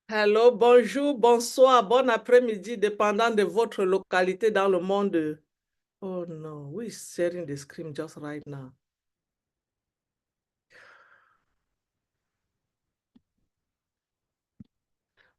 Hello, bonjour, bonsoir, bon après-midi, dépendant de votre localité dans le monde. Oh no, who is sharing the screen just right now?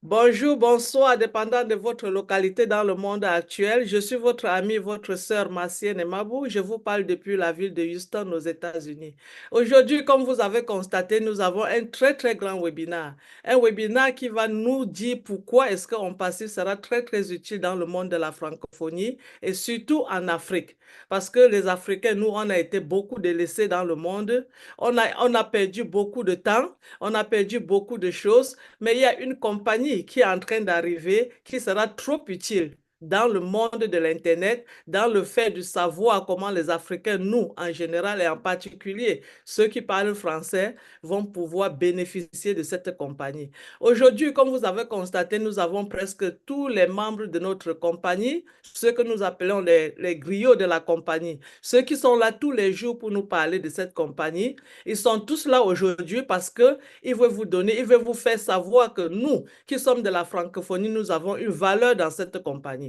Bonjour, bonsoir, dépendant de votre localité dans le monde actuel. Je suis votre ami, votre sœur Massienne Mabou. Je vous parle depuis la ville de Houston aux États-Unis. Aujourd'hui, comme vous avez constaté, nous avons un très, très grand webinaire. Un webinaire qui va nous dire pourquoi est-ce que ONPASSIVE sera très, très utile dans le monde de la francophonie et surtout en Afrique. Parce que les Africains, nous, on a été beaucoup délaissés dans le monde. On a perdu beaucoup de temps. On a perdu beaucoup de choses. Mais il y a une compagnie qui est en train d'arriver qui sera trop utile dans le monde de l'Internet, dans le fait de savoir comment les Africains, nous en général et en particulier ceux qui parlent français, vont pouvoir bénéficier de cette compagnie. Aujourd'hui, comme vous avez constaté, nous avons presque tous les membres de notre compagnie, ceux que nous appelons les griots de la compagnie, ceux qui sont là tous les jours pour nous parler de cette compagnie. Ils sont tous là aujourd'hui parce que il veut vous donner, il veut vous faire savoir que nous, qui sommes de la francophonie, nous avons une valeur dans cette compagnie.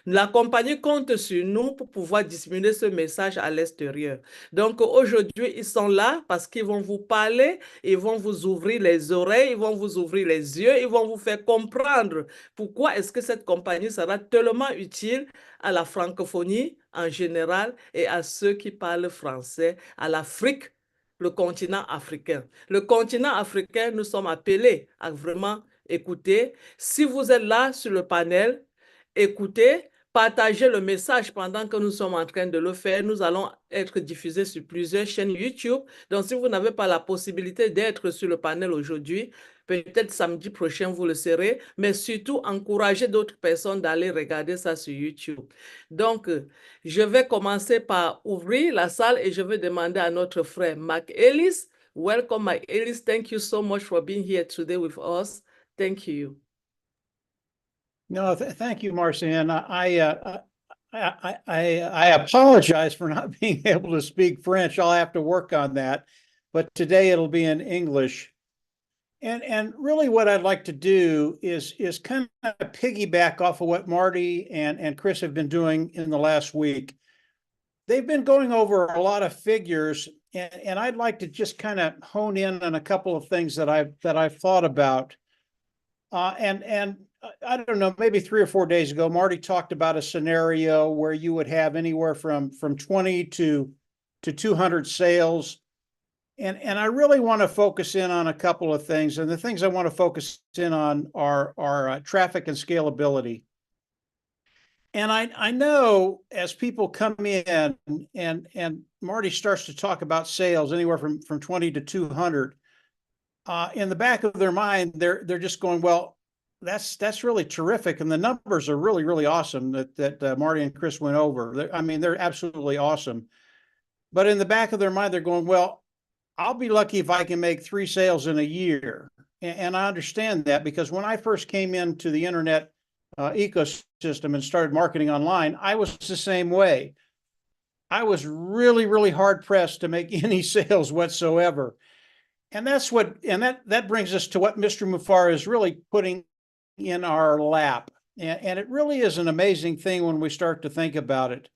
La compagnie compte sur nous pour pouvoir disséminer ce message à l'extérieur. Donc aujourd'hui, ils sont là parce qu'ils vont vous parler, ils vont vous ouvrir les oreilles, ils vont vous ouvrir les yeux, ils vont vous faire comprendre pourquoi est-ce que cette compagnie sera tellement utile à la francophonie en général et à ceux qui parlent français, à l'Afrique, le continent africain. Le continent africain, nous sommes appelés à vraiment écouter. Si vous êtes là sur le panel, écoutez, partagez le message pendant que nous sommes en train de le faire. Nous allons être diffusés sur plusieurs chaînes YouTube. Donc, si vous n'avez pas la possibilité d'être sur le panel aujourd'hui, peut-être samedi prochain, vous le serez, mais surtout encouragez d'autres personnes d'aller regarder ça sur YouTube. Donc, je vais commencer par ouvrir la salle et je vais demander à notre frère Mac Ellis. Welcome, Mac Ellis. Thank you so much for being here today with us. Thank you. No, thank you, Marcianne. I apologize for not being able to speak French. I'll have to work on that, but today it'll be in English. And really what I'd like to do is kind of piggyback off of what Marty and Chris have been doing in the last week. They've been going over a lot of figures, and I'd like to just kind of hone in on a couple of things that I've thought about. And I don't know, maybe 3 or 4 days ago, Marty talked about a scenario where you would have anywhere from 20 to 200 sales. And I really want to focus in on a couple of things. And the things I want to focus in on are traffic and scalability. And I know as people come in and Marty starts to talk about sales anywhere from 20 to 200, in the back of their mind, they're just going, well, that's really terrific. And the numbers are really, really awesome that Marty and Chris went over. I mean, they're absolutely awesome. But in the back of their mind, they're going, well, I'll be lucky if I can make 3 sales in a year. And I understand that because when I first came into the internet ecosystem and started marketing online, I was the same way. I was really, really hard pressed to make any sales whatsoever. And that brings us to what Mr. Mufar is really putting in our lap. And it really is an amazing thing when we start to think about it.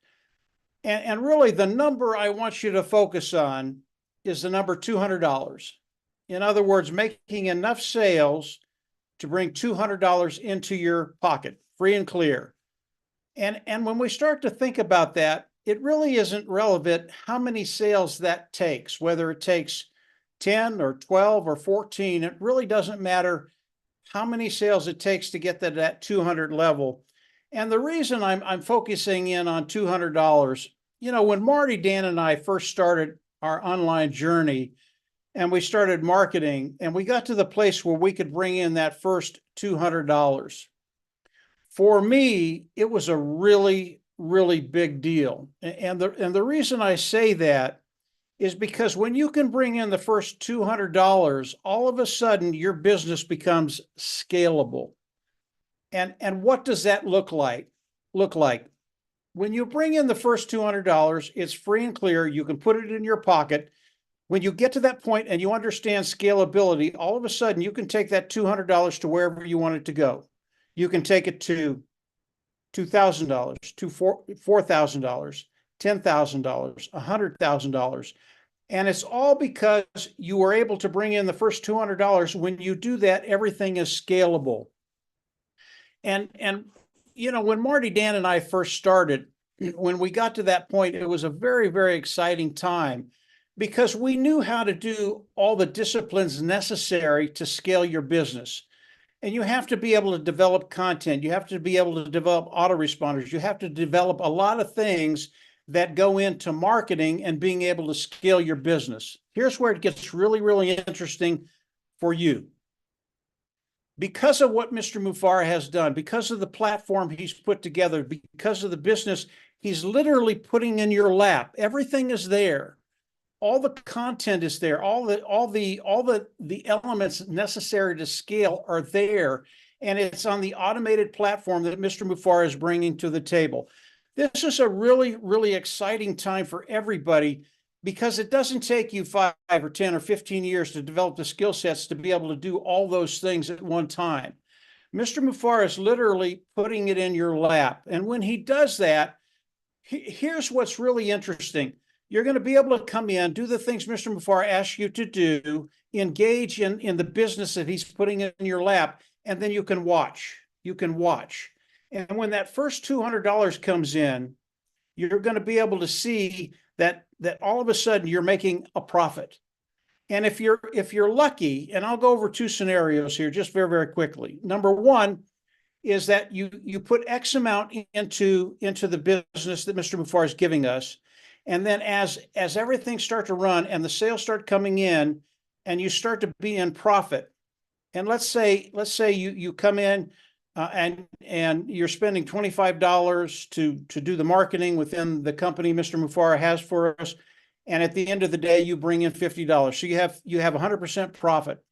And really the number I want you to focus on is the number $200. In other words, making enough sales to bring $200 into your pocket, free and clear. And when we start to think about that, it really isn't relevant how many sales that takes, whether it takes 10 or 12 or 14, it really doesn't matter how many sales it takes to get to that 200 level. And the reason I'm focusing in on $200, you know, when Marty, Dan, and I first started our online journey and we started marketing and we got to the place where we could bring in that first $200. For me, it was a really, really big deal. And the reason I say that is because when you can bring in the first $200, all of a sudden your business becomes scalable. And what does that look like? When you bring in the first $200, it's free and clear. You can put it in your pocket. When you get to that point and you understand scalability, all of a sudden you can take that $200 to wherever you want it to go. You can take it to $2,000, to $4,000, $10,000, $100,000. And it's all because you were able to bring in the first $200. When you do that, everything is scalable. And you know, when Marty, Dan, and I first started, when we got to that point, it was a very, very exciting time because we knew how to do all the disciplines necessary to scale your business. And you have to be able to develop content. You have to be able to develop autoresponders. You have to develop a lot of things that go into marketing and being able to scale your business. Here's where it gets really, really interesting for you. Because of what Mr. Mufara has done, because of the platform he's put together, because of the business he's literally putting in your lap, everything is there. All the content is there. All the elements necessary to scale are there, and it's on the automated platform that Mr. Mufara is bringing to the table. This is a really, really exciting time for everybody because it doesn't take you 5 or 10 or 15 years to develop the skill sets to be able to do all those things at one time. Mr. Mufara is literally putting it in your lap. And when he does that, here's what's really interesting. You're going to be able to come in, do the things Mr. Mufara asks you to do, engage in the business that he's putting in your lap, and then you can watch. You can watch. And when that first $200 comes in, you're going to be able to see that all of a sudden you're making a profit. And if you're lucky, and I'll go over 2 scenarios here just very, very quickly. Number one is that you put X amount into the business that Mr. Mufara is giving us. And then as everything starts to run and the sales start coming in and you start to be in profit, and let's say you come in and you're spending $25 to do the marketing within the company Mr. Mufara has for us, and at the end of the day you bring in $50, so you have 100% profit.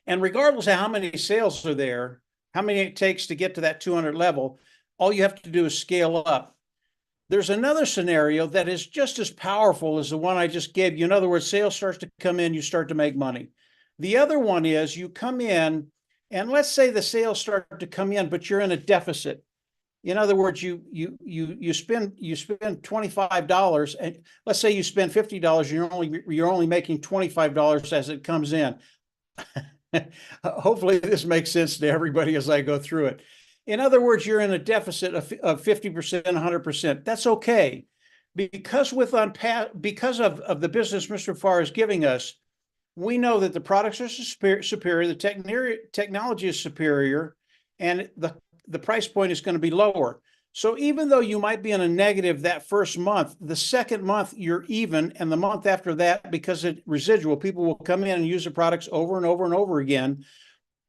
And regardless of how many sales are there, how many it takes to get to that 200 level, all you have to do is scale up. There's another scenario that is just as powerful as the one I just gave you. In other words, sales starts to come in, you start to make money. The other one is you come in, and let's say the sales start to come in, but you're in a deficit. In other words, you spend $25, and let's say you spend $50, you're only making $25 as it comes in. Hopefully this makes sense to everybody as I go through it. In other words, you're in a deficit of 50%, 100%. That's okay. Because of the business Mr. Farr is giving us, we know that the products are superior, the technology is superior, and the price point is going to be lower. So even though you might be in a negative that first month, the second month you're even, and the month after that, because it's residual, people will come in and use the products over and over and over again.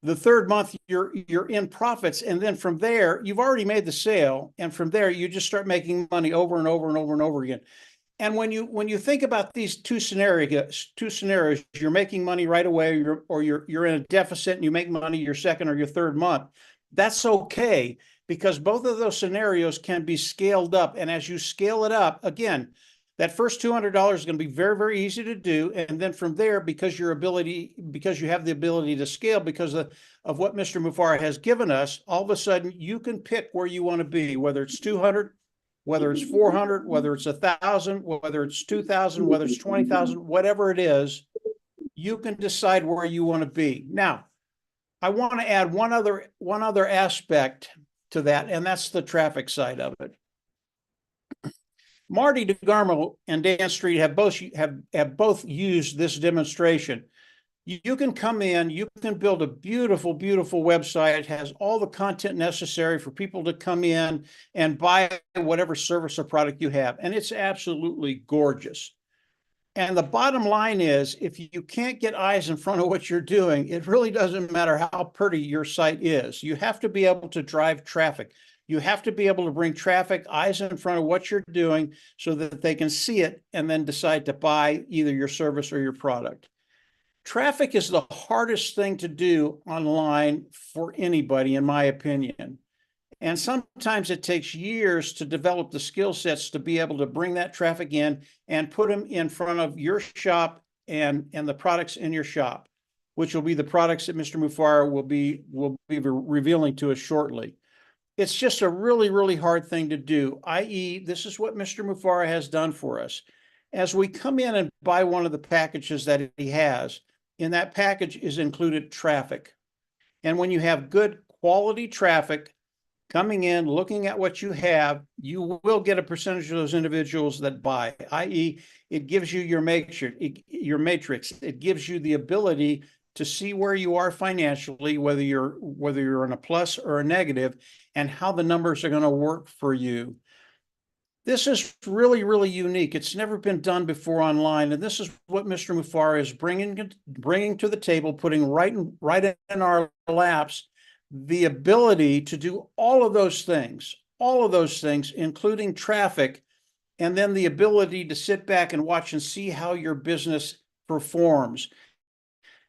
The third month you're in profits, and then from there you've already made the sale, and from there you just start making money over and over and over and over again. And when you think about these two scenarios, you're making money right away, or you're in a deficit and you make money your second or your third month. That's okay, because both of those scenarios can be scaled up. And as you scale it up, again, that first $200 is going to be very, very easy to do. And then from there, because you have the ability to scale, because of what Mr. Mufara has given us, all of a sudden you can pick where you want to be, whether it's 200, whether it's 400, whether it's 1,000, whether it's 2,000, whether it's 20,000, whatever it is, you can decide where you want to be. Now, I want to add one other aspect to that, and that's the traffic side of it. Marty DeGarmo and Dan Street have both used this demonstration. You can come in, you can build a beautiful, beautiful website. It has all the content necessary for people to come in and buy whatever service or product you have. And it's absolutely gorgeous. And the bottom line is, if you can't get eyes in front of what you're doing, it really doesn't matter how pretty your site is. You have to be able to drive traffic. You have to be able to bring traffic, eyes in front of what you're doing, so that they can see it and then decide to buy either your service or your product. Traffic is the hardest thing to do online for anybody, in my opinion. And sometimes it takes years to develop the skill sets to be able to bring that traffic in and put them in front of your shop and the products in your shop, which will be the products that Mr. Mufara will be revealing to us shortly. It's just a really, really hard thing to do, i.e., this is what Mr. Mufara has done for us. As we come in and buy one of the packages that he has, in that package is included traffic. And when you have good quality traffic coming in, looking at what you have, you will get a percentage of those individuals that buy, i.e., it gives you your matrix. It gives you the ability to see where you are financially, whether you're in a plus or a negative, and how the numbers are going to work for you. This is really, really unique. It's never been done before online, and this is what Mr. Mufara is bringing to the table, putting right in our laps, the ability to do all of those things, including traffic, and then the ability to sit back and watch and see how your business performs.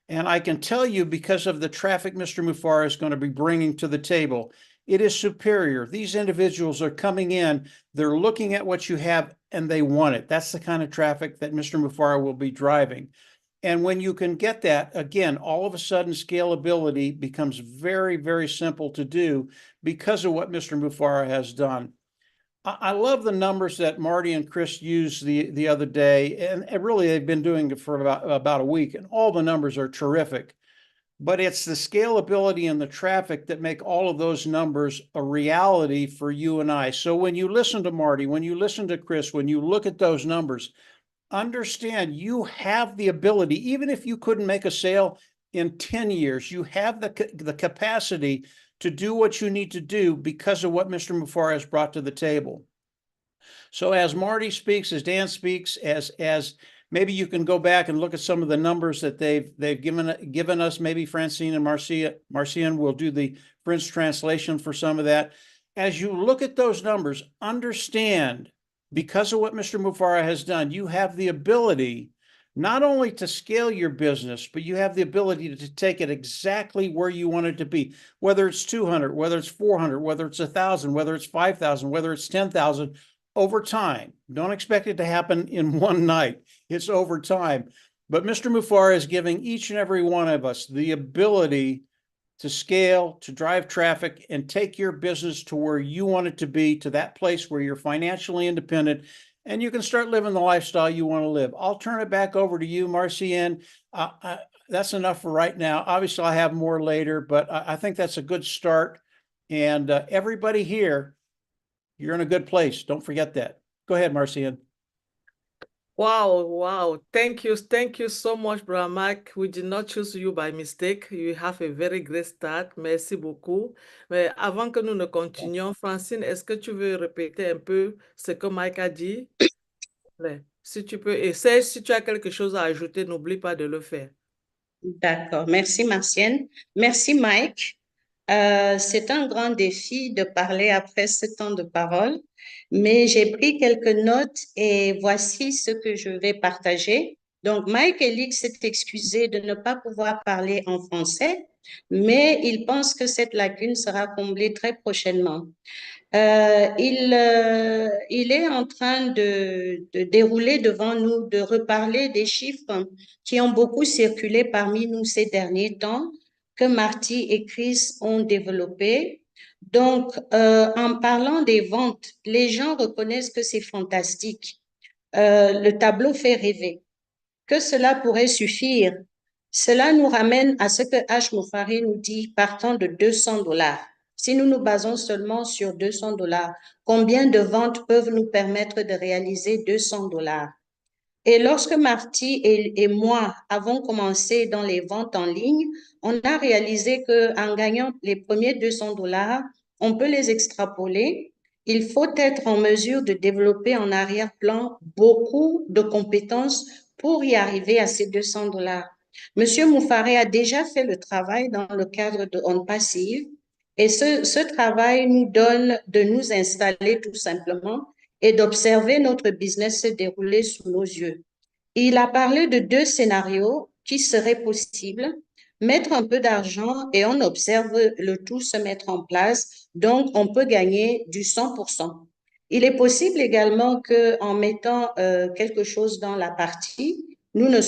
And I can tell you, because of the traffic Mr. Mufara is going to be bringing to the table, it is superior. These individuals are coming in, they're looking at what you have, and they want it. That's the kind of traffic that Mr. Mufara will be driving. And when you can get that, again, all of a sudden scalability becomes very, very simple to do because of what Mr. Mufara has done. I love the numbers that Marty and Chris used the other day, and really they've been doing it for about a week, and all the numbers are terrific. But it's the scalability and the traffic that make all of those numbers a reality for you and I. So when you listen to Marty, when you listen to Chris, when you look at those numbers, understand you have the ability, even if you couldn't make a sale in 10 years, you have the capacity to do what you need to do because of what Mr. Mufara has brought to the table. So as Marty speaks, as Dan speaks, as maybe you can go back and look at some of the numbers that they've given us. Maybe Francine and Marcian will do the French translation for some of that. As you look at those numbers, understand, because of what Mr. Mufara has done, you have the ability not only to scale your business, but you have the ability to take it exactly where you want it to be, whether it's 200, whether it's 400, whether it's 1,000, whether it's 5,000, whether it's 10,000, over time. Don't expect it to happen in one night. It's over time. But Mr. Mufara is giving each and every one of us the ability to scale, to drive traffic, and take your business to where you want it to be, to that place where you're financially independent, and you can start living the lifestyle you want to live. I'll turn it back over to you, Marcian. That's enough for right now. Obviously, I have more later, but I think that's a good start. And everybody here, you're in a good place. Don't forget that. Go ahead, Marcian. Wow. Thank you so much, Brother Mike. We did not choose you by mistake. You have a very great start. Merci beaucoup. Mais avant que nous ne continuions, Francine, est-ce que tu veux répéter un peu ce que Mike a dit? Si tu peux, essaie, si tu as quelque chose à ajouter, n'oublie pas de le faire. D'accord. Merci, Martienne. Merci, Mike. C'est un grand défi de parler après ce temps de parole, mais j'ai pris quelques notes et voici ce que je vais partager. Donc, Mike Elix s'est excusé de ne pas pouvoir parler en français, mais il pense que cette lacune sera comblée très prochainement. Il est en train de dérouler devant nous, de reparler des chiffres qui ont beaucoup circulé parmi nous ces derniers temps, que Marty et Chris ont développé. Donc, en parlant des ventes, les gens reconnaissent que c'est fantastique. Le tableau fait rêver. Que cela pourrait suffire. Cela nous ramène à ce que H. Mufari nous dit, partant de $200. Si nous nous basons seulement sur $200, combien de ventes peuvent nous permettre de réaliser $200? Et lorsque Marty et moi avons commencé dans les ventes en ligne, on a réalisé qu'en gagnant les premiers $200, on peut les extrapoler. Il faut être en mesure de développer en arrière-plan beaucoup de compétences pour y arriver à ces $200. Monsieur Mufare a déjà fait le travail dans le cadre de ONPASSIVE et ce travail nous donne de nous installer tout simplement et d'observer notre business se dérouler sous nos yeux. Il a parlé de 2 scénarios qui seraient possibles. mettre un peu d'argent et on observe le tout se mettre en place. Donc, on peut gagner du 100%. Il est possible également qu'en mettant quelque chose dans la partie, nous ne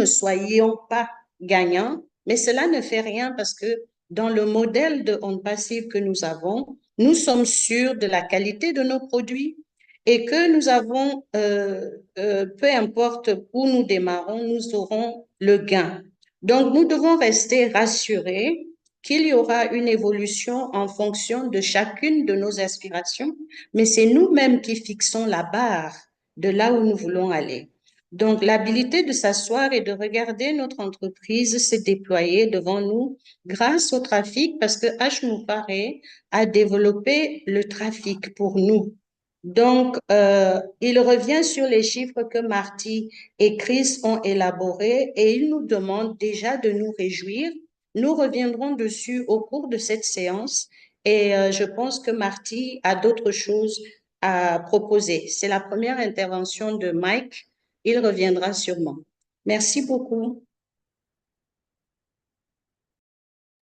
soyons pas gagnants, mais cela ne fait rien parce que dans le modèle de ONPASSIVE que nous avons, nous sommes sûrs de la qualité de nos produits et que nous avons, peu importe où nous démarrons, nous aurons le gain. Donc, nous devons rester rassurés qu'il y aura une évolution en fonction de chacune de nos aspirations, mais c'est nous-mêmes qui fixons la barre de là où nous voulons aller. Donc, l'habilité de s'asseoir et de regarder notre entreprise se déployer devant nous grâce au trafic, parce que H. a développé le trafic pour nous. Donc, il revient sur les chiffres que Marty et Chris ont élaborés et il nous demande déjà de nous réjouir. Nous reviendrons dessus au cours de cette séance et je pense que Marty a d'autres choses à proposer. C'est la première intervention de Mike. Il reviendra sûrement. Merci beaucoup.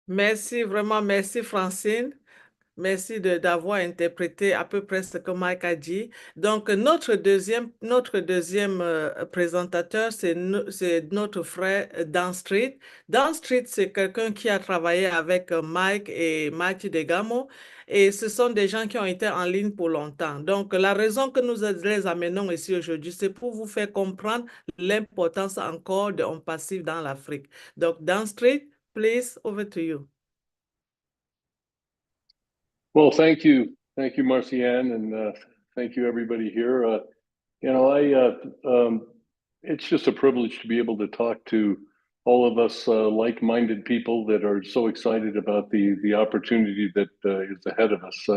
Merci, vraiment, merci Francine. Merci d'avoir interprété à peu près ce que Mike a dit. Donc, notre deuxième présentateur, c'est notre frère Dan Street. Dan Street, c'est quelqu'un qui a travaillé avec Mike et Mathieu Degamo. Et ce sont des gens qui ont été en ligne pour longtemps. Donc, la raison que nous les amenons ici aujourd'hui, c'est pour vous faire comprendre l'importance encore de ONPASSIVE dans l'Afrique. Donc, Dan Street, please, over to you. Well, thank you, Marcianne, and thank you, everybody here. It's just a privilege to be able to talk to all of us like-minded people that are so excited about the opportunity that is ahead of us.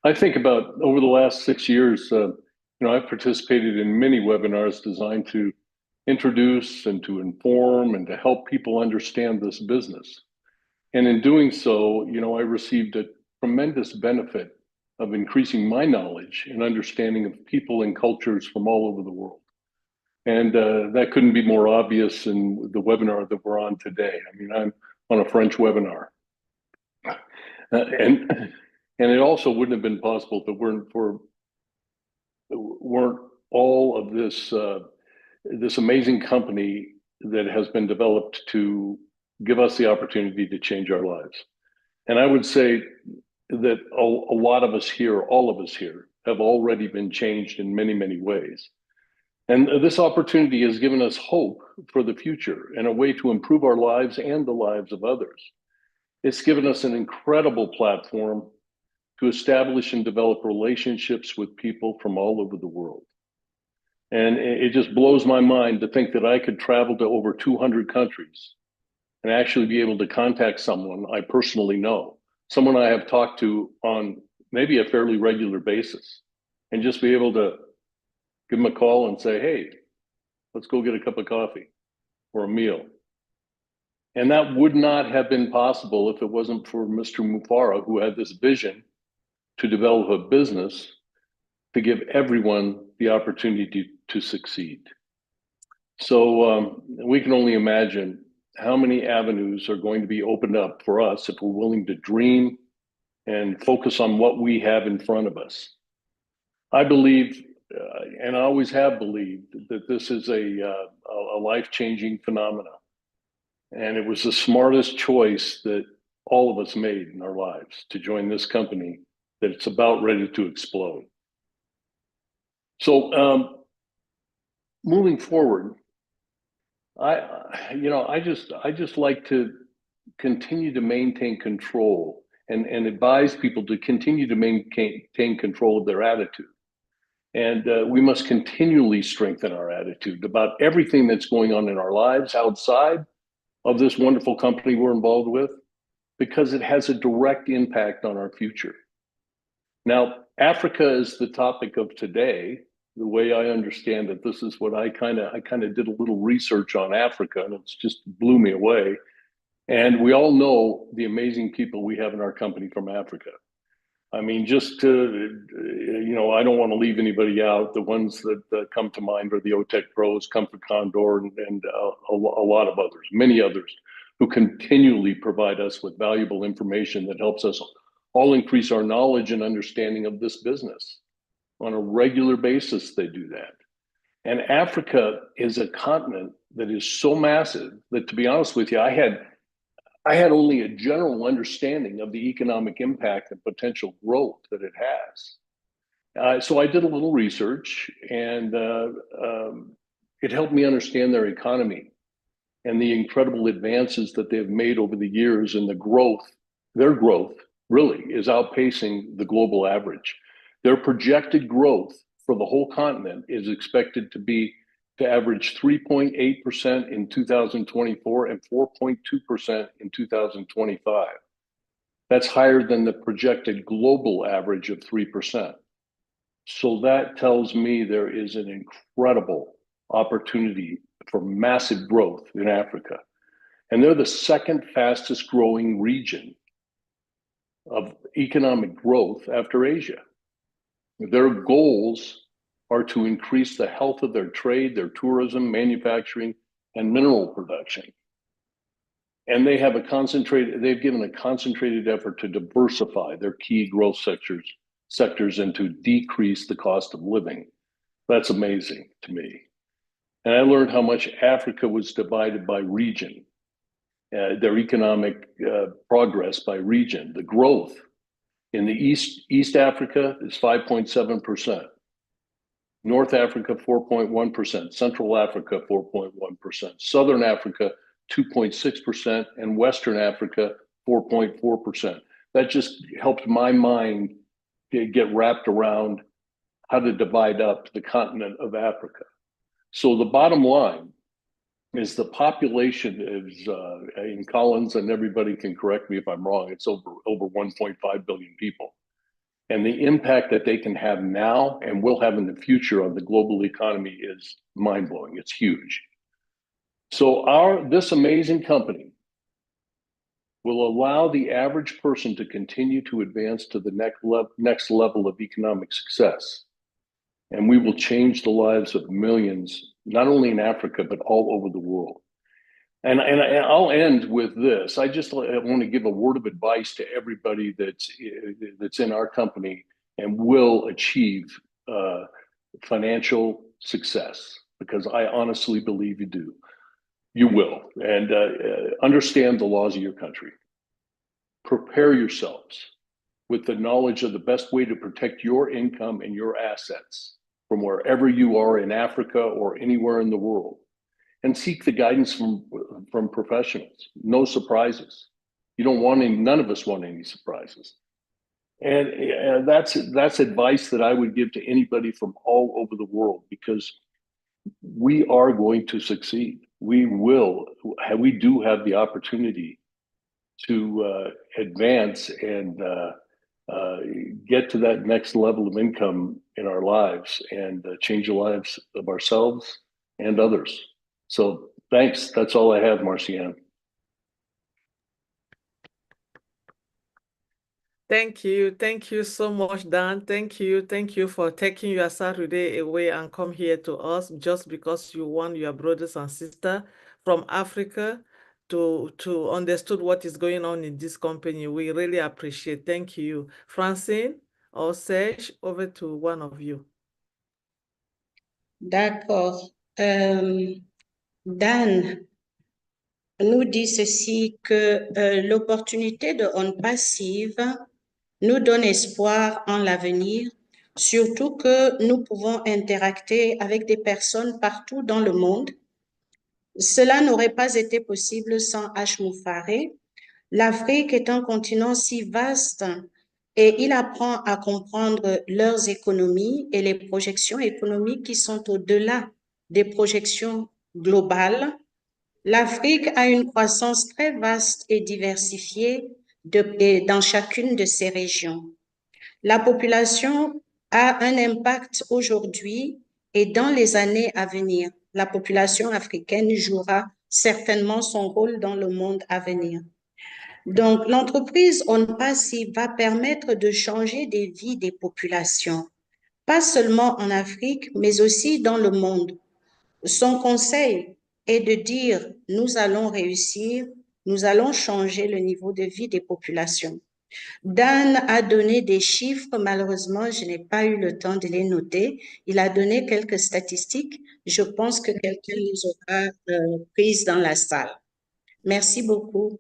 I think about over the last 6 years, I've participated in many webinars designed to introduce and to inform and to help people understand this business. And in doing so, I received a tremendous benefit of increasing my knowledge and understanding of people and cultures from all over the world. And that couldn't be more obvious in the webinar that we're on today. I mean, I'm on a French webinar. And it also wouldn't have been possible if it weren't all of this amazing company that has been developed to give us the opportunity to change our lives. And I would say that a lot of us here, all of us here, have already been changed in many, many ways. And this opportunity has given us hope for the future and a way to improve our lives and the lives of others. It's given us an incredible platform to establish and develop relationships with people from all over the world. And it just blows my mind to think that I could travel to over 200 countries and actually be able to contact someone I personally know, someone I have talked to on maybe a fairly regular basis, and just be able to give them a call and say, hey, let's go get a cup of coffee or a meal. And that would not have been possible if it wasn't for Mr. Mufara, who had this vision to develop a business to give everyone the opportunity to succeed. So we can only imagine how many avenues are going to be opened up for us if we're willing to dream and focus on what we have in front of us. I believe, and I always have believed, that this is a life-changing phenomenon. And it was the smartest choice that all of us made in our lives to join this company that it's about ready to explode. So moving forward, I just like to continue to maintain control and advise people to continue to maintain control of their attitude. And we must continually strengthen our attitude about everything that's going on in our lives outside of this wonderful company we're involved with, because it has a direct impact on our future. Now, Africa is the topic of today. The way I understand it, this is what I kind of did a little research on Africa, and it's just blew me away. And we all know the amazing people we have in our company from Africa. I mean, just to, I don't want to leave anybody out. The ones that come to mind are the OTEC pros, Comfort Condor, and a lot of others, many others. who continually provide us with valuable information that helps us all increase our knowledge and understanding of this business. On a regular basis, they do that. And Africa is a continent that is so massive that, to be honest with you, I had only a general understanding of the economic impact and potential growth that it has. So I did a little research, and it helped me understand their economy and the incredible advances that they've made over the years, and their growth really is outpacing the global average. Their projected growth for the whole continent is expected to average 3.8% in 2024 and 4.2% in 2025. That's higher than the projected global average of 3%. So that tells me there is an incredible opportunity for massive growth in Africa. And they're the second fastest growing region of economic growth after Asia. Their goals are to increase the health of their trade, their tourism, manufacturing, and mineral production. And they've given a concentrated effort to diversify their key growth sectors and to decrease the cost of living. That's amazing to me. And I learned how much Africa was divided by region, their economic progress by region. The growth in the East Africa is 5.7%. North Africa, 4.1%. Central Africa, 4.1%. Southern Africa, 2.6%. And Western Africa, 4.4%. That just helped my mind get wrapped around how to divide up the continent of Africa. So the bottom line is the population is, in Collins, and everybody can correct me if I'm wrong, it's over 1.5 billion people. And the impact that they can have now and will have in the future on the global economy is mind-blowing. It's huge. So this amazing company will allow the average person to continue to advance to the next level of economic success. And we will change the lives of millions, not only in Africa, but all over the world. And I'll end with this. I want to give a word of advice to everybody that's in our company and will achieve financial success, because I honestly believe you do. You will. And understand the laws of your country. Prepare yourselves with the knowledge of the best way to protect your income and your assets from wherever you are in Africa or anywhere in the world. And seek the guidance from professionals. No surprises. You don't want any, none of us want any surprises. And that's advice that I would give to anybody from all over the world, because we are going to succeed. We do have the opportunity to advance and get to that next level of income in our lives and change the lives of ourselves and others. So thanks. That's all I have, Marcianne. Thank you. Thank you so much, Dan. Thank you for taking your Saturday away and come here to us just because you want your brothers and sisters from Africa to understand what is going on in this company. We really appreciate. Thank you. Francine or Serge, over to one of you. D'accord. Dan nous dit ceci, que l'opportunité de ONPASSIVE nous donne espoir en l'avenir, surtout que nous pouvons interacter avec des personnes partout dans le monde. Cela n'aurait pas été possible sans H. L'Afrique est un continent si vaste et il apprend à comprendre leurs économies et les projections économiques qui sont au-delà des projections globales. L'Afrique a une croissance très vaste et diversifiée dans chacune de ces régions. La population a un impact aujourd'hui et dans les années à venir. La population africaine jouera certainement son rôle dans le monde à venir. Donc, l'entreprise ONPASSIVE va permettre de changer des vies des populations, pas seulement en Afrique, mais aussi dans le monde. Son conseil est de dire « nous allons réussir », nous allons changer le niveau de vie des populations. Dan a donné des chiffres, malheureusement, je n'ai pas eu le temps de les noter. Il a donné quelques statistiques. Je pense que quelqu'un les aura prises dans la salle. Merci beaucoup.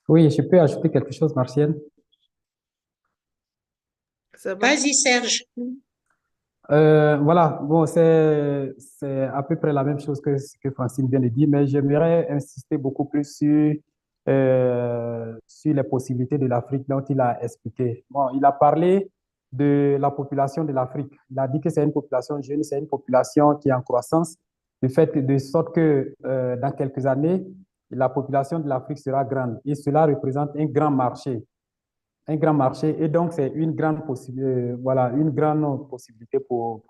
Oui, je peux ajouter quelque chose, Martienne. Vas-y, Serge. Voilà, bon, c'est à peu près la même chose que ce que Francine vient de dire, mais j'aimerais insister beaucoup plus sur les possibilités de l'Afrique dont il a expliqué. Bon, il a parlé de la population de l'Afrique. Il a dit que c'est une population jeune, c'est une population qui est en croissance, de sorte que dans quelques années, la population de l'Afrique sera grande et cela représente un grand marché. Un grand marché, et donc c'est une grande possibilité, voilà, une grande possibilité pour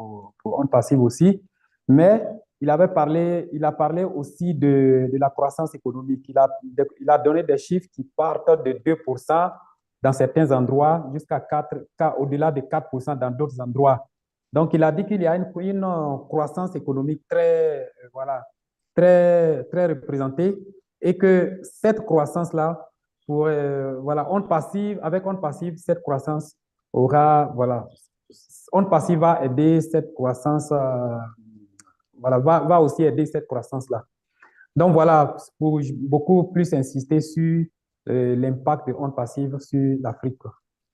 ONPASSIVE aussi. Mais il a parlé aussi de la croissance économique. Il a donné des chiffres qui partent de 2% dans certains endroits jusqu'à au-delà de 4% dans d'autres endroits. Donc, il a dit qu'il y a une croissance économique très représentée et que cette croissance-là, voilà, avec ONPASSIVE, cette croissance ONPASSIVE va aider cette croissance, va aussi aider cette croissance-là. Donc voilà, pour beaucoup plus insister sur l'impact de ONPASSIVE sur l'Afrique.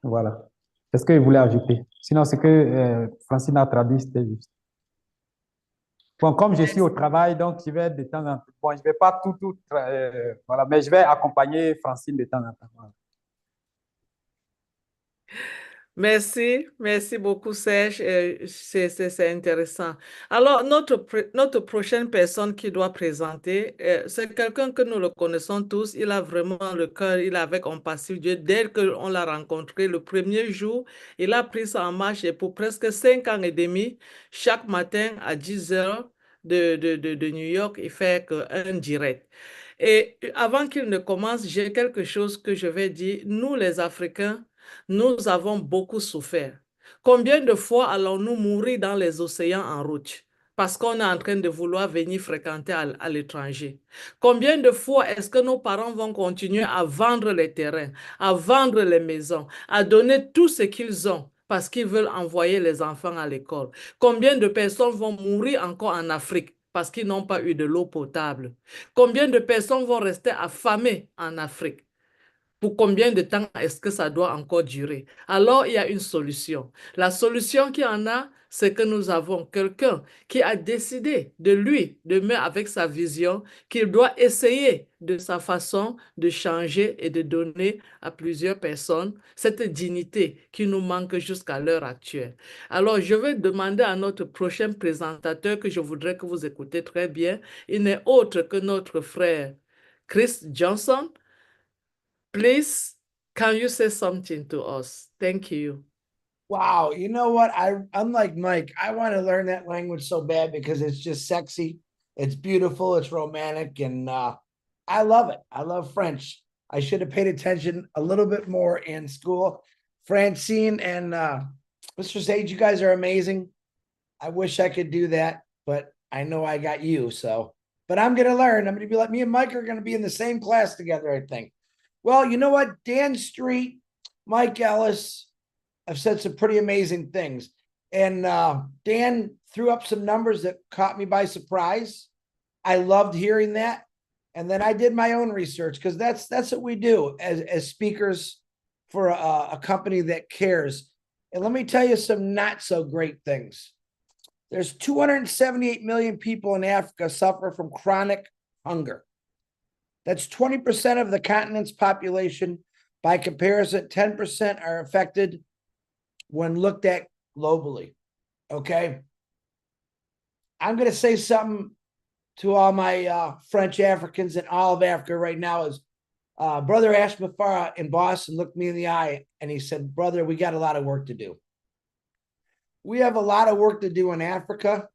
Voilà. Est-ce que vous voulez ajouter? Sinon, ce que Francine a traduit, c'était juste. Bon, comme je suis au travail, donc je vais de temps en temps, bon, je ne vais pas voilà, mais je vais accompagner Francine de temps en temps. Voilà. Merci beaucoup Serge, c'est intéressant. Alors, notre prochaine personne qui doit présenter, c'est quelqu'un que nous le connaissons tous, il a vraiment le cœur, il est avec ONPASSIVE. Dès qu'on l'a rencontré le premier jour, il a pris ça en marche et pour presque 5 ans et demi, chaque matin à 10 heures de New York, il fait un direct. Et avant qu'il ne commence, j'ai quelque chose que je vais dire. Nous, les Africains, nous avons beaucoup souffert. Combien de fois allons-nous mourir dans les océans en route parce qu'on est en train de vouloir venir fréquenter à l'étranger? Combien de fois est-ce que nos parents vont continuer à vendre les terrains, à vendre les maisons, à donner tout ce qu'ils ont parce qu'ils veulent envoyer les enfants à l'école? Combien de personnes vont mourir encore en Afrique parce qu'ils n'ont pas eu de l'eau potable? Combien de personnes vont rester affamées en Afrique? Pour combien de temps est-ce que ça doit encore durer? Alors, il y a une solution. La solution qu'il y en a, c'est que nous avons quelqu'un qui a décidé avec sa vision, qu'il doit essayer de sa façon de changer et de donner à plusieurs personnes cette dignité qui nous manque jusqu'à l'heure actuelle. Alors, je vais demander à notre prochain présentateur que je voudrais que vous écoutez très bien. Il n'est autre que notre frère Chris Johnson. Please, can you say something to us? Thank you. Wow, you know what? I'm like Mike. I want to learn that language so bad because it's just sexy. It's beautiful. It's romantic, and I love it. I love French. I should have paid attention a little bit more in school. Francine and Mr. Sage, you guys are amazing. I wish I could do that, but I know I got you. So, but I'm going to learn. I'm going to be like me and Mike are going to be in the same class together, I think. Well, you know what? Dan Street, Mike Ellis have said some pretty amazing things. And Dan threw up some numbers that caught me by surprise. I loved hearing that. And then I did my own research because that's what we do as speakers for a company that cares. And let me tell you some not so great things. There's 278 million people in Africa suffer from chronic hunger. That's 20% of the continent's population. By comparison, 10% are affected when looked at globally. Okay. I'm going to say something to all my French Africans and all of Africa right now is Brother Ash Mafara in Boston looked me in the eye and he said, brother, we got a lot of work to do. We have a lot of work to do in Africa.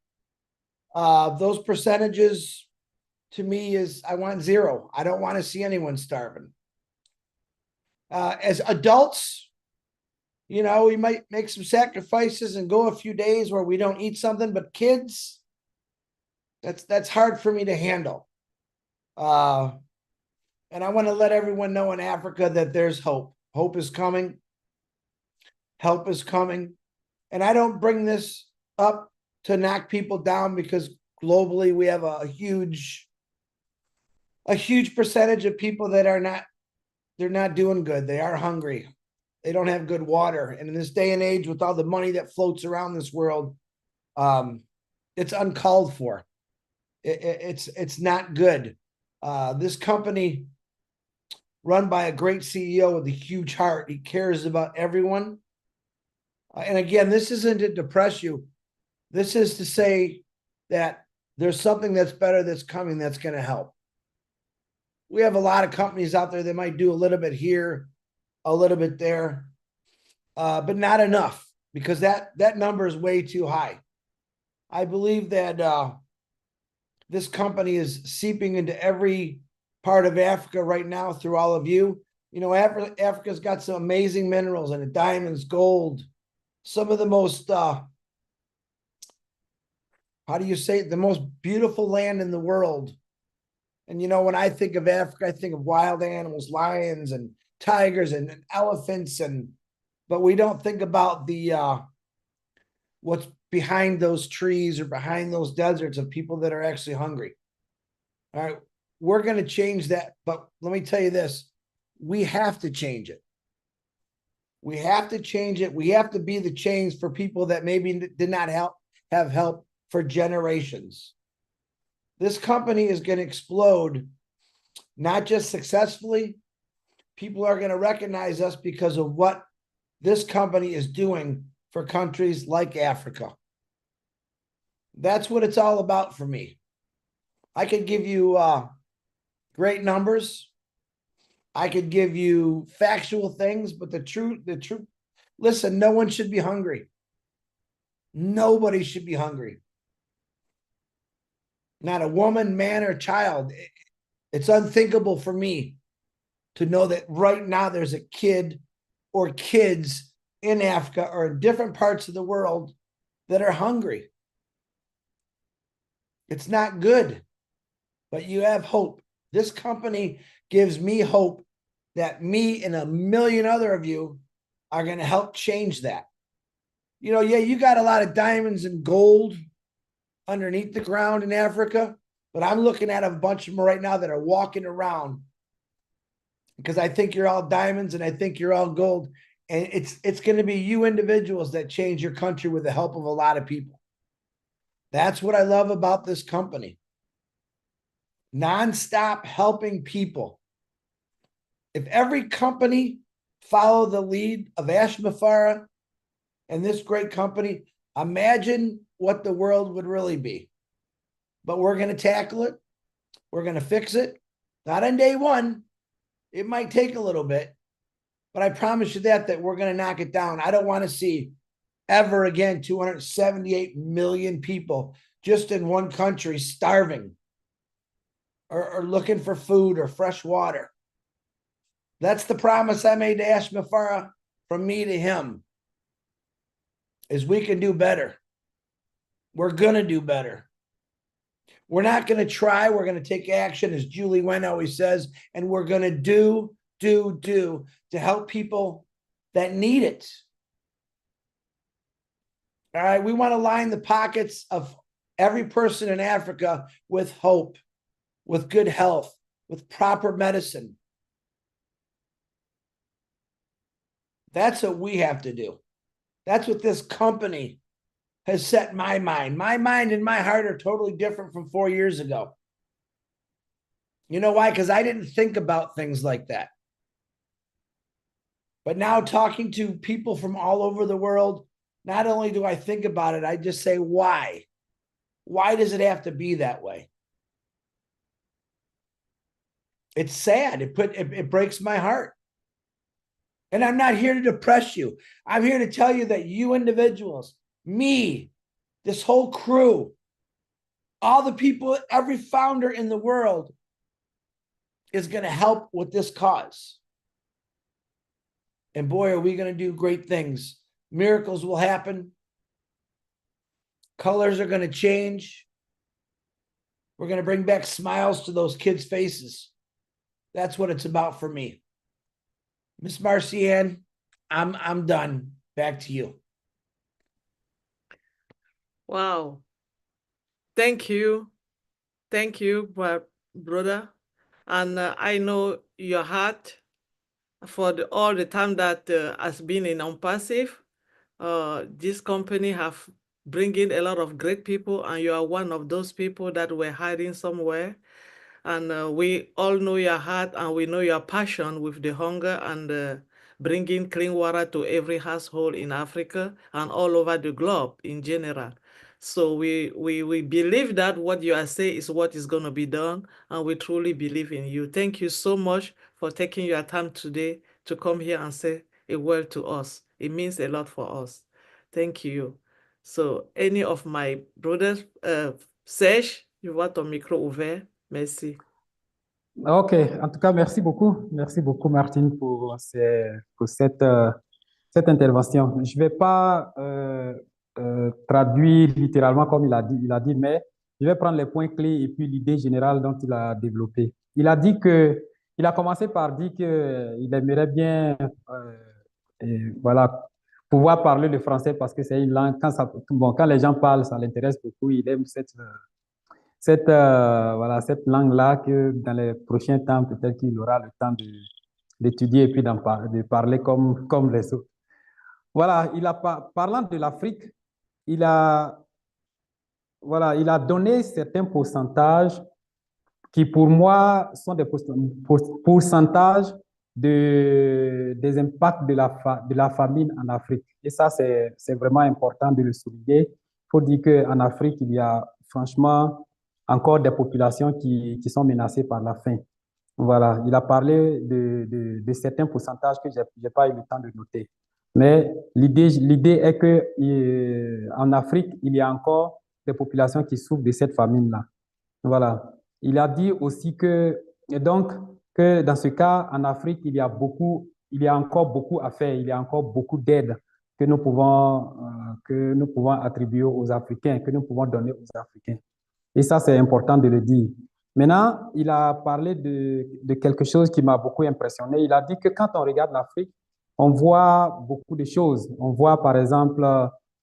Those percentages to me is I want zero. I don't want to see anyone starving. As adults, you know, we might make some sacrifices and go a few days where we don't eat something, but kids, That's hard for me to handle. And I want to let everyone know in Africa that there's hope. Hope is coming. Help is coming. And I don't bring this up to knock people down, because globally we have a huge percentage of people that are not, they're not doing good. They are hungry. They don't have good water. And in this day and age, with all the money that floats around this world, it's uncalled for. It's not good. This company, run by a great CEO with a huge heart, he cares about everyone. And again, this isn't to depress you. This is to say that there's something that's better that's coming that's going to help. We have a lot of companies out there that might do a little bit here, a little bit there, but not enough, because that number is way too high. I believe that this company is seeping into every part of Africa right now through all of you. You know, Africa's got some amazing minerals in it, diamonds, gold, some of the most, how do you say it? The most beautiful land in the world. And, you know, when I think of Africa, I think of wild animals, lions and tigers and elephants, but we don't think about the, what's behind those trees or behind those deserts of people that are actually hungry. All right. We're going to change that. But let me tell you this, we have to change it. We have to change it. We have to be the change for people that maybe did not have help for generations. This company is going to explode, not just successfully. People are going to recognize us because of what this company is doing for countries like Africa. That's what it's all about for me. I could give you great numbers. I could give you factual things, but the truth, listen, no one should be hungry. Nobody should be hungry. Not a woman, man, or child. It's unthinkable for me to know that right now there's a kid or kids in Africa or in different parts of the world that are hungry. It's not good, but you have hope. This company gives me hope that me and a million other of you are going to help change that. You know, yeah, you got a lot of diamonds and gold underneath the ground in Africa, but I'm looking at a bunch of them right now that are walking around because I think you're all diamonds and I think you're all gold. And it's going to be you individuals that change your country with the help of a lot of people. That's what I love about this company. Nonstop helping people. If every company followed the lead of Ashmafara and this great company, imagine what the world would really be. But we're going to tackle it. We're going to fix it. Not on day one. It might take a little bit, but I promise you that we're going to knock it down. I don't want to see ever again 278 million people just in one country starving or looking for food or fresh water. That's the promise I made to Ashmafara from me to him, is we can do better. We're going to do better. We're not going to try. We're going to take action, as Julie Wen always says, and we're going to do to help people that need it. All right. We want to line the pockets of every person in Africa with hope, with good health, with proper medicine. That's what we have to do. That's what this company has set my mind. My mind and my heart are totally different from 4 years ago. You know why? Because I didn't think about things like that. But now, talking to people from all over the world, not only do I think about it, I just say, why? Why does it have to be that way? It's sad. It breaks my heart. And I'm not here to depress you. I'm here to tell you that you individuals, me, this whole crew, all the people, every founder in the world is going to help with this cause. And boy, are we going to do great things. Miracles will happen. Colors are going to change. We're going to bring back smiles to those kids' faces. That's what it's about for me. Miss Marcianne, I'm done. Back to you. Wow. Thank you. Thank you, brother. And I know your heart for all the time that has been in ONPASSIVE. This company have bringing a lot of great people, and you are one of those people that were hiding somewhere. And we all know your heart, and we know your passion with the hunger and bringing clean water to every household in Africa and all over the globe in general. So we believe that what you are saying is what is going to be done, and we truly believe in you. Thank you so much for taking your time today to come here and say a word to us. It means a lot for us. Thank you. So any of my brothers, Serge, you vois ton micro ouvert. Merci. OK, en tout cas, merci beaucoup. Merci beaucoup, Martine, pour cette intervention. Je ne vais pas traduire littéralement comme il a dit, mais je vais prendre les points clés et puis l'idée générale dont il a développé. Il a commencé par dire qu'il aimerait bien voilà, pouvoir parler le français parce que c'est une langue, quand les gens parlent, ça l'intéresse beaucoup. Il aime voilà, cette langue-là que dans les prochains temps, peut-être qu'il aura le temps d'étudier et puis de parler comme les autres. Voilà, parlant de l'Afrique, voilà, il a donné certains pourcentages qui, pour moi, sont des pourcentages des impacts de la famine en Afrique. Et ça, c'est vraiment important de le souligner. Il faut dire qu'en Afrique, il y a franchement encore des populations qui sont menacées par la faim. Voilà, il a parlé de certains pourcentages que je n'ai pas eu le temps de noter. Mais l'idée est qu'en Afrique, il y a encore des populations qui souffrent de cette famine-là. Voilà. Il a dit aussi que dans ce cas, en Afrique, il y a encore beaucoup à faire, il y a encore beaucoup d'aide que nous pouvons attribuer aux Africains, que nous pouvons donner aux Africains. Et ça, c'est important de le dire. Maintenant, il a parlé de quelque chose qui m'a beaucoup impressionné. Il a dit que quand on regarde l'Afrique, on voit beaucoup de choses. On voit, par exemple,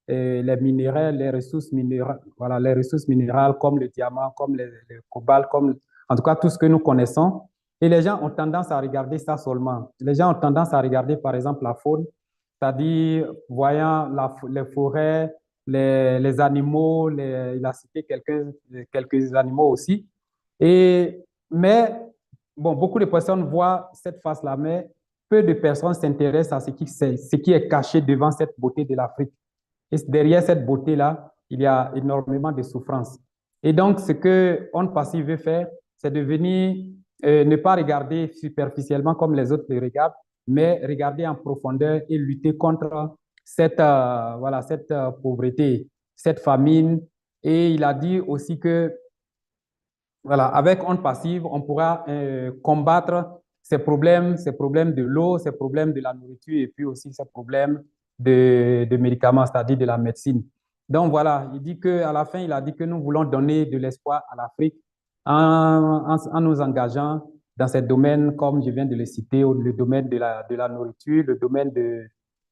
les minéraux, les ressources minérales, voilà, les ressources minérales comme le diamant, comme le cobalt, en tout cas tout ce que nous connaissons. Et les gens ont tendance à regarder ça seulement. Les gens ont tendance à regarder, par exemple, la faune, c'est-à-dire voyant les forêts, les animaux, il a cité quelques animaux aussi. Mais, bon, beaucoup de personnes voient cette face-là, mais peu de personnes s'intéressent à ce qui est caché devant cette beauté de l'Afrique. Et derrière cette beauté-là, il y a énormément de souffrance. Et donc, ce que ONPASSIVE veut faire, c'est de venir ne pas regarder superficiellement comme les autres le regardent, mais regarder en profondeur et lutter contre cette pauvreté, cette famine. Et il a dit aussi que, voilà, avec ONPASSIVE, on pourra combattre ces problèmes de l'eau, ces problèmes de la nourriture et puis aussi ces problèmes de médicaments, c'est-à-dire de la médecine. Donc voilà, à la fin, il a dit que nous voulons donner de l'espoir à l'Afrique en nous engageant dans ces domaines, comme je viens de le citer, le domaine de la nourriture, le domaine de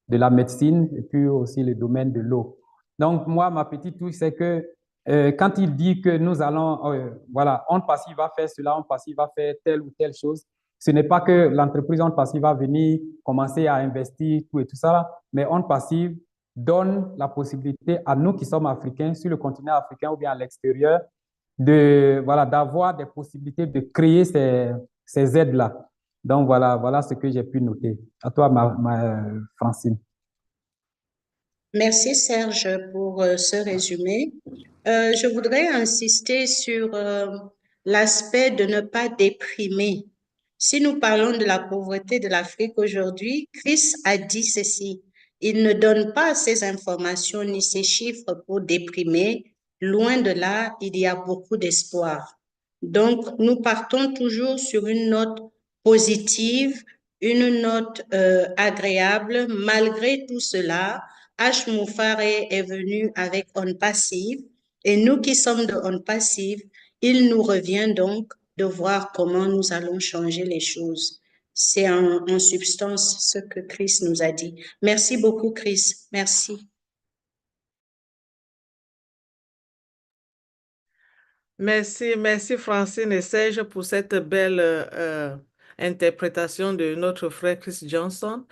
la médecine et puis aussi le domaine de l'eau. Donc moi, ma petite touche, c'est que quand il dit que nous allons, voilà, ONPASSIVE va faire cela, ONPASSIVE va faire telle ou telle chose, ce n'est pas que l'entreprise ONPASSIVE va venir commencer à investir tout et tout ça, mais ONPASSIVE donne la possibilité à nous qui sommes africains, sur le continent africain ou bien à l'extérieur, d'avoir des possibilités de créer ces aides-là. Donc voilà ce que j'ai pu noter. À toi, Francine. Merci Serge pour ce résumé. Je voudrais insister sur l'aspect de ne pas déprimer. Si nous parlons de la pauvreté de l'Afrique aujourd'hui, Chris a dit ceci. Il ne donne pas ces informations ni ces chiffres pour déprimer. Loin de là, il y a beaucoup d'espoir. Donc, nous partons toujours sur une note positive, une note agréable. Malgré tout cela, H. Moufare est venu avec ONPASSIVE et nous qui sommes de ONPASSIVE, Il nous revient donc de voir comment nous allons changer les choses. C'est en substance ce que Chris nous a dit. Merci beaucoup, Chris. Merci. Merci, merci Francine et Serge pour cette belle interpretation de notre frère Chris Johnson.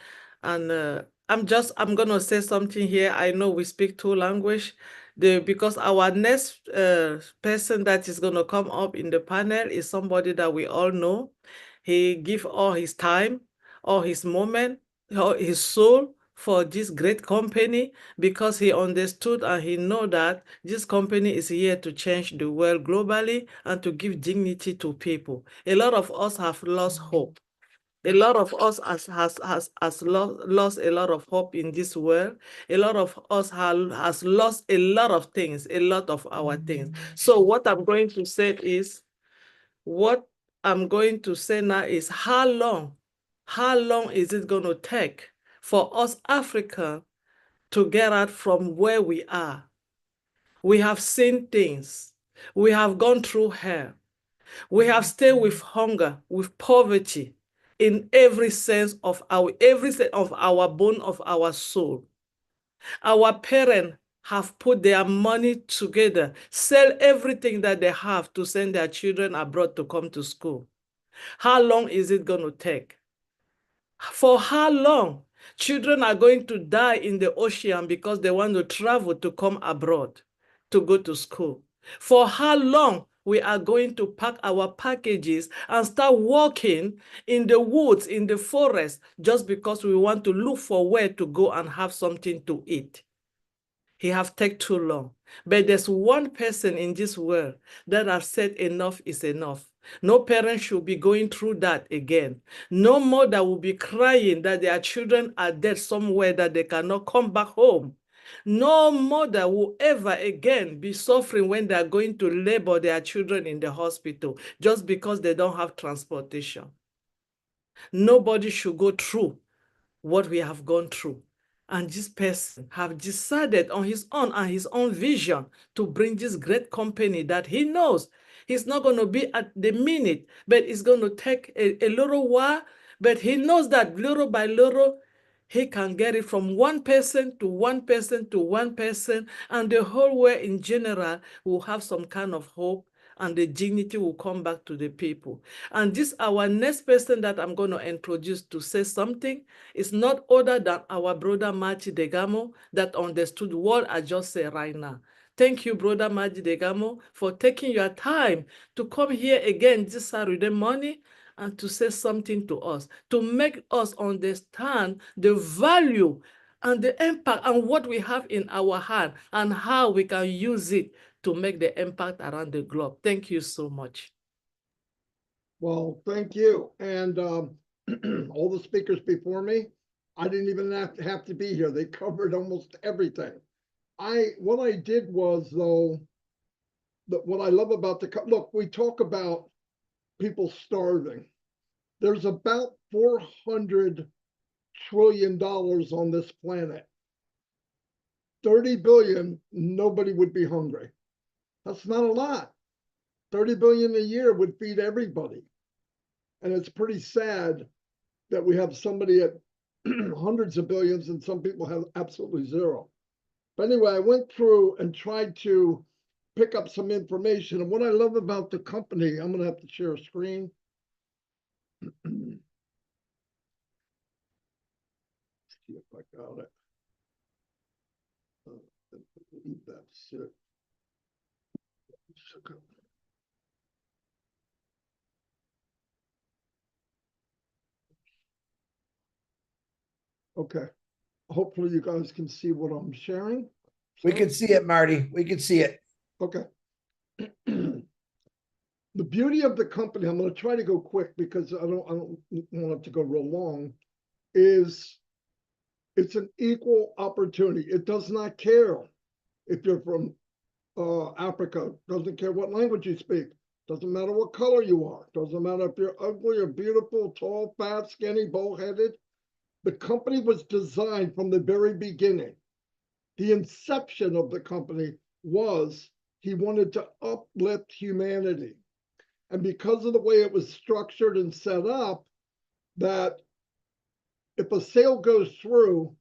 And I'm going to say something here. I know we speak two languages because our next person that is going to come up in the panel is somebody that we all know. He give all his time, all his moment, all his soul for this great company because he understood and he know that this company is here to change the world globally and to give dignity to people. A lot of us have lost hope. A lot of us has lost a lot of hope in this world. A lot of us has lost a lot of things, a lot of our things. So what I'm going to say is, what I'm going to say now is how long is it going to take for us Africa to get out from where we are? We have seen things. We have gone through hell. We have stayed with hunger, with poverty, in every sense of our bone, of our soul. Our parents have put their money together, sell everything that they have to send their children abroad to come to school. How long is it going to take? For how long? Children are going to die in the ocean because they want to travel to come abroad to go to school. For how long we are going to pack our packages and start walking in the woods, in the forest, just because we want to look for where to go and have something to eat? He have taken too long. But there's one person in this world that has said enough is enough. No parent should be going through that again. No mother will be crying that their children are dead somewhere that they cannot come back home. No mother will ever again be suffering when they are going to labor their children in the hospital just because they don't have transportation. Nobody should go through what we have gone through. And this person have decided on his own and his own vision to bring this great company that he knows he's not going to be at the minute, but it's going to take a little while. But he knows that little by little, he can get it from one person to one person to one person, and the whole world in general will have some kind of hope, and the dignity will come back to the people. And this, our next person that I'm going to introduce to say something, is not other than our brother Machi Degamo that understood what I just said right now. Thank you, brother Machi Degamo, for taking your time to come here again this Saturday morning and to say something to us, to make us understand the value and the impact and what we have in our hand and how we can use it to make the impact around the globe. Thank you so much. Well, thank you. And all the speakers before me, I didn't even have to be here. They covered almost everything. What I did was, though, what I love about look, we talk about people starving. There's about $400 trillion on this planet. 30 billion, nobody would be hungry. That's not a lot. 30 billion a year would feed everybody. And it's pretty sad that we have somebody at hundreds of billions and some people have absolutely zero. But anyway, I went through and tried to pick up some information. And what I love about the company, I'm going to have to share a screen. See if I got it. That's it. Okay. Hopefully you guys can see what I'm sharing. We can see it, Marty. We can see it. Okay. The beauty of the company, I'm going to try to go quick because I don't want it to go real long, is it's an equal opportunity. It does not care if you're from Africa, doesn't care what language you speak, doesn't matter what color you are, doesn't matter if you're ugly or beautiful, tall, fat, skinny, bull-headed. The company was designed from the very beginning. The inception of the company was He wanted to uplift humanity. And because of the way it was structured and set up, that if a sale goes through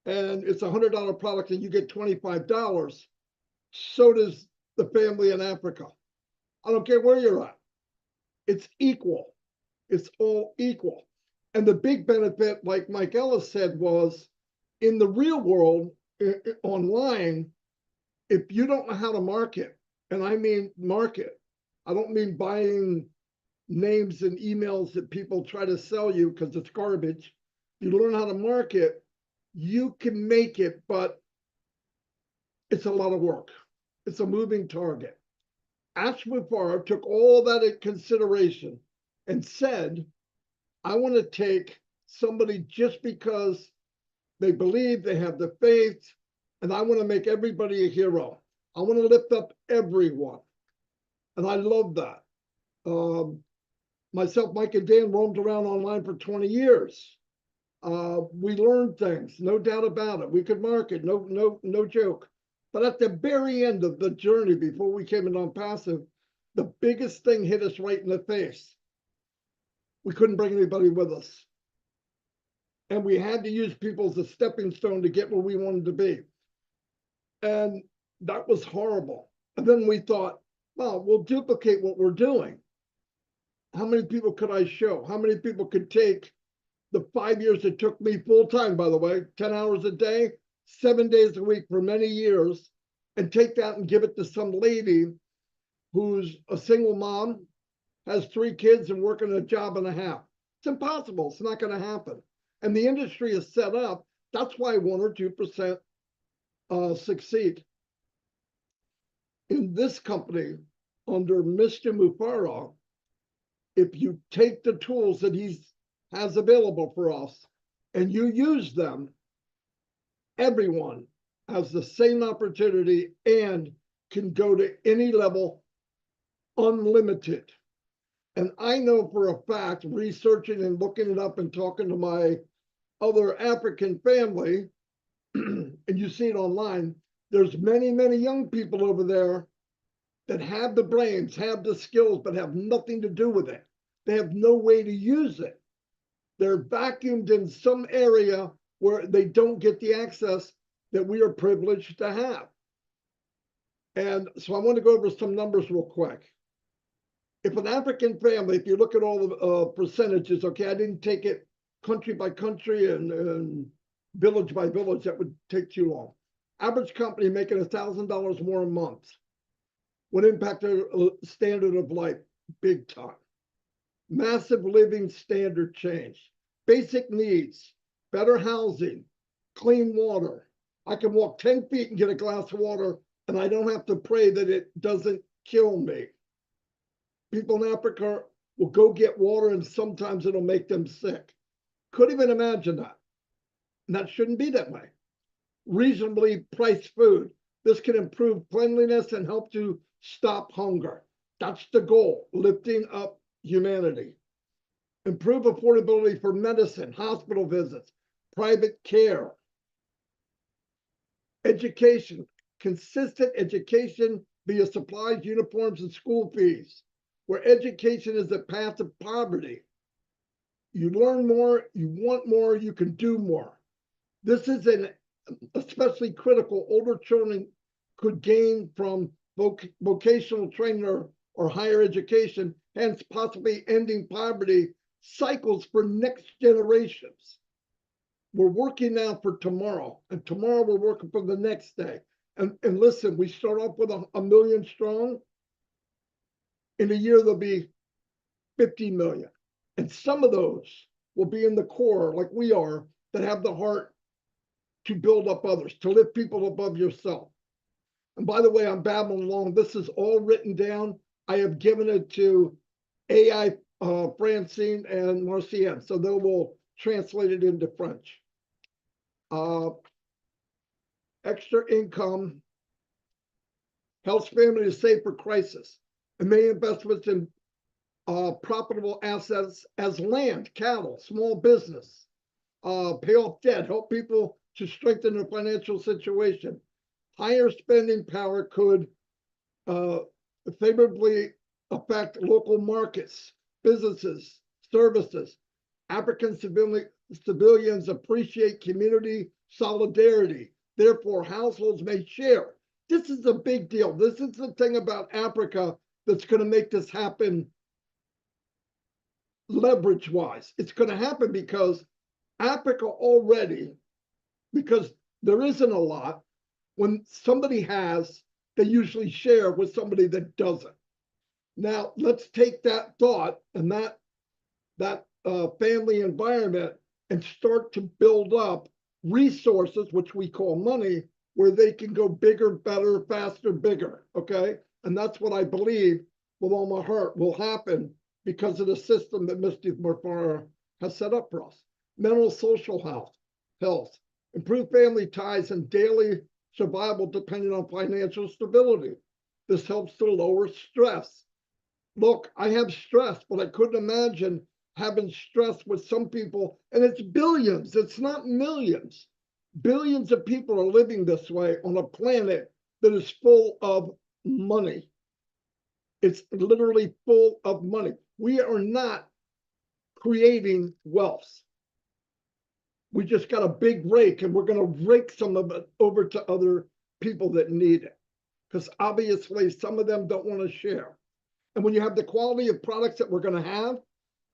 and it's a $100 product and you get $25, so does the family in Africa. I don't care where you're at. It's equal. It's all equal. And the big benefit, like Mike Ellis said, was in the real world, online, if you don't know how to market, and I mean market, I don't mean buying names and emails that people try to sell you because it's garbage. You learn how to market, you can make it, but it's a lot of work. It's a moving target. Ashmufar took all that into consideration and said, I want to take somebody just because they believe, they have the faith, and I want to make everybody a hero. I want to lift up everyone. And I love that. Myself, Mike, and Dan roamed around online for 20 years. We learned things, no doubt about it. We could market, no joke. But at the very end of the journey, before we came in ONPASSIVE, the biggest thing hit us right in the face. We couldn't bring anybody with us. And we had to use people as a stepping stone to get where we wanted to be. And that was horrible. And then we thought, well, we'll duplicate what we're doing. How many people could I show? How many people could take the 5 years it took me full time, by the way, 10 hours a day, 7 days a week for many years, and take that and give it to some lady who's a single mom, has 3 kids and working a job and a half. It's impossible. It's not going to happen. And the industry is set up. That's why 1 or 2% succeed. In this company, under Mr. Mufara, if you take the tools that he has available for us and you use them, everyone has the same opportunity and can go to any level unlimited. And I know for a fact, researching and looking it up and talking to my other African family, and you see it online, there's many, many young people over there that have the brains, have the skills, but have nothing to do with it. They have no way to use it. They're vacuumed in some area where they don't get the access that we are privileged to have. And so I want to go over some numbers real quick. If an African family, if you look at all the percentages, okay, I didn't take it country by country and village by village, that would take too long. Average company making $1,000 more a month would impact their standard of life big time. Massive living standard change. Basic needs, better housing, clean water. I can walk 10 feet and get a glass of water and I don't have to pray that it doesn't kill me. People in Africa will go get water and sometimes it'll make them sick. Couldn't even imagine that. And that shouldn't be that way. Reasonably priced food. This can improve cleanliness and help to stop hunger. That's the goal, lifting up humanity. Improve affordability for medicine, hospital visits, private care. Education, consistent education via supplies, uniforms, and school fees, where education is the path of poverty. You learn more, you want more, you can do more. This is an especially critical. Older children could gain from vocational training or higher education, hence possibly ending poverty cycles for next generations. We're working now for tomorrow, and tomorrow we're working for the next day. And listen, we start off with a million strong. In a year, there'll be 50 million. And some of those will be in the core, like we are, that have the heart to build up others, to lift people above yourself. And by the way, I'm babbling along. This is all written down. I have given it to AI, Francine and Marcienne, so they will translate it into French. Extra income helps families save for crisis and many investments in profitable assets as land, cattle, small business, pay off debt, help people to strengthen their financial situation. Higher spending power could favorably affect local markets, businesses, services. African civilians appreciate community solidarity. Therefore, households may share. This is a big deal. This is the thing about Africa that's going to make this happen leverage-wise. It's going to happen because Africa already, because there isn't a lot, when somebody has, they usually share with somebody that doesn't. Now, let's take that thought and that family environment and start to build up resources, which we call money, where they can go bigger, better, faster, bigger, okay? And that's what I believe with all my heart will happen because of the system that Mr. Murfara has set up for us. Mental social health, improved family ties and daily survival depending on financial stability. This helps to lower stress. Look, I have stress, but I couldn't imagine having stress with some people, and it's billions, it's not millions. Billions of people are living this way on a planet that is full of money. It's literally full of money. We are not creating wealth. We just got a big rake and we're going to rake some of it over to other people that need it. Because obviously some of them don't want to share. And when you have the quality of products that we're going to have,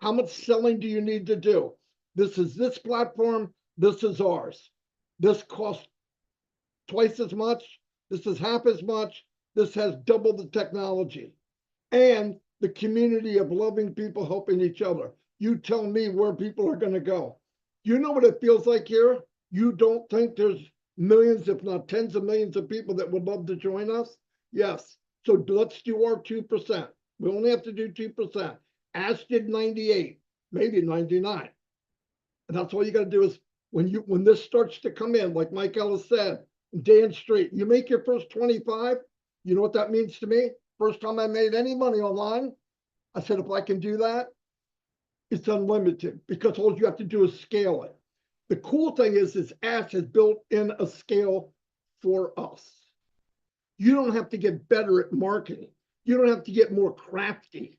how much selling do you need to do? This is this platform, this is ours. This costs twice as much, this is half as much, this has double the technology. And the community of loving people helping each other. You tell me where people are going to go. You know what it feels like here? You don't think there's millions, if not tens of millions of people that would love to join us? Yes. So let's do our 2%. We only have to do 2%. Ash did 98, maybe 99. And that's all you got to do is when this starts to come in, like Mike Ellis said, Dan Street, you make your first 25. You know what that means to me? First time I made any money online, I said, if I can do that, it's unlimited because all you have to do is scale it. The cool thing is Ash has built in a scale for us. You don't have to get better at marketing. You don't have to get more crafty.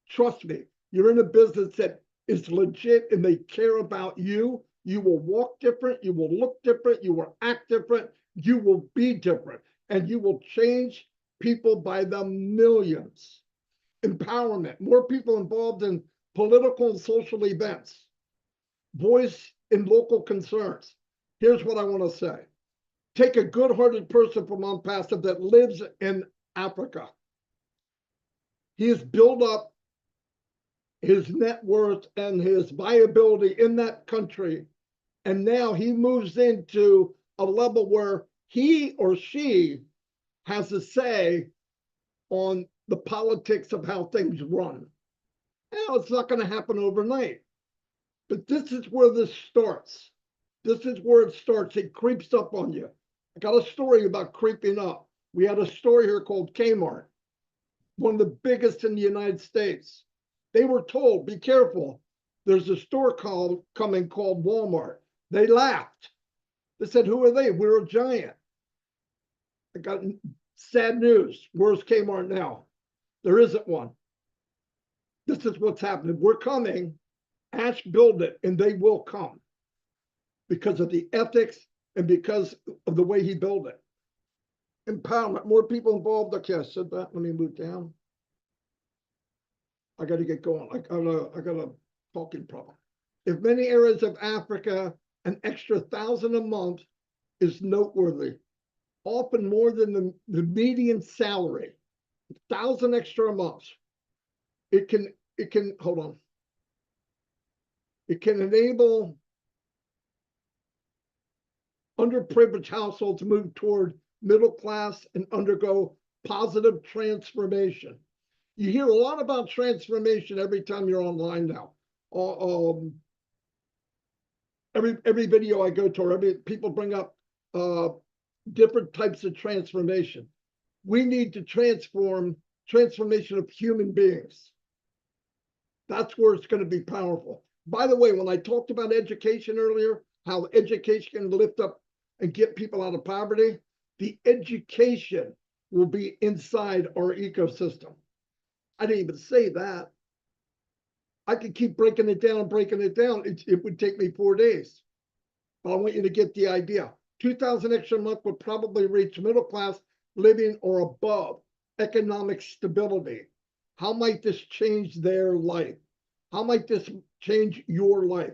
Trust me, you're in a business that is legit and they care about you. You will walk different. You will look different. You will act different. You will be different. And you will change people by the millions. Empowerment, more people involved in political and social events. Voice in local concerns. Here's what I want to say. Take a good-hearted person from ONPASSIVE that lives in Africa. He has built up his net worth and his viability in that country. And now he moves into a level where he or she has a say on the politics of how things run. Now, it's not going to happen overnight. But this is where this starts. This is where it starts. It creeps up on you. I got a story about creeping up. We had a store here called Kmart, one of the biggest in the United States. They were told, be careful. There's a store coming called Walmart. They laughed. They said, who are they? We're a giant. I got sad news. Where's Kmart now? There isn't one. This is what's happening. We're coming. Ash build it, and they will come because of the ethics and because of the way he built it. Empowerment, more people involved. Okay, I said that. Let me move down. I got to get going. I got a talking problem. In many areas of Africa, an extra 1,000 a month is noteworthy, often more than the median salary. 1,000 extra a month. It can hold on. It can enable underprivileged households to move toward middle class and undergo positive transformation. You hear a lot about transformation every time you're online now. Every video I go to, or people bring up different types of transformation. We need to transformation of human beings. That's where it's going to be powerful. By the way, when I talked about education earlier, how education can lift up and get people out of poverty, the education will be inside our ecosystem. I didn't even say that. I could keep breaking it down. It would take me 4 days. But I want you to get the idea. 2,000 extra a month would probably reach middle class living or above economic stability. How might this change their life? How might this change your life?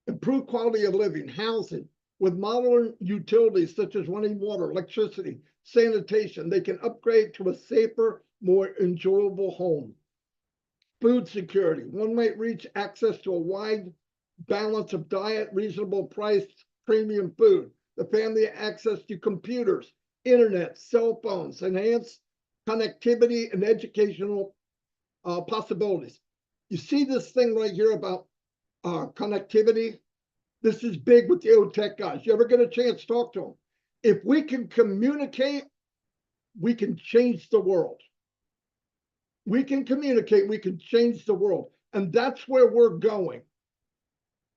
Improve quality of living, housing, with modern utilities such as running water, electricity, sanitation. They can upgrade to a safer, more enjoyable home. Food security. One might reach access to a wide balance of diet, reasonable price, premium food. The family access to computers, internet, cell phones, enhanced connectivity and educational possibilities. You see this thing right here about connectivity? This is big with the old tech guys. You ever get a chance to talk to them? If we can communicate, we can change the world. We can communicate, we can change the world. And that's where we're going.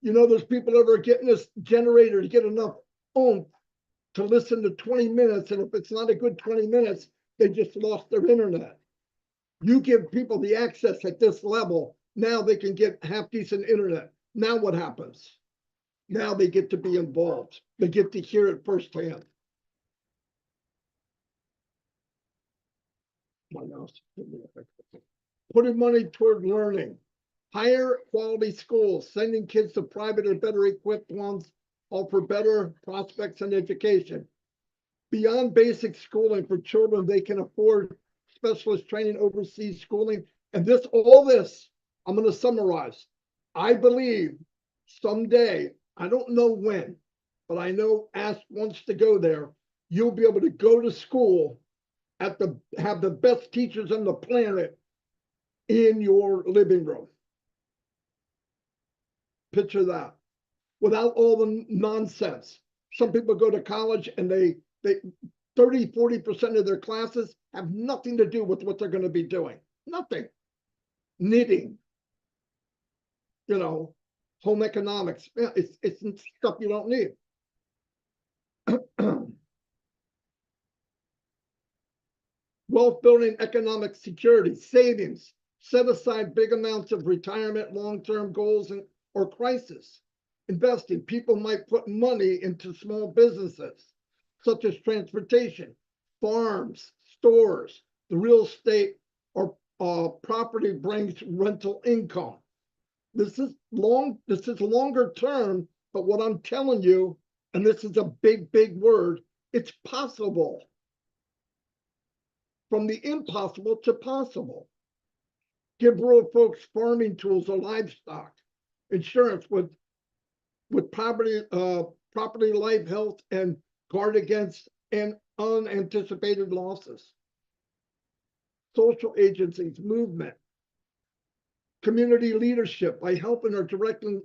You know, there's people that are getting this generator to get enough oomph to listen to 20 minutes. And if it's not a good 20 minutes, they just lost their internet. You give people the access at this level, now they can get half decent internet. Now what happens? Now they get to be involved. They get to hear it firsthand. Putting money toward learning. Higher quality schools, sending kids to private or better equipped ones, offer better prospects in education. Beyond basic schooling for children, they can afford specialist training, overseas schooling. And all this, I'm going to summarize. I believe someday, I don't know when, but I know Ask wants to go there. You'll be able to go to school have the best teachers on the planet in your living room. Picture that. Without all the nonsense. Some people go to college and they 30-40% of their classes have nothing to do with what they're going to be doing. Nothing. Knitting, you know, home economics. Yeah, it's stuff you don't need. Wealth building, economic security, savings, set aside big amounts of retirement, long-term goals, or crisis. Investing, people might put money into small businesses, such as transportation, farms, stores. The real estate or property brings rental income. This is longer term, but what I'm telling you, and this is a big, big word, it's possible. From the impossible to possible. Give rural folks farming tools or livestock, insurance with property, life, health, and guard against unanticipated losses. Social agencies, movement, community leadership by helping or directing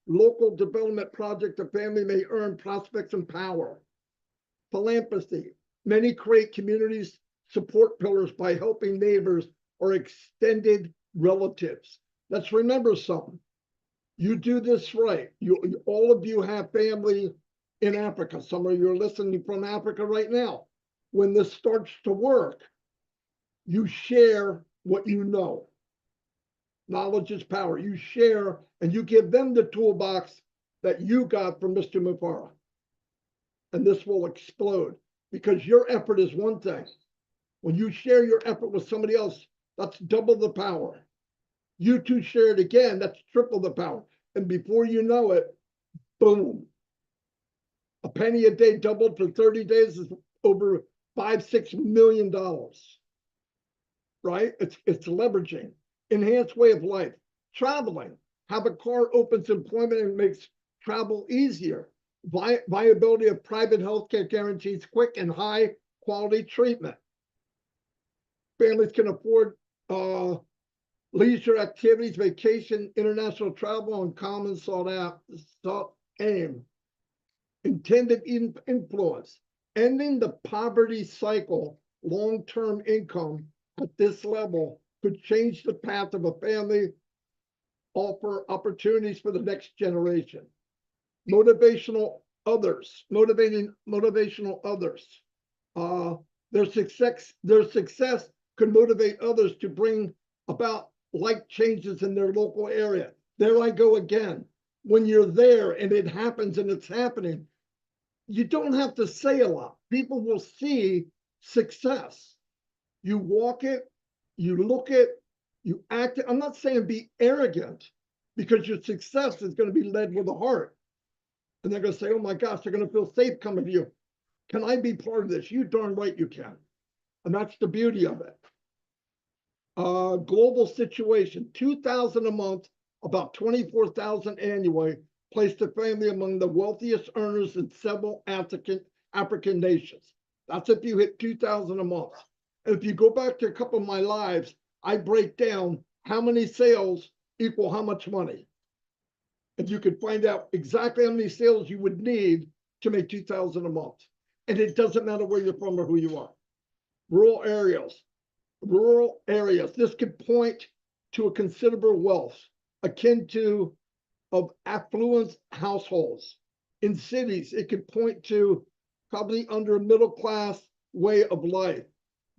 local development project, the family may earn prospects and power. Philanthropy, many create communities support pillars by helping neighbors or extended relatives. Let's remember something. You do this right. All of you have family in Africa. Some of you are listening from Africa right now. When this starts to work, you share what you know. Knowledge is power. You share and you give them the toolbox that you got from Mr. Mufara. And this will explode because your effort is one thing. When you share your effort with somebody else, that's double the power. You two share it again, that's triple the power. And before you know it, boom. A penny a day doubled for 30 days is over $5-6 million. Right? It's leveraging. Enhanced way of life. Traveling. Have a car opens employment and makes travel easier. Viability of private healthcare guarantees quick and high quality treatment. Families can afford leisure activities, vacation, international travel, and common sought aim. Intended influence. Ending the poverty cycle, long-term income at this level could change the path of a family, offer opportunities for the next generation. Motivational others. Their success could motivate others to bring about like changes in their local area. There I go again. When you're there and it happens and it's happening, you don't have to say a lot. People will see success. You walk it, you look it, you act it. I'm not saying be arrogant, because your success is going to be led with a heart. And they're going to say, oh my gosh, they're going to feel safe coming to you. Can I be part of this? You darn right you can. And that's the beauty of it. Global situation, 2,000 a month, about 24,000 annually, placed the family among the wealthiest earners in several African nations. That's if you hit 2,000 a month. And if you go back to a couple of my lives, I break down how many sales equal how much money. And you could find out exactly how many sales you would need to make 2,000 a month. And it doesn't matter where you're from or who you are. Rural areas, this could point to a considerable wealth akin to of affluent households. In cities, it could point to probably under a middle class way of life.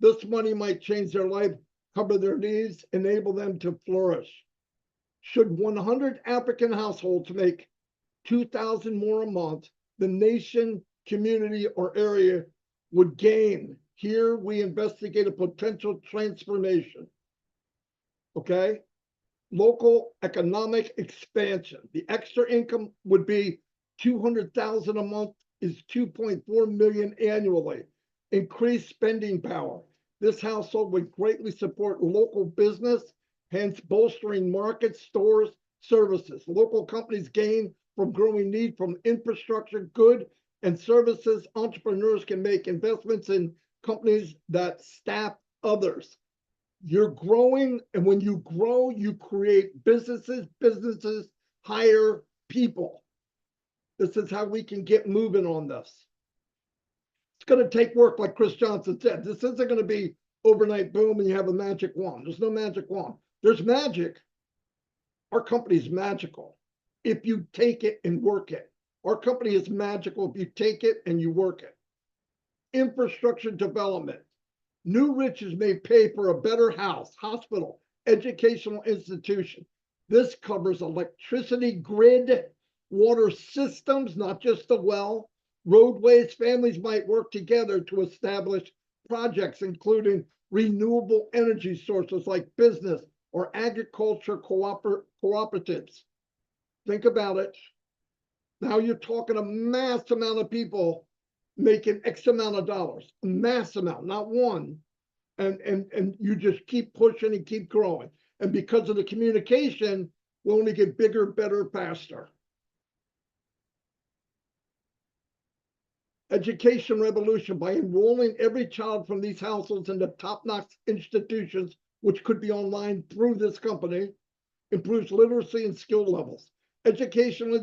This money might change their life, cover their needs, enable them to flourish. Should 100 African households make 2,000 more a month, the nation, community, or area would gain. Here we investigate a potential transformation. Okay? Local economic expansion. The extra income would be 200,000 a month is 2.4 million annually. Increased spending power. This household would greatly support local business, hence bolstering markets, stores, services. Local companies gain from growing need from infrastructure, good and services. Entrepreneurs can make investments in companies that staff others. You're growing, and when you grow, you create businesses hire people. This is how we can get moving on this. It's going to take work, like Chris Johnson said. This isn't going to be overnight boom and you have a magic wand. There's no magic wand. There's magic. Our company is magical if you take it and work it. Our company is magical if you take it and you work it. Infrastructure development. New riches may pay for a better house, hospital, educational institution. This covers electricity grid, water systems, not just the well, roadways. Families might work together to establish projects, including renewable energy sources like business or agriculture cooperatives. Think about it. Now you're talking a mass amount of people making X amount of dollars, a mass amount, not one. And you just keep pushing and keep growing. And because of the communication, we'll only get bigger, better, faster. Education revolution by enrolling every child from these households into top-notch institutions, which could be online through this company, improves literacy and skill levels. Educational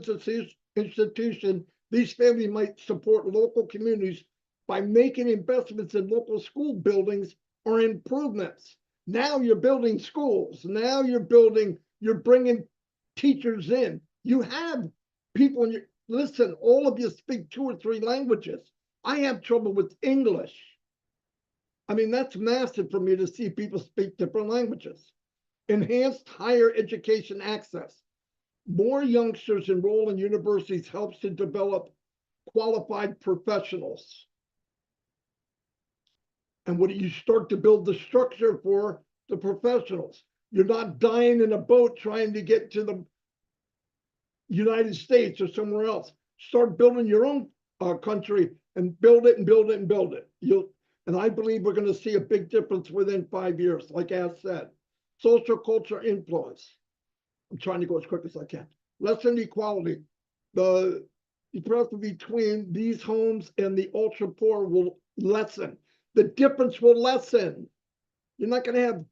institution, these families might support local communities by making investments in local school buildings or improvements. Now you're building schools. Now you're bringing teachers in. You have people in your, listen, all of you speak 2 or 3 languages. I have trouble with English. I mean, that's massive for me to see people speak different languages. Enhanced higher education access. More youngsters enroll in universities helps to develop qualified professionals. And what do you start to build the structure for the professionals? You're not dying in a boat trying to get to the United States or somewhere else. Start building your own country and build it and build it and build it. And I believe we're going to see a big difference within 5 years, like As said. Social culture influence. I'm trying to go as quick as I can. Less inequality. The difference between these homes and the ultra poor will lessen. The difference will lessen. You're not going to have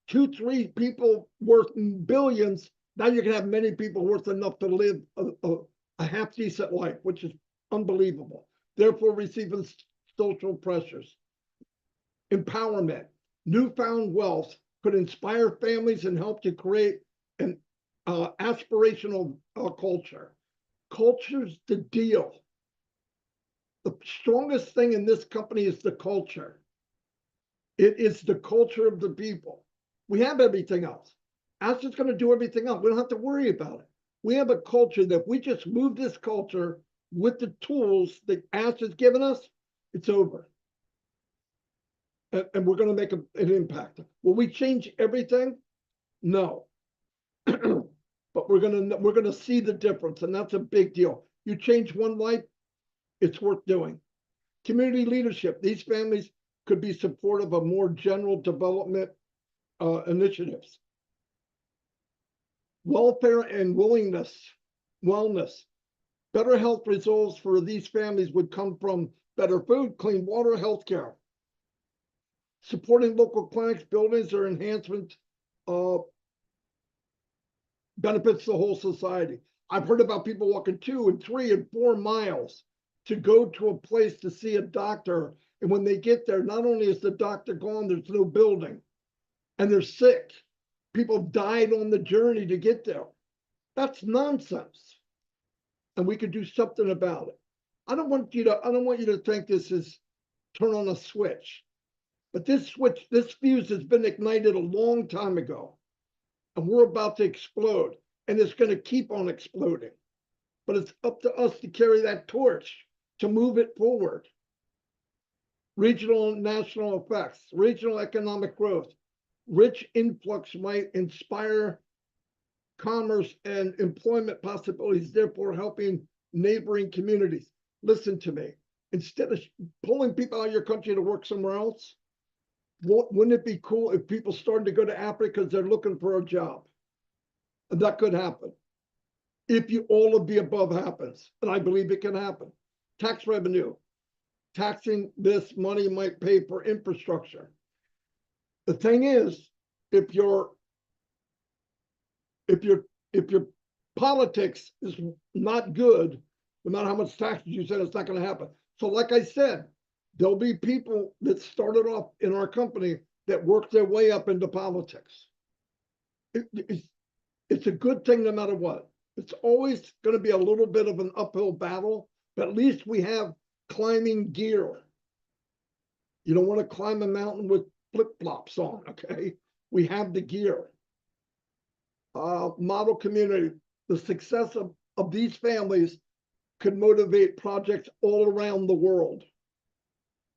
2, 3 people worth billions. Now you're going to have many people worth enough to live a half decent life, which is unbelievable. Therefore, receiving social pressures. Empowerment. Newfound wealth could inspire families and help to create an aspirational culture. Culture's the deal. The strongest thing in this company is the culture. It is the culture of the people. We have everything else. ASHA's going to do everything else. We don't have to worry about it. We have a culture that if we just move this culture with the tools that ASHA's given us, it's over. And we're going to make an impact. Will we change everything? No. But we're gonna see the difference, and that's a big deal. You change one life, it's worth doing. Community leadership. These families could be supportive of more general development initiatives. Welfare and wellness. Better health results for these families would come from better food, clean water, healthcare. Supporting local clinics, buildings, or enhancement benefits the whole society. I've heard about people walking 2 and 3 and 4 miles to go to a place to see a doctor. And when they get there, not only is the doctor gone, there's no building and they're sick. People died on the journey to get there. That's nonsense. And we could do something about it. I don't want you to think this is turn on a switch. But this fuse has been ignited a long time ago. And we're about to explode, and it's going to keep on exploding. But it's up to us to carry that torch, to move it forward. Regional and national effects, regional economic growth, rich influx might inspire commerce and employment possibilities, therefore helping neighboring communities. Listen to me. Instead of pulling people out of your country to work somewhere else, wouldn't it be cool if people started to go to Africa because they're looking for a job? And that could happen. If all of the above happens, and I believe it can happen. Tax revenue. Taxing this money might pay for infrastructure. The thing is, if your politics is not good, no matter how much taxes you said, it's not going to happen. So like I said, there'll be people that started off in our company that worked their way up into politics. It's a good thing no matter what. It's always going to be a little bit of an uphill battle, but at least we have climbing gear. You don't want to climb a mountain with flip-flops on, okay? We have the gear. Model community. The success of these families could motivate projects all around the world.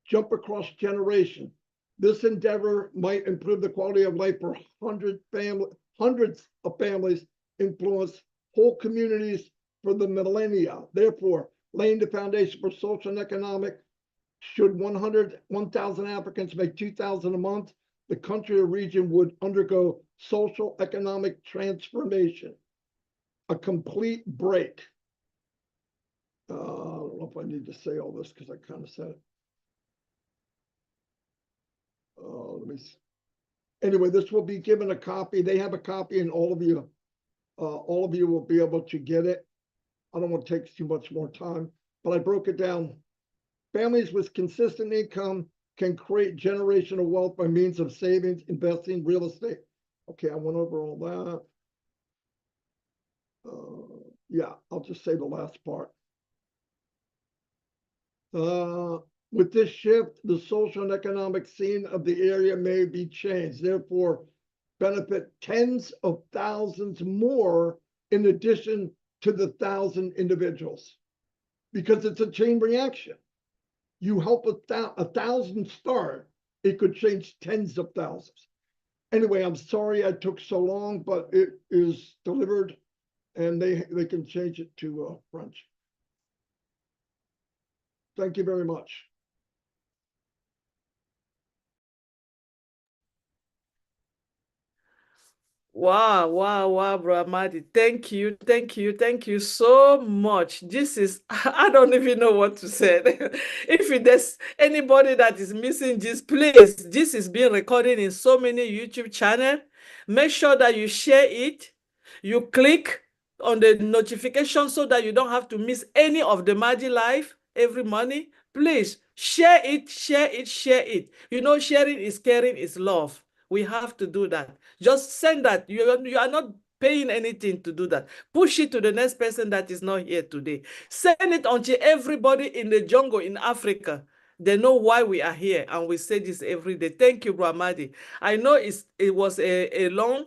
Jump across generation. This endeavor might improve the quality of life for hundreds of families, influence whole communities for the millennia. Therefore, laying the foundation for social and economic. Should 1,000 Africans make 2,000 a month, the country or region would undergo social economic transformation. A complete break. I don't know if I need to say all this because I kind of said it. Let me see. Anyway, this will be given a copy. They have a copy, and all of you will be able to get it. I don't want to take too much more time, but I broke it down. Families with consistent income can create generational wealth by means of savings, investing, real estate. Okay, I went over all that. Yeah, I'll just say the last part. With this shift, the social and economic scene of the area may be changed, therefore benefit tens of thousands more in addition to the 1,000 individuals, because it's a chain reaction. You help a 1,000 start, it could change tens of thousands. Anyway, I'm sorry I took so long, but it is delivered, and they can change it to French. Thank you very much. Wow, wow, wow, Bro Amadi. Thank you so much. This is, I don't even know what to say. If there's anybody that is missing this, please, this is being recorded in so many YouTube channels. Make sure that you share it. You click on the notification so that you don't have to miss any of the Madi live every morning. Please share it, share it, share it. You know, sharing is caring, is love. We have to do that. Just send that. You are not paying anything to do that. Push it to the next person that is not here today. Send it until everybody in the jungle in Africa They know why we are here, and we say this every day. Thank you, Bro Amadi. I know it was a long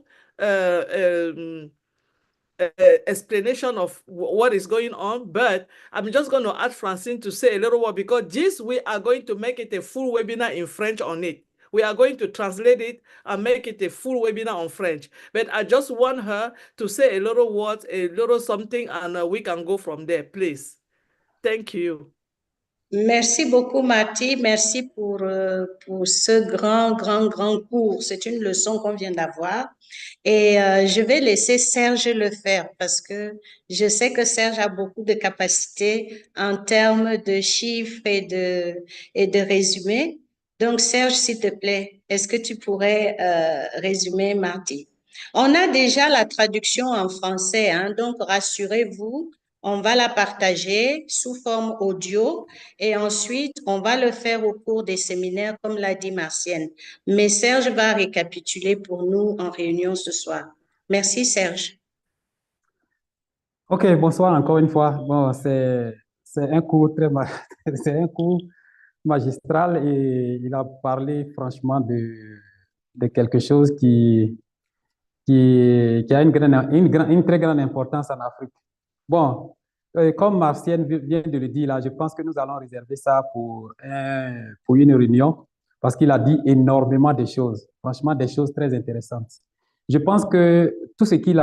explanation of what is going on, but I'm just going to ask Francine to say a little word, because this, we are going to make it a full webinar in French on it. We are going to translate it and make it a full webinar on French. But I just want her to say a little word, a little something, and we can go from there, please. Thank you. Merci beaucoup, Marty. Merci pour ce grand cours. C'est une leçon qu'on vient d'avoir. Et je vais laisser Serge le faire parce que je sais que Serge a beaucoup de capacités en termes de chiffres et de résumés. Donc, Serge, s'il te plaît, est-ce que tu pourrais résumer, Marty? On a déjà la traduction en français, hein, donc rassurez-vous. On va la partager sous forme audio et ensuite, on va le faire au cours des séminaires, comme l'a dit Martienne. Mais Serge va récapituler pour nous en réunion ce soir. Merci, Serge. OK, bonsoir encore une fois. Bon, c'est un cours c'est un cours magistral et il a parlé franchement de quelque chose qui a une très grande importance en Afrique. Bon, comme Martienne vient de le dire là, je pense que nous allons réserver ça pour une réunion parce qu'il a dit énormément de choses, franchement des choses très intéressantes. Je pense que tout ce qu'il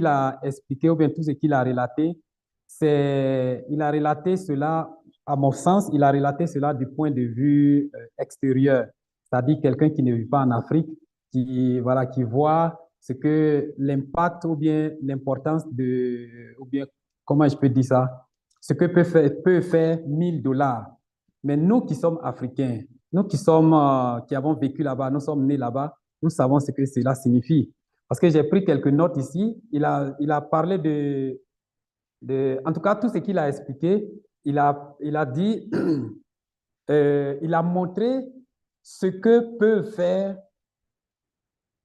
a expliqué ou bien tout ce qu'il a relaté, il a relaté cela, à mon sens, il a relaté cela du point de vue extérieur, c'est-à-dire quelqu'un qui ne vit pas en Afrique, qui voit ce que l'impact ou bien l'importance ou bien, comment je peux dire ça, ce que peut faire $1000. Mais nous qui sommes Africains, nous qui avons vécu là-bas, nous sommes nés là-bas, nous savons ce que cela signifie. Parce que j'ai pris quelques notes ici, il a parlé en tout cas, tout ce qu'il a expliqué, il a dit, il a montré ce que peut faire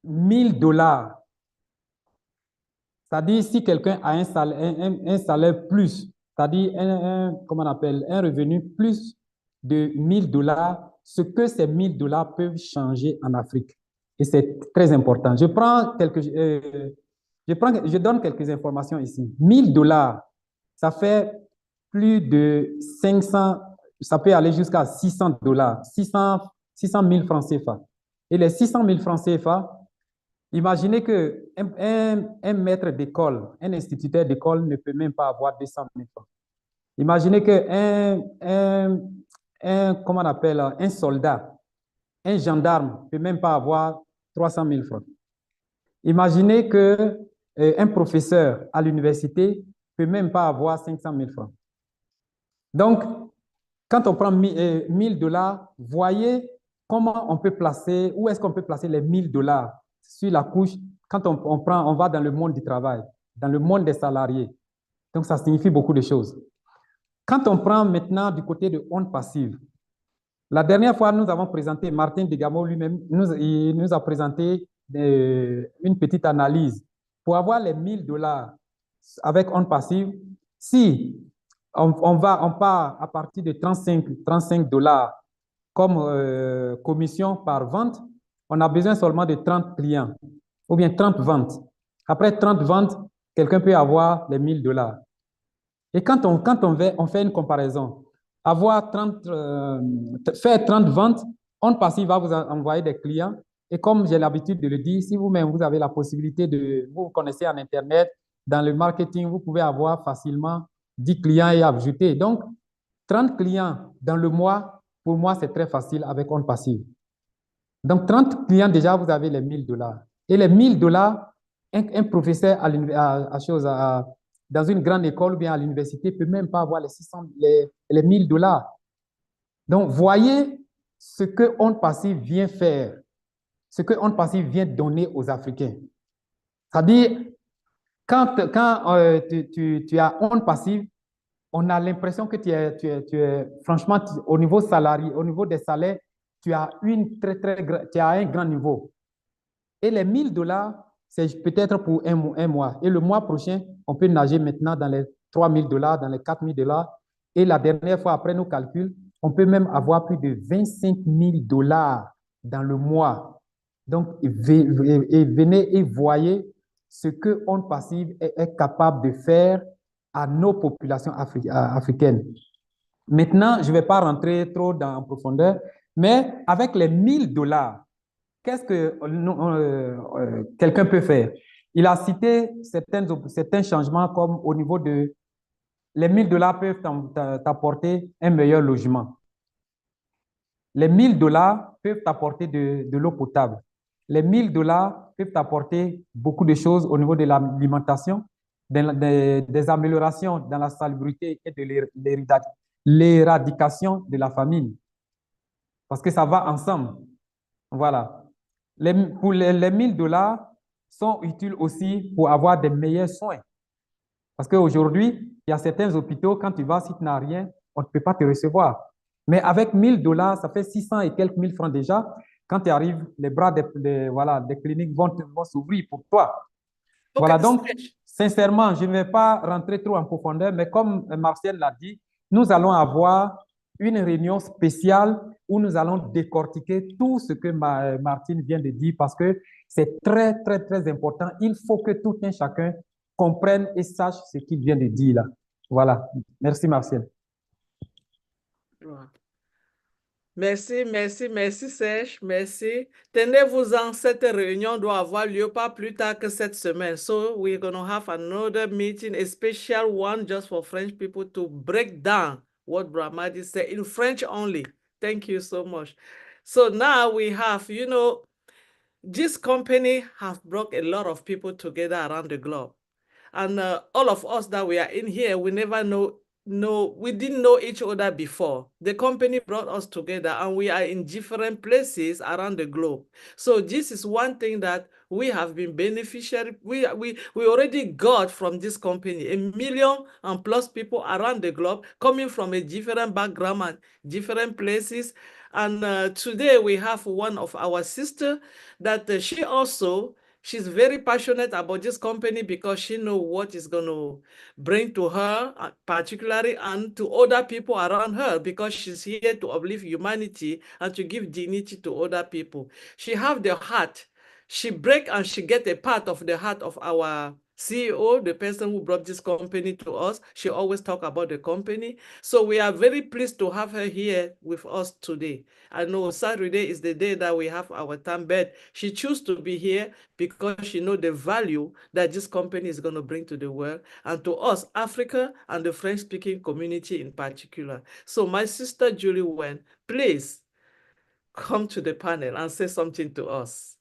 $1000. C'est-à-dire, si quelqu'un a un salaire plus, c'est-à-dire comment on appelle, un revenu plus de $1000, ce que ces $1000 peuvent changer en Afrique. Et c'est très important. Je donne quelques informations ici. $1000, ça fait plus de 500, ça peut aller jusqu'à $600, 600 000 francs CFA. Et les 600 000 francs CFA, imaginez qu'un maître d'école, un instituteur d'école ne peut même pas avoir 200 000 francs. Imaginez comment on appelle, un soldat, un gendarme ne peut même pas avoir 300 000 francs. Imaginez qu'un professeur à l'université ne peut même pas avoir 500 000 francs. Donc, quand on prend $1000, voyez comment on peut placer, où est-ce qu'on peut placer les $1000 sur la couche quand on va dans le monde du travail, dans le monde des salariés. Donc, ça signifie beaucoup de choses. Quand on prend maintenant du côté de ONPASSIVE, la dernière fois, nous avons présenté, Martin Degamo lui-même, il nous a présenté une petite analyse. Pour avoir les $1000 avec ONPASSIVE, si on part à partir de $35 comme commission par vente, on a besoin seulement de 30 clients ou bien 30 ventes. Après 30 ventes, quelqu'un peut avoir les $1000. Et quand on fait une comparaison, faire 30 ventes, ONPASSIVE va vous envoyer des clients. Et comme j'ai l'habitude de le dire, si vous-même vous avez la possibilité vous connaissez en Internet, dans le marketing, vous pouvez avoir facilement 10 clients et ajouter. Donc, 30 clients dans le mois, pour moi, c'est très facile avec ONPASSIVE. Donc, 30 clients, déjà, vous avez les $1000. Et les $1000, un professeur dans une grande école ou bien à l'université ne peut même pas avoir les $1000. Donc, voyez ce que ONPASSIVE vient faire, ce que ONPASSIVE vient donner aux Africains. C'est-à-dire, quand tu as ONPASSIVE, on a l'impression que tu es franchement, au niveau salarié, au niveau des salaires, tu as un grand niveau. Et les $1000, c'est peut-être pour un mois. Et le mois prochain, on peut nager maintenant dans les $3000, dans les $4000. Et la dernière fois, après nos calculs, On peut même avoir plus de 25 000 $ dans le mois. Donc, venez et voyez ce que ONPASSIVE est capable de faire à nos populations africaines. Maintenant, je ne vais pas rentrer trop en profondeur, mais avec les 1 000 $, qu'est-ce que quelqu'un peut faire? Il a cité certains changements comme au niveau de les 1 000 $ peuvent t'apporter un meilleur logement. Les 1 000 $ peuvent t'apporter de l'eau potable. Les 1 000 $ peuvent t'apporter beaucoup de choses au niveau de l'alimentation, des améliorations dans la salubrité et de l'éradication de la famine. Parce que ça va ensemble. Voilà. Les 1 000 $ sont utiles aussi pour avoir des meilleurs soins. Parce qu'aujourd'hui, il y a certains hôpitaux, quand tu vas, si tu n'as rien, on ne peut pas te recevoir. Mais avec 1 000 $, ça fait 600 et quelques mille francs déjà. Quand tu arrives, les bras des cliniques vont s'ouvrir pour toi. Okay. Voilà, donc, sincèrement, je ne vais pas rentrer trop en profondeur, mais comme Martial l'a dit, nous allons avoir une réunion spéciale où nous allons décortiquer tout ce que Martine vient de dire parce que c'est très, très, très important. Il faut que tout un chacun comprenne et sache ce qu'il vient de dire là. Voilà. Merci, Martial. Merci, merci, merci Serge, merci. Tenez-vous-en, cette réunion doit avoir lieu pas plus tard que cette semaine. So we're going to have another meeting, a special one just for French people to break down what Brahmadi said in French only. Thank you so much. So now we have, you know, this company have brought a lot of people together around the globe. And all of us that we are in here, we never we didn't know each other before. The company brought us together and we are in different places around the globe. So this is one thing that we have been beneficiary. We already got from this company 1 million and plus people around the globe coming from a different background and different places. And today we have one of our sister that she's very passionate about this company because she knows what it's going to bring to her, particularly, and to other people around her, because she's here to uplift humanity and to give dignity to other people. She have the heart. She break and she get a part of the heart of our CEO, the person who brought this company to us. She always talk about the company. So we are very pleased to have her here with us today. I know Saturday is the day that we have our time, but she chose to be here because she knows the value that this company is going to bring to the world and to us, Africa and the French-speaking community in particular. So my sister Julie Wen, please come to the panel and say something to us.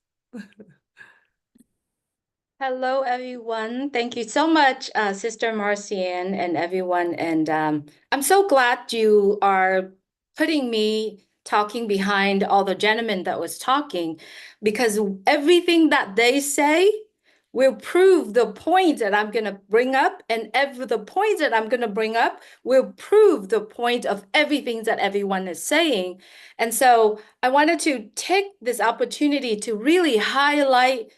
Hello, everyone. Thank you so much, Sister Marcian and everyone. And I'm so glad you are putting me talking behind all the gentlemen that was talking, because everything that they say will prove the point that I'm going to bring up, and the point that I'm going to bring up will prove the point of everything that everyone is saying. And so I wanted to take this opportunity to really highlight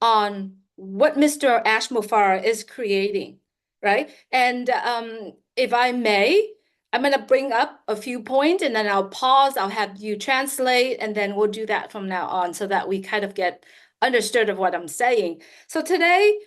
on what Mr. Ashmufara is creating, right? And if I may, I'm going to bring up a few points and then I'll pause, I'll have you translate, and then we'll do that from now on so that we kind of get understood of what I'm saying. So today,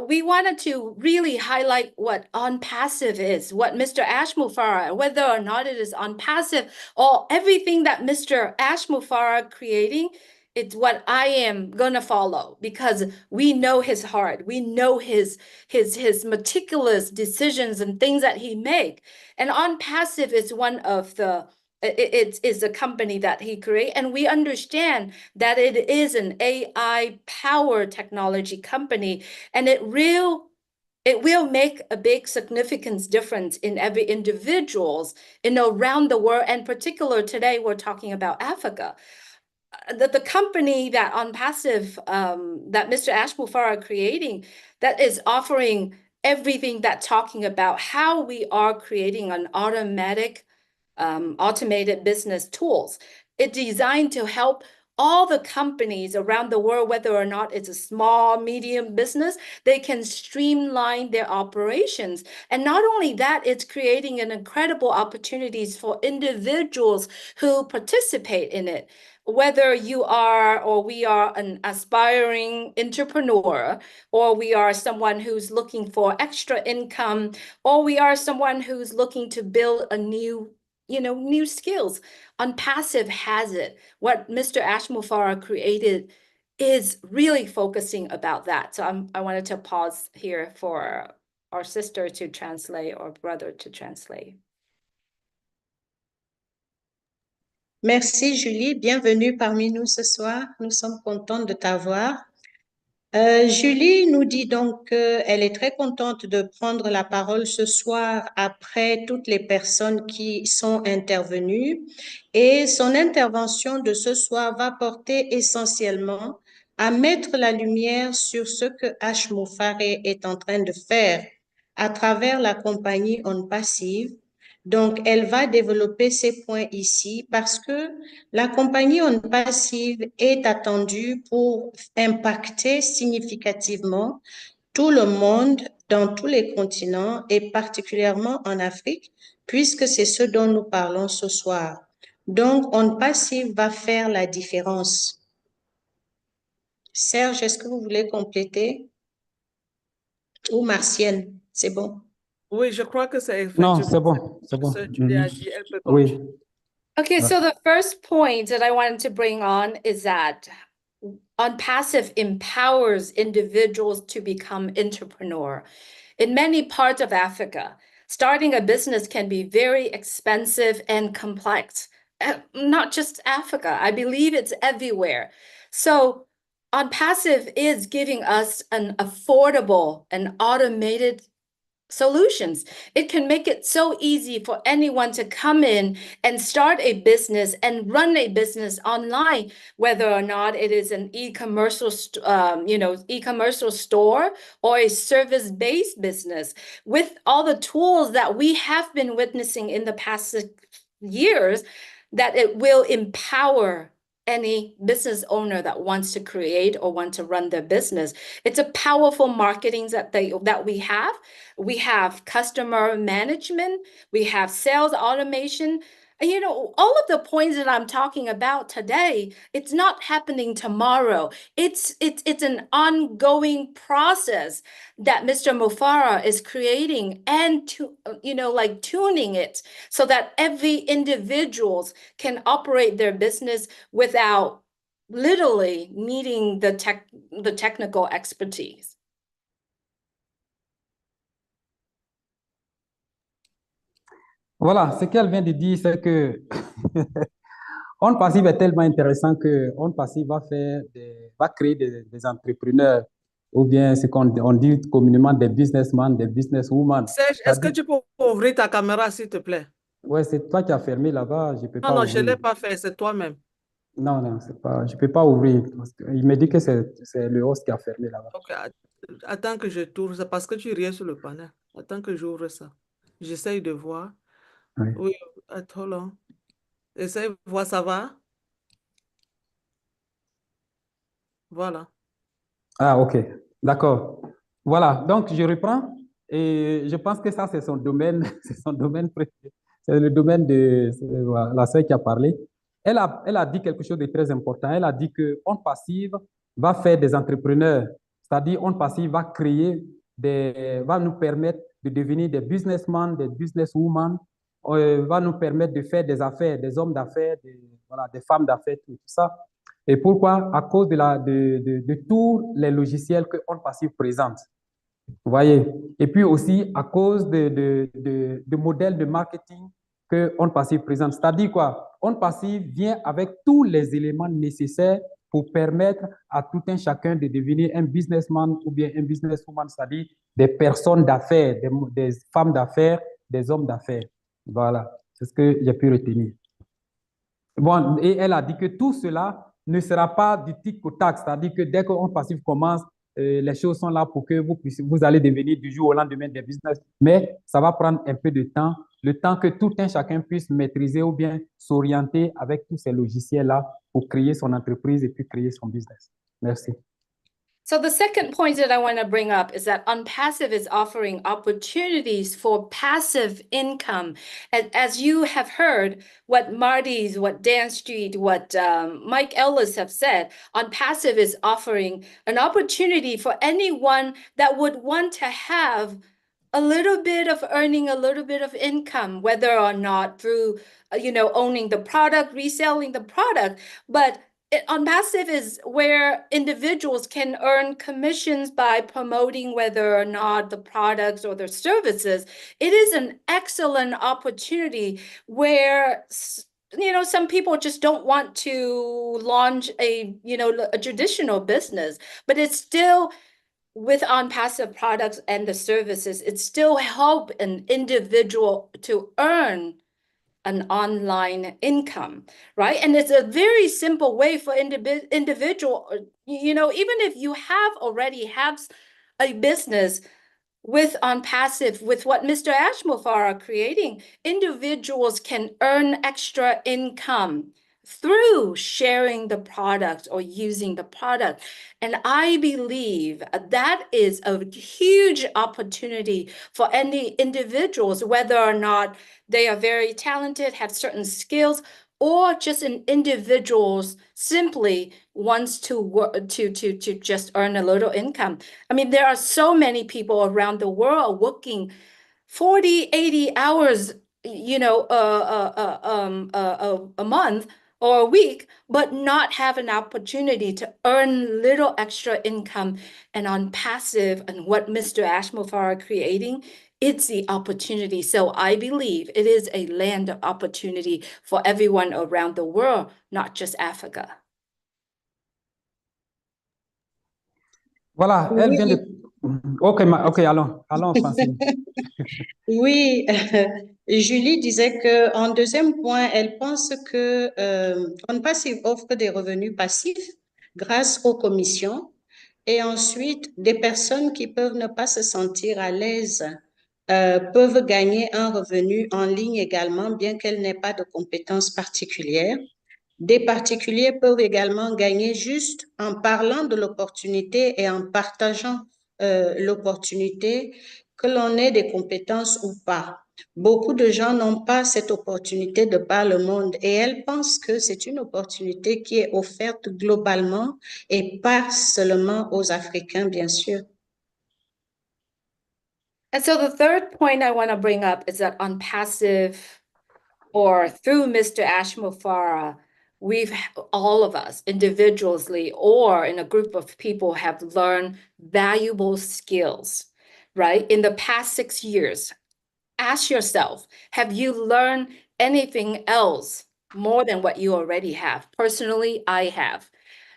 we wanted to really highlight what ONPASSIVE is, what Mr. Ashmufara, whether or not it is ONPASSIVE or everything that Mr. Ashmufara creating, it's what I am gonna follow, because we know his heart. We know his meticulous decisions and things that he make. And ONPASSIVE is one of the, it is a company that he created, and we understand that it is an AI power technology company, and it will make a big significance difference in every individuals around the world. And particular today, we're talking about Africa. The company that ONPASSIVE, that Mr. Ashmufara are creating, that is offering everything that talking about how we are creating an automated business tools. It's designed to help all the companies around the world, whether or not it's a small, medium business, they can streamline their operations. And not only that, it's creating an incredible opportunities for individuals who participate in it. Whether you are or we are an aspiring entrepreneur, or we are someone who's looking for extra income, or we are someone who's looking to build a new skills. ONPASSIVE has it. What Mr. Ashmufara created is really focusing about that. So I wanted to pause here for our sister to translate or brother to translate. Merci Julie, bienvenue parmi nous ce soir. Nous sommes contents de t'avoir. Julie nous dit donc qu'elle est très contente de prendre la parole ce soir après toutes les personnes qui sont intervenues, et son intervention de ce soir va porter essentiellement à mettre la lumière sur ce que Ashmufare est en train de faire à travers la compagnie ONPASSIVE. Donc, elle va développer ces points ici parce que la compagnie ONPASSIVE est attendue pour impacter significativement tout le monde dans tous les continents et particulièrement en Afrique, puisque c'est ce dont nous parlons ce soir. Donc, ONPASSIVE va faire la différence. Serge, est-ce que vous voulez compléter? Ou Martienne, c'est bon? Oui, je crois que c'est Non, effectivement c'est bon, c'est bon. ce que Julie a dit. Elle peut Oui. continuer. Okay, so the first point that I wanted to bring on is that ONPASSIVE empowers individuals to become entrepreneur. In many parts of Africa, starting a business can be very expensive and complex. Not just Africa, I believe it's everywhere. So ONPASSIVE is giving us an affordable and automated solutions. It can make it so easy for anyone to come in and start a business and run a business online, whether or not it is an e-commercial store or a service-based business. With all the tools that we have been witnessing in the past years, that it will empower any business owner that wants to create or want to run their business. It's a powerful marketing that we have. We have customer management, we have sales automation. All of the points that I'm talking about today, it's not happening tomorrow. It's an ongoing process that Mr. Mufara is creating and tuning it so that every individuals can operate their business without literally needing the technical expertise. Voilà, ce qu'elle vient de dire, c'est que ONPASSIVE est tellement intéressant que ONPASSIVE va créer des entrepreneurs, ou bien ce qu'on dit communément des businessmen, des businesswomen. Serge, est-ce que tu peux ouvrir ta caméra, s'il te plaît? Ouais, c'est toi qui as fermé là-bas, je peux pas Non, ouvrir. je ne l'ai pas fait, c'est toi-même. Non, je peux pas ouvrir. Il me dit que c'est le host qui a fermé là-bas. Ok, attends que je tourne, c'est parce que tu riais sur le panel. Attends que j'ouvre ça. J'essaye de voir. Oui. Oui, attends, là. Essaye de voir, ça va? Voilà. Ah, ok, d'accord. Voilà, donc je reprends et je pense que ça, c'est son domaine, c'est son domaine préféré. C'est le domaine de la sœur qui a parlé. Elle a dit quelque chose de très important. Elle a dit que ONPASSIVE va faire des entrepreneurs, c'est-à-dire ONPASSIVE va nous permettre de devenir des businessmen, des businesswomen, va nous permettre de faire des affaires, des hommes d'affaires, des femmes d'affaires, tout ça. Et pourquoi? À cause de tous les logiciels que ONPASSIVE présente. Vous voyez? Et puis aussi à cause de modèles de marketing que ONPASSIVE présente. C'est-à-dire quoi? ONPASSIVE vient avec tous les éléments nécessaires pour permettre à tout un chacun de devenir un businessman ou bien un businesswoman, c'est-à-dire des personnes d'affaires, des femmes d'affaires, des hommes d'affaires. Voilà, c'est ce que j'ai pu retenir. Bon, et elle a dit que tout cela ne sera pas du tic au tac, c'est-à-dire que dès que ONPASSIVE commence, les choses sont là pour que vous allez devenir du jour au lendemain des business, mais ça va prendre un peu de temps, le temps que tout un chacun puisse maîtriser ou bien s'orienter avec tous ces logiciels-là pour créer son entreprise et puis créer son business. Merci. So the second point that I want to bring up is that ONPASSIVE is offering opportunities for passive income. As you have heard, what Marty's, what Dan Street, what Mike Ellis have said, ONPASSIVE is offering an opportunity for anyone that would want to have a little bit of earning a little bit of income, whether or not through, owning the product, reselling the product, but ONPASSIVE is where individuals can earn commissions by promoting whether or not the products or their services. It is an excellent opportunity where some people just don't want to launch a traditional business, but it's still with ONPASSIVE products and the services, it still help an individual to earn an online income, right? And it's a very simple way for individual, even if you already have a business with ONPASSIVE, with what Mr. Ashmufar are creating, individuals can earn extra income through sharing the product or using the product. And I believe that is a huge opportunity for any individuals, whether or not they are very talented, have certain skills, or just an individuals simply wants to work to just earn a little income. I mean, there are so many people around the world working 40, 80 hours, a month or a week, but not have an opportunity to earn little extra income. And ONPASSIVE and what Mr. Ashmufar are creating, it's the opportunity. So I believe it is a land of opportunity for everyone around the world, not just Africa. Voilà, elle vient de... Ok, allons, Francine. Oui, Julie disait que en deuxième point, elle pense que ONPASSIVE offre des revenus passifs grâce aux commissions et ensuite des personnes qui peuvent ne pas se sentir à l'aise peuvent gagner un revenu en ligne également, bien qu'elles n'aient pas de compétences particulières. Des particuliers peuvent également gagner juste en parlant de l'opportunité et en partageant l'opportunité, que l'on ait des compétences ou pas. Beaucoup de gens n'ont pas cette opportunité de par le monde et elles pensent que c'est une opportunité qui est offerte globalement et pas seulement aux Africains, bien sûr. And so the third point I want to bring up is that ONPASSIVE, or through Mr. Ashmufar, all of us individually or in a group of people have learned valuable skills, right? In the past 6 years, ask yourself, have you learned anything else more than what you already have? Personally, I have.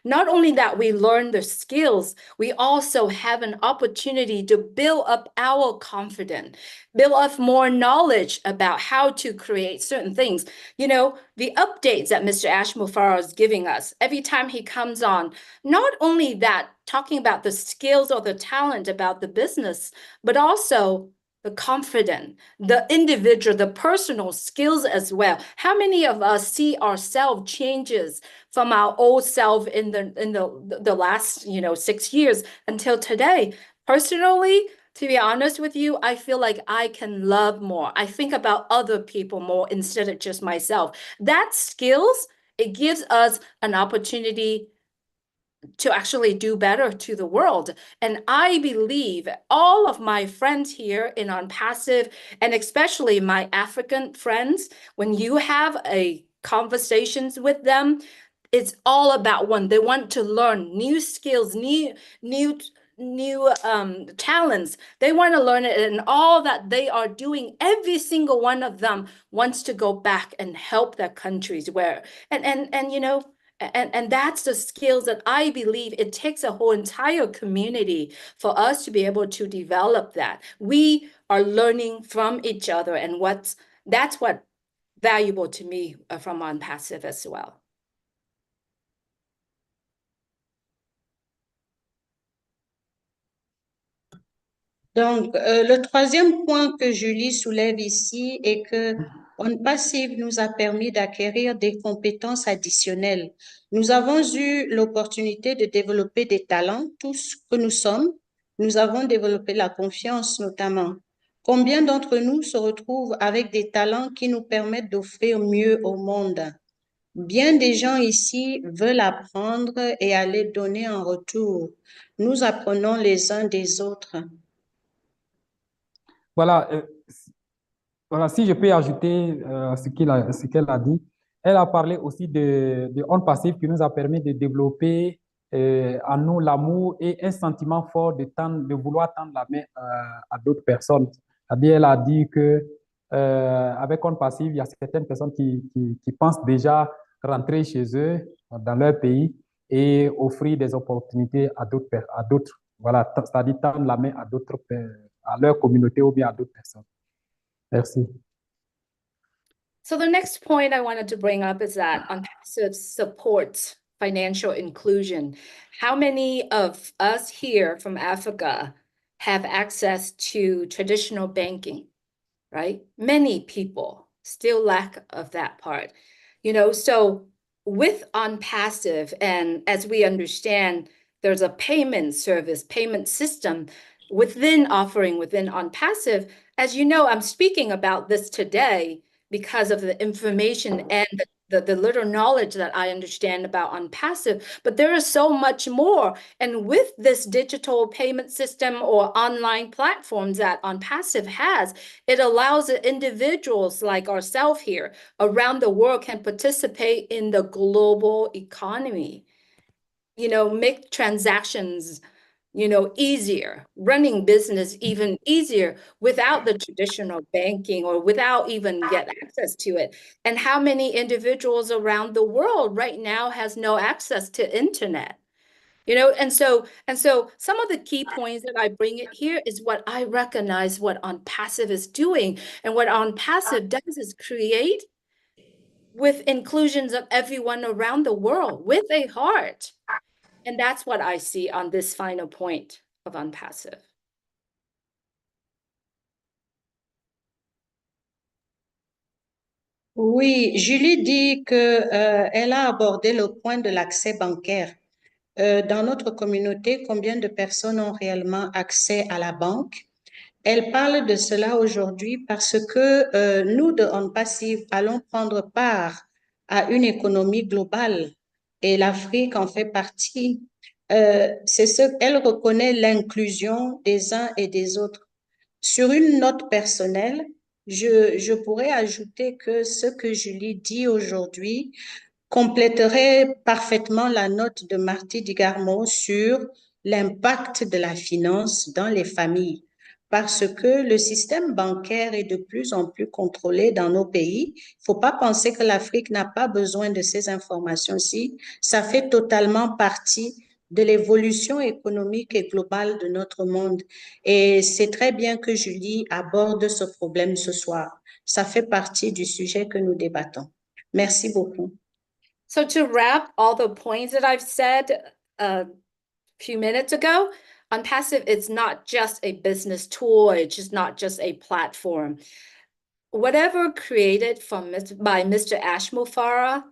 Not only that we learn the skills, we also have an opportunity to build up our confidence, build up more knowledge about how to create certain things. The updates that Mr. Ashmufar is giving us every time he comes on, not only that, talking about the skills or the talent about the business, but also the confident, the individual, the personal skills as well. How many of us see ourselves changes from our old self in the last 6 years until today? Personally, to be honest with you, I feel like I can love more. I think about other people more instead of just myself. That skills, it gives us an opportunity to actually do better to the world. And I believe all of my friends here in ONPASSIVE, and especially my African friends, when you have a conversations with them, it's all about they want to learn new skills, new talents. They want to learn it, and all that they are doing, every single one of them wants to go back and help their countries and that's the skills that I believe it takes a whole entire community for us to be able to develop that. We are learning from each other, and that's what valuable to me from ONPASSIVE as well. Donc, le troisième point que Julie soulève ici est que ONPASSIVE nous a permis d'acquérir des compétences additionnelles. Nous avons eu l'opportunité de développer des talents, tout ce que nous sommes. Nous avons développé la confiance notamment. Combien d'entre nous se retrouvent avec des talents qui nous permettent d'offrir mieux au monde? Bien des gens ici veulent apprendre et aller donner en retour. Nous apprenons les uns des autres. Voilà, voilà, si je peux ajouter ce qu'elle a dit, elle a parlé aussi de ONPASSIVE qui nous a permis de développer en nous l'amour et un sentiment fort de vouloir tendre la main à d'autres personnes. C'est-à-dire, elle a dit que avec ONPASSIVE, il y a certaines personnes qui pensent déjà rentrer chez eux, dans leur pays, et offrir des opportunités à d'autres, voilà, c'est-à-dire tendre la main à d'autres, à leur communauté ou bien à d'autres personnes. Merci. So the next point I wanted to bring up is that ONPASSIVE supports financial inclusion. How many of us here from Africa have access to traditional banking, right? Many people still lack of that part. So with ONPASSIVE, and as we understand, there's a payment service, payment system within ONPASSIVE. As you know, I'm speaking about this today because of the information and the little knowledge that I understand about ONPASSIVE, but there is so much more. And with this digital payment system or online platforms that ONPASSIVE has, it allows individuals like ourselves here around the world can participate in the global economy, make transactions easier, running business even easier without the traditional banking or without even get access to it. And how many individuals around the world right now has no access to internet? And so some of the key points that I bring it here is what I recognize what ONPASSIVE is doing. And what ONPASSIVE does is create with inclusions of everyone around the world with a heart. And that's what I see on this final point of ONPASSIVE. Oui, Julie dit que elle a abordé le point de l'accès bancaire. Dans notre communauté, combien de personnes ont réellement accès à la banque? Elle parle de cela aujourd'hui parce que nous, de ONPASSIVE, allons prendre part à une économie globale et l'Afrique en fait partie. Elle reconnaît l'inclusion des uns et des autres. Sur une note personnelle, je pourrais ajouter que ce que Julie dit aujourd'hui compléterait parfaitement la note de Marty Digarmo sur l'impact de la finance dans les familles. Parce que le système bancaire est de plus en plus contrôlé dans nos pays. Il ne faut pas penser que l'Afrique n'a pas besoin de ces informations-ci. Ça fait totalement partie de l'évolution économique et globale de notre monde. Et c'est très bien que Julie aborde ce problème ce soir. Ça fait partie du sujet que nous débattons. Merci beaucoup. So to wrap all the points that I've said a few minutes ago, ONPASSIVE, it's not just a business tool. It's just not just a platform. Whatever created by Mr. Ashmufara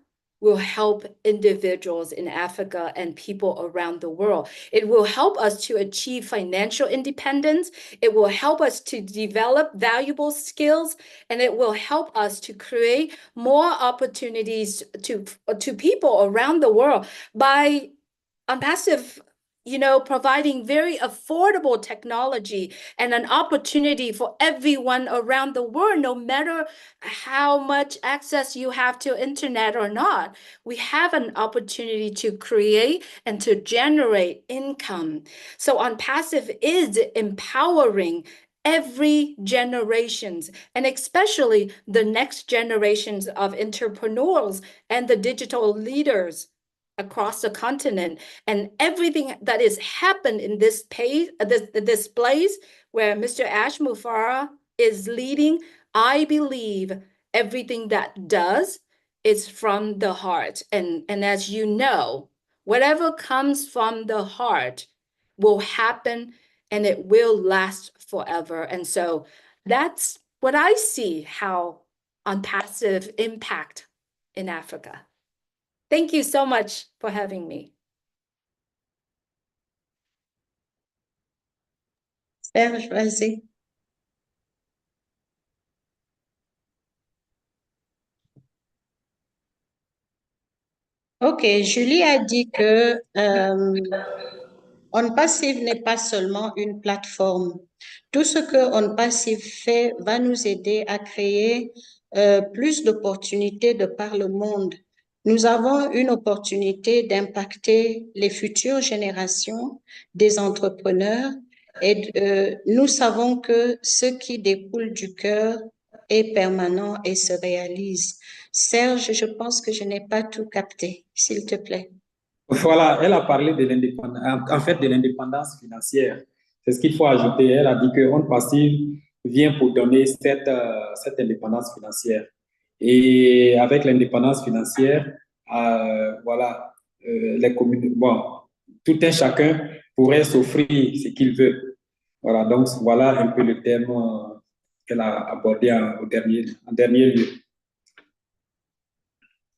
will help individuals in Africa and people around the world. It will help us to achieve financial independence. It will help us to develop valuable skills, and it will help us to create more opportunities to people around the world by ONPASSIVE providing very affordable technology and an opportunity for everyone around the world, no matter how much access you have to internet or not. We have an opportunity to create and to generate income. So ONPASSIVE is empowering every generations, and especially the next generations of entrepreneurs and the digital leaders across the continent, and everything that is happened in this place where Mr. Ashmufara is leading. I believe everything that does is from the heart, and as you know, whatever comes from the heart will happen, and it will last forever. And so that's what I see how ONPASSIVE impact in Africa. Thank you so much for having me. Serge, vas-y. Ok, Julie a dit que ONPASSIVE n'est pas seulement une plateforme. Tout ce que ONPASSIVE fait va nous aider à créer plus d'opportunités de par le monde. Nous avons une opportunité d'impacter les futures générations des entrepreneurs et nous savons que ce qui découle du cœur est permanent et se réalise. Serge, je pense que je n'ai pas tout capté, s'il te plaît. Voilà, elle a parlé de l'indépendance, en fait, de l'indépendance financière. C'est ce qu'il faut ajouter. Elle a dit que ONPASSIVE vient pour donner cette indépendance financière. Et avec l'indépendance financière, voilà, les communes, bon, tout un chacun pourrait s'offrir ce qu'il veut. Voilà, donc voilà un peu le thème qu'elle a abordé en dernier lieu.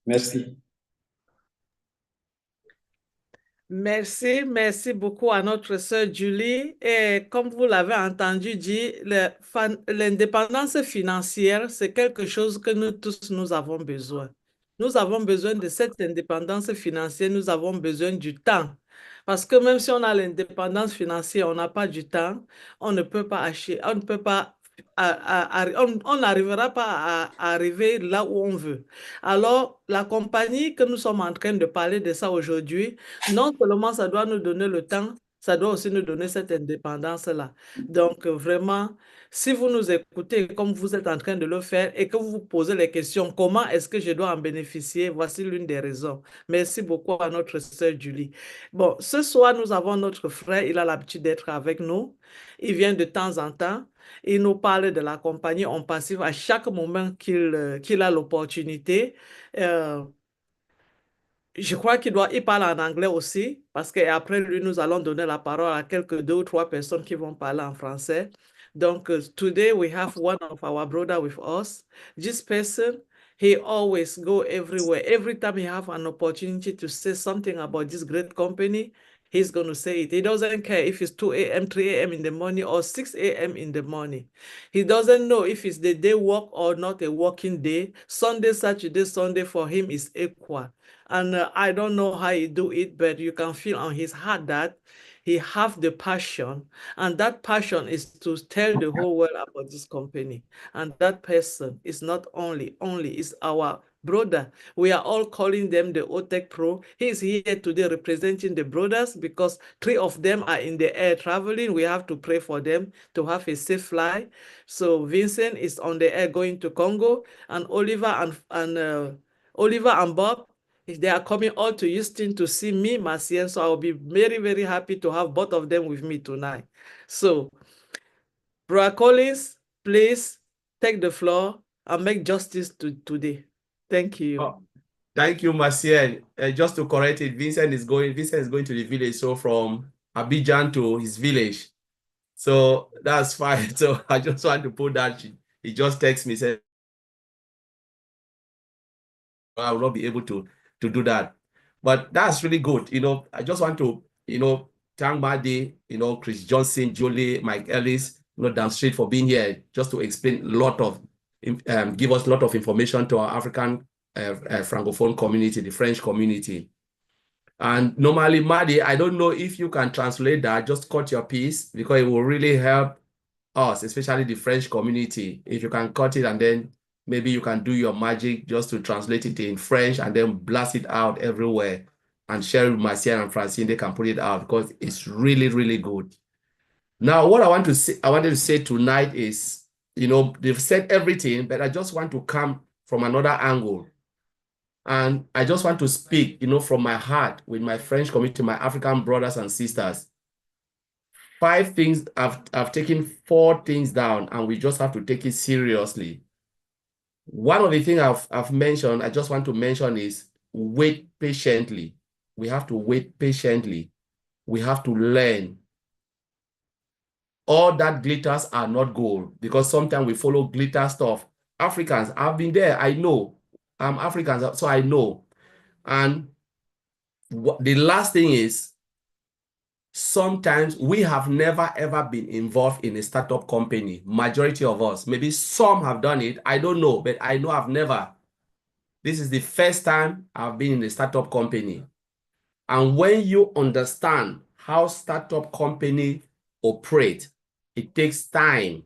Merci. Merci beaucoup à notre sœur Julie. Et comme vous l'avez entendu dire, l'indépendance financière, c'est quelque chose que nous tous, nous avons besoin. Nous avons besoin de cette indépendance financière, nous avons besoin du temps. Parce que même si on a l'indépendance financière, on n'a pas du temps, on ne peut pas acheter, on ne peut pas, on n'arrivera pas à arriver là où on veut. Alors, la compagnie que nous sommes en train de parler de ça aujourd'hui, non seulement ça doit nous donner le temps, ça doit aussi nous donner cette indépendance-là. Donc, vraiment, si vous nous écoutez comme vous êtes en train de le faire et que vous vous posez les questions, comment est-ce que je dois en bénéficier? Voici l'une des raisons. Merci beaucoup à notre sœur Julie. Bon, ce soir, nous avons notre frère, il a l'habitude d'être avec nous. Il vient de temps en temps. Il nous parle de la compagnie ONPASSIVE à chaque moment qu'il a l'opportunité. Je crois il parle en anglais aussi, parce qu'après lui, nous allons donner la parole à deux ou trois personnes qui vont parler en français. Donc, today we have one of our brother with us. This person, he always go everywhere. Every time he have an opportunity to say something about this great company, he's going to say it. He doesn't care if it's 2 a.m., 3 a.m. in the morning or 6 a.m. in the morning. He doesn't know if it's the day work or not a working day. Sunday, Saturday, Sunday for him is equal. And I don't know how he do it, but you can feel on his heart that he have the passion. And that passion is to tell the whole world about this company. And that person is not only is our brother. We are all calling them the OTEC Pro. He's here today representing the brothers because 3 of them are in the air traveling. We have to pray for them to have a safe flight. So Vincent is on the air going to Congo, and Oliver and Bob, if they are coming all to Houston to see me, Marcien, so I'll be very, very happy to have both of them with me tonight. So, Brother Collins, please take the floor and make justice to today. Thank you. Oh, thank you, Marcien. Just to correct it, Vincent is going to the village, so from Abidjan to his village. So that's fine. So I just want to put that. He just texts me, said, I will not be able to do that. But that's really good. I just want to, thank Madi, Chris Johnson, Julie, Mike Ellis, downstreet for being here, just to explain give us a lot of information to our African Francophone community, the French community. And normally, Madi, I don't know if you can translate that, just cut your piece, because it will really help us, especially the French community. If you can cut it and then maybe you can do your magic just to translate it in French and then blast it out everywhere and share with Marcien and Francine, they can put it out because it's really, really good. Now, what I wanted to say tonight is, they've said everything, but I just want to come from another angle. And I just want to speak, from my heart with my French community, my African brothers and sisters. 5 things, I've taken 4 things down, and we just have to take it seriously. One of the things I've mentioned, I just want to mention is wait patiently. We have to wait patiently. We have to learn. All that glitters are not gold, because sometimes we follow glitter stuff Africans. I've been there. I know. I'm Africans, so I know. And the last thing is, sometimes we have never ever been involved in a startup company. Majority of us, maybe some have done it. I don't know, but I know I've never. This is the first time I've been in a startup company. And when you understand how startup company operate, it takes time.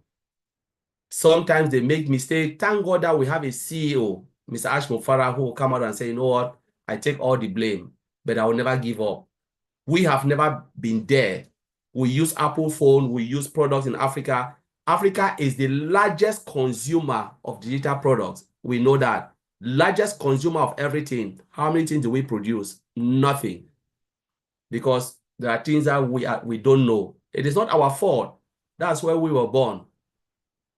Sometimes they make mistakes. Thank God that we have a CEO, Mr. Ash Mufara, who will come out and say, you know what, I take all the blame, but I will never give up. We have never been there. We use Apple phone, we use products in Africa. Africa is the largest consumer of digital products. We know that. Largest consumer of everything. How many things do we produce? Nothing. Because there are things that we don't know. It is not our fault. That's where we were born.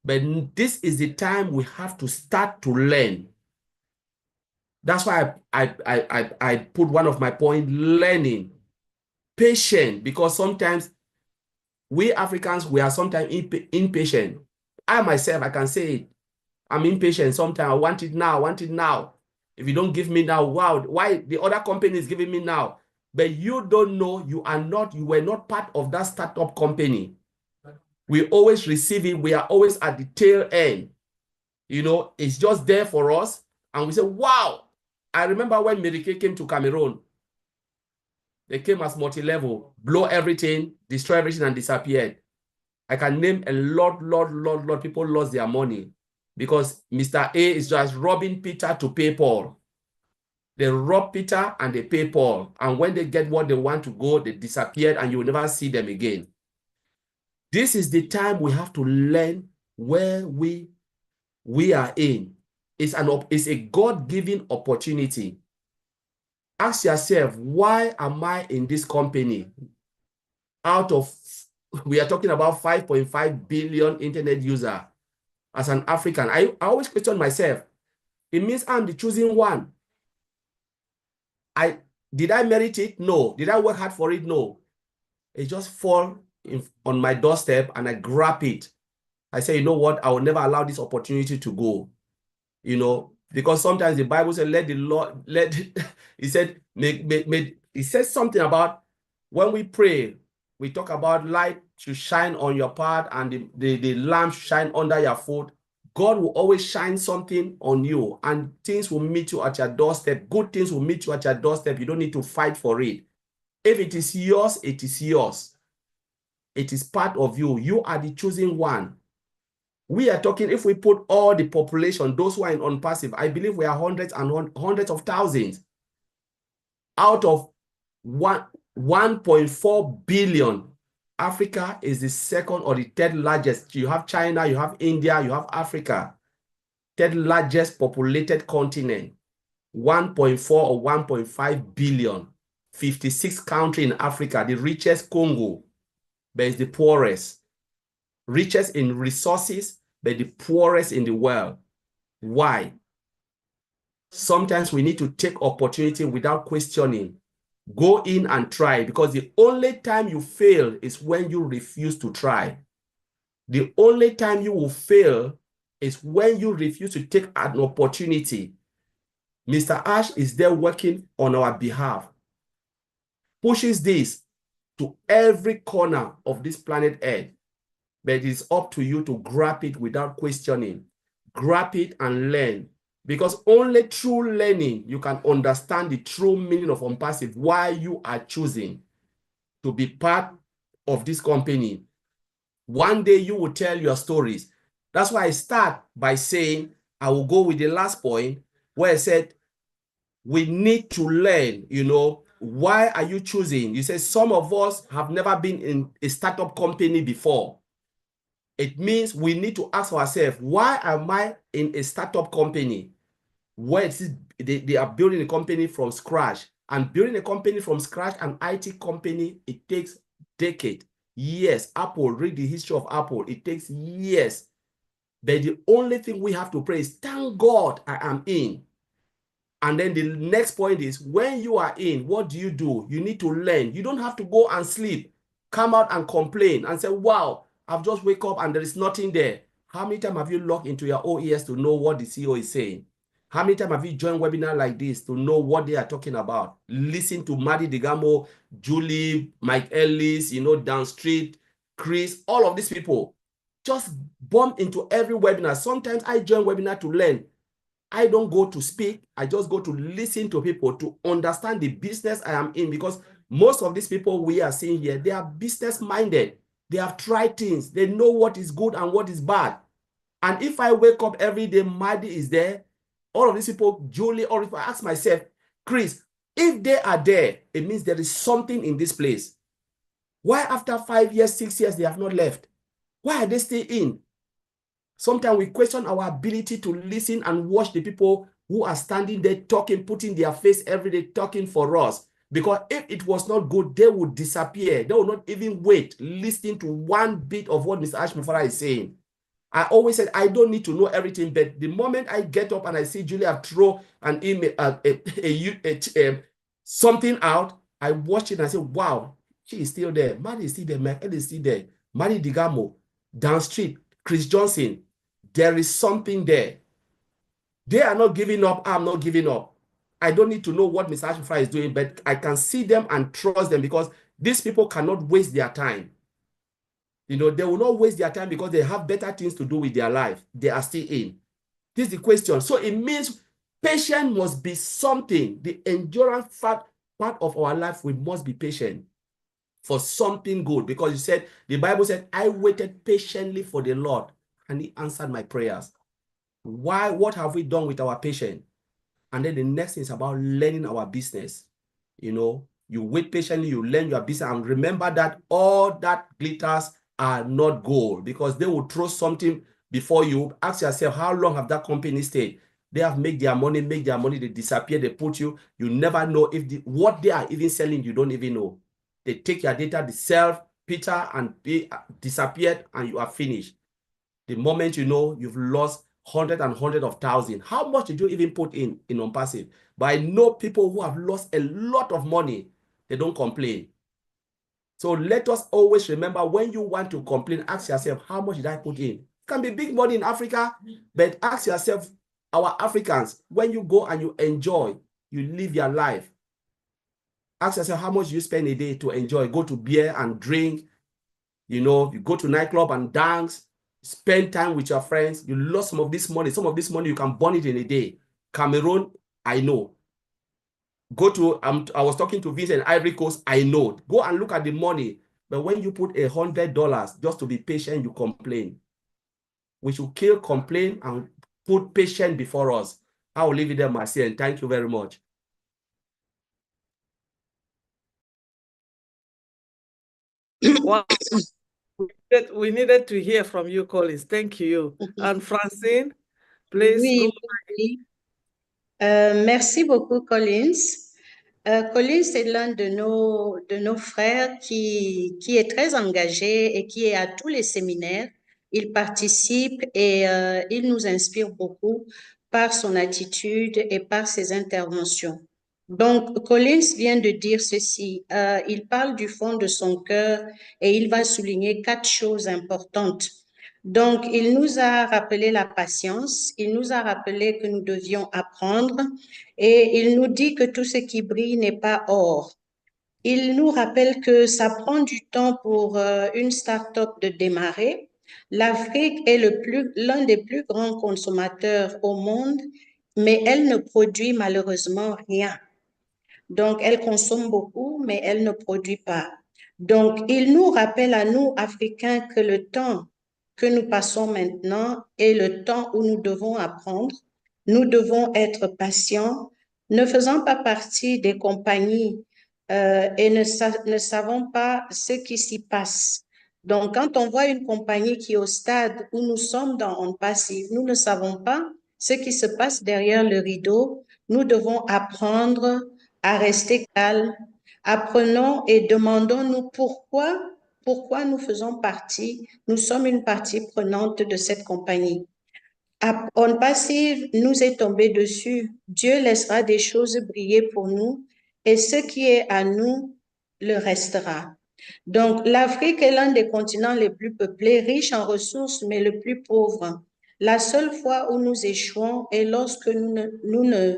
But this is the time we have to start to learn. That's why I put one of my points, learning. Patient, because sometimes we Africans, we are sometimes impatient. I myself, I can say it. I'm impatient sometimes. I want it now, I want it now. If you don't give me now, wow, why the other company is giving me now? But you don't know, you were not part of that startup company. We always receive it. We are always at the tail end. You know, it's just there for us. And we say, wow. I remember when Mary Kay came to Cameroon. They came as multi-level, blow everything, destroy everything, and disappeared. I can name a lot people lost their money because Mr. A is just robbing Peter to pay Paul. They rob Peter and they pay Paul. And when they get what they want to go, they disappeared and you will never see them again. This is the time we have to learn where we are in. It's a God-given opportunity. Ask yourself, why am I in this company? Out of, we are talking about 5.5 billion internet users. As an African, I always question myself. It means I'm the chosen one. Did I merit it? No. Did I work hard for it? No. It just fall on my doorstep and I grab it. I say, you know what? I will never allow this opportunity to go. You know, because sometimes the Bible says, let the Lord, he said, he says something about when we pray, we talk about light should shine on your path and the lamp should shine under your foot. God will always shine something on you and things will meet you at your doorstep. Good things will meet you at your doorstep. You don't need to fight for it. If it is yours, it is yours. It is part of you. You are the chosen one. We are talking, if we put all the population, those who are in ONPASSIVE, I believe we are hundreds and hundreds of thousands. Out of 1.4 billion, Africa is the second or the third largest. You have China, you have India, you have Africa. Third largest populated continent. 1.4 or 1.5 billion. 56 countries in Africa. The richest Congo, but it's the poorest. Richest in resources, but the poorest in the world. Why? Sometimes we need to take opportunity without questioning. Go in and try, because the only time you fail is when you refuse to try. The only time you will fail is when you refuse to take an opportunity. Mr. Ash is there working on our behalf. Pushes this to every corner of this planet Earth. But it is up to you to grab it without questioning. Grab it and learn. Because only through learning, you can understand the true meaning of ONPASSIVE, why you are choosing to be part of this company. One day you will tell your stories. That's why I start by saying, I will go with the last point where I said, we need to learn, you know, why are you choosing? You say some of us have never been in a startup company before. It means we need to ask ourselves, why am I in a startup company? Where it is, they are building a company from scratch. And building a company from scratch, an IT company, it takes decades, years. Apple, read the history of Apple. It takes years. But the only thing we have to pray is, thank God I am in. And then the next point is, when you are in, what do? You need to learn. You don't have to go and sleep, come out and complain and say, wow, I've just wake up and there is nothing there. How many times have you logged into your OES to know what the CEO is saying? How many times have you joined webinar like this to know what they are talking about? Listen to Maddie Digamo, Julie, Mike Ellis, you know, Downstreet, Chris, all of these people. Just bump into every webinar. Sometimes I join webinar to learn. I don't go to speak. I just go to listen to people to understand the business I am in, because most of these people we are seeing here, they are business minded. They have tried things. They know what is good and what is bad. And if I wake up every day, Maddie is there, all of these people, Julie, or if I ask myself, Chris, if they are there, it means there is something in this place. Why after 5 years, 6 years, they have not left? Why are they still in? Sometimes we question our ability to listen and watch the people who are standing there talking, putting their face every day, talking for us. Because if it was not good, they would disappear. They will not even wait, listening to one bit of what Mr. Ashmufara is saying. I always said, I don't need to know everything, but the moment I get up and I see Julia throw an email, something out, I watch it and I say, wow, she is still there. Maddie is still there. Michael is still there. Maddie Digamo, Downstreet, Chris Johnson. There is something there. They are not giving up. I'm not giving up. I don't need to know what Mr. Ashmufara is doing, but I can see them and trust them, because these people cannot waste their time. You know, they will not waste their time because they have better things to do with their life. They are still in. This is the question. So it means patience must be something. The endurance part of our life, we must be patient for something good. Because you said, the Bible said, I waited patiently for the Lord and he answered my prayers. Why? What have we done with our patience? And then the next thing is about learning our business. You know, you wait patiently, you learn your business, and remember that all that glitters are not gold, because they will throw something before you. Ask yourself, how long have that company stayed? They have made their money, they disappear, they put you. You never know if what they are even selling, you don't even know. They take your data, they sell, Peter, and they disappeared, and you are finished. The moment you know, you've lost hundreds of thousands. How much did you even put in ONPASSIVE? But I know people who have lost a lot of money. They don't complain. So let us always remember, when you want to complain, ask yourself, how much did I put in? It can be big money in Africa, but ask yourself, our Africans, when you go and you enjoy, you live your life. Ask yourself, how much you spend a day to enjoy? Go to beer and drink. You know, you go to nightclub and dance, spend time with your friends. You lost some of this money. Some of this money, you can burn it in a day. Cameroon, I know. Go to, I was talking to Vincent, Ivory Coast, I know. Go and look at the money. But when you put $100 just to be patient, you complain. We should kill complain and put patience before us. I will leave it there, Marcia, and thank you very much. Wow. We needed to hear from you, Collins. Thank you. And Francine, please Oui, go. oui. Merci beaucoup, Collins. Collins est l'un de nos frères qui est très engagé et qui est à tous les séminaires. Il participe et il nous inspire beaucoup par son attitude et par ses interventions. Donc, Collins vient de dire ceci. Il parle du fond de son cœur et il va souligner 4 choses importantes. Donc, il nous a rappelé la patience, il nous a rappelé que nous devions apprendre et il nous dit que tout ce qui brille n'est pas or. Il nous rappelle que ça prend du temps pour une start-up de démarrer. L'Afrique est l'un des plus grands consommateurs au monde, mais elle ne produit malheureusement rien. Donc, elle consomme beaucoup, mais elle ne produit pas. Donc, il nous rappelle à nous, Africains, que le temps que nous passons maintenant est le temps où nous devons apprendre. Nous devons être patients, ne faisant pas partie des compagnies et ne savons pas ce qui s'y passe. Donc, quand on voit une compagnie qui est au stade où nous sommes dans ONPASSIVE, nous ne savons pas ce qui se passe derrière le rideau. Nous devons apprendre à rester calme. Apprenons et demandons-nous pourquoi nous faisons partie, nous sommes une partie prenante de cette compagnie. ONPASSIVE nous est tombé dessus. Dieu laissera des choses briller pour nous et ce qui est à nous le restera. Donc, l'Afrique est l'un des continents les plus peuplés, riche en ressources, mais le plus pauvre. La seule fois où nous échouons est lorsque nous ne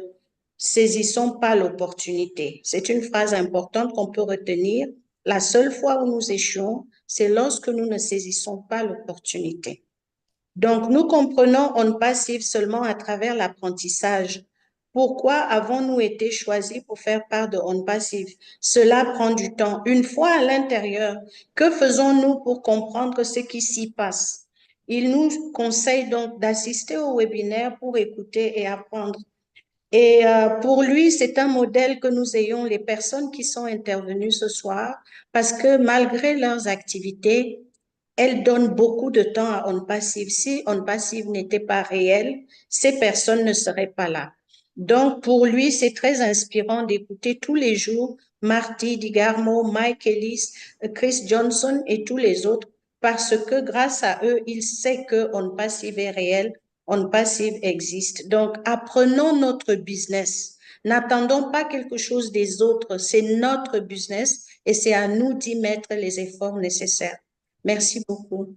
saisissons pas l'opportunité. C'est une phrase importante qu'on peut retenir. La seule fois où nous échouons, c'est lorsque nous ne saisissons pas l'opportunité. Donc, nous comprenons ONPASSIVE seulement à travers l'apprentissage. Pourquoi avons-nous été choisis pour faire part de ONPASSIVE? Cela prend du temps. Une fois à l'intérieur, que faisons-nous pour comprendre ce qui s'y passe? Il nous conseille donc d'assister au webinaire pour écouter et apprendre. Et pour lui, c'est un modèle que nous ayons les personnes qui sont intervenues ce soir, parce que malgré leurs activités, elles donnent beaucoup de temps à ONPASSIVE. Si ONPASSIVE n'était pas réel, ces personnes ne seraient pas là. Donc, pour lui, c'est très inspirant d'écouter tous les jours Marty Digarmo, Mike Ellis, Chris Johnson et tous les autres, parce que grâce à eux, il sait que ONPASSIVE est réel, ONPASSIVE existe. Donc, apprenons notre business. N'attendons pas quelque chose des autres, c'est notre business et c'est à nous d'y mettre les efforts nécessaires. Merci beaucoup.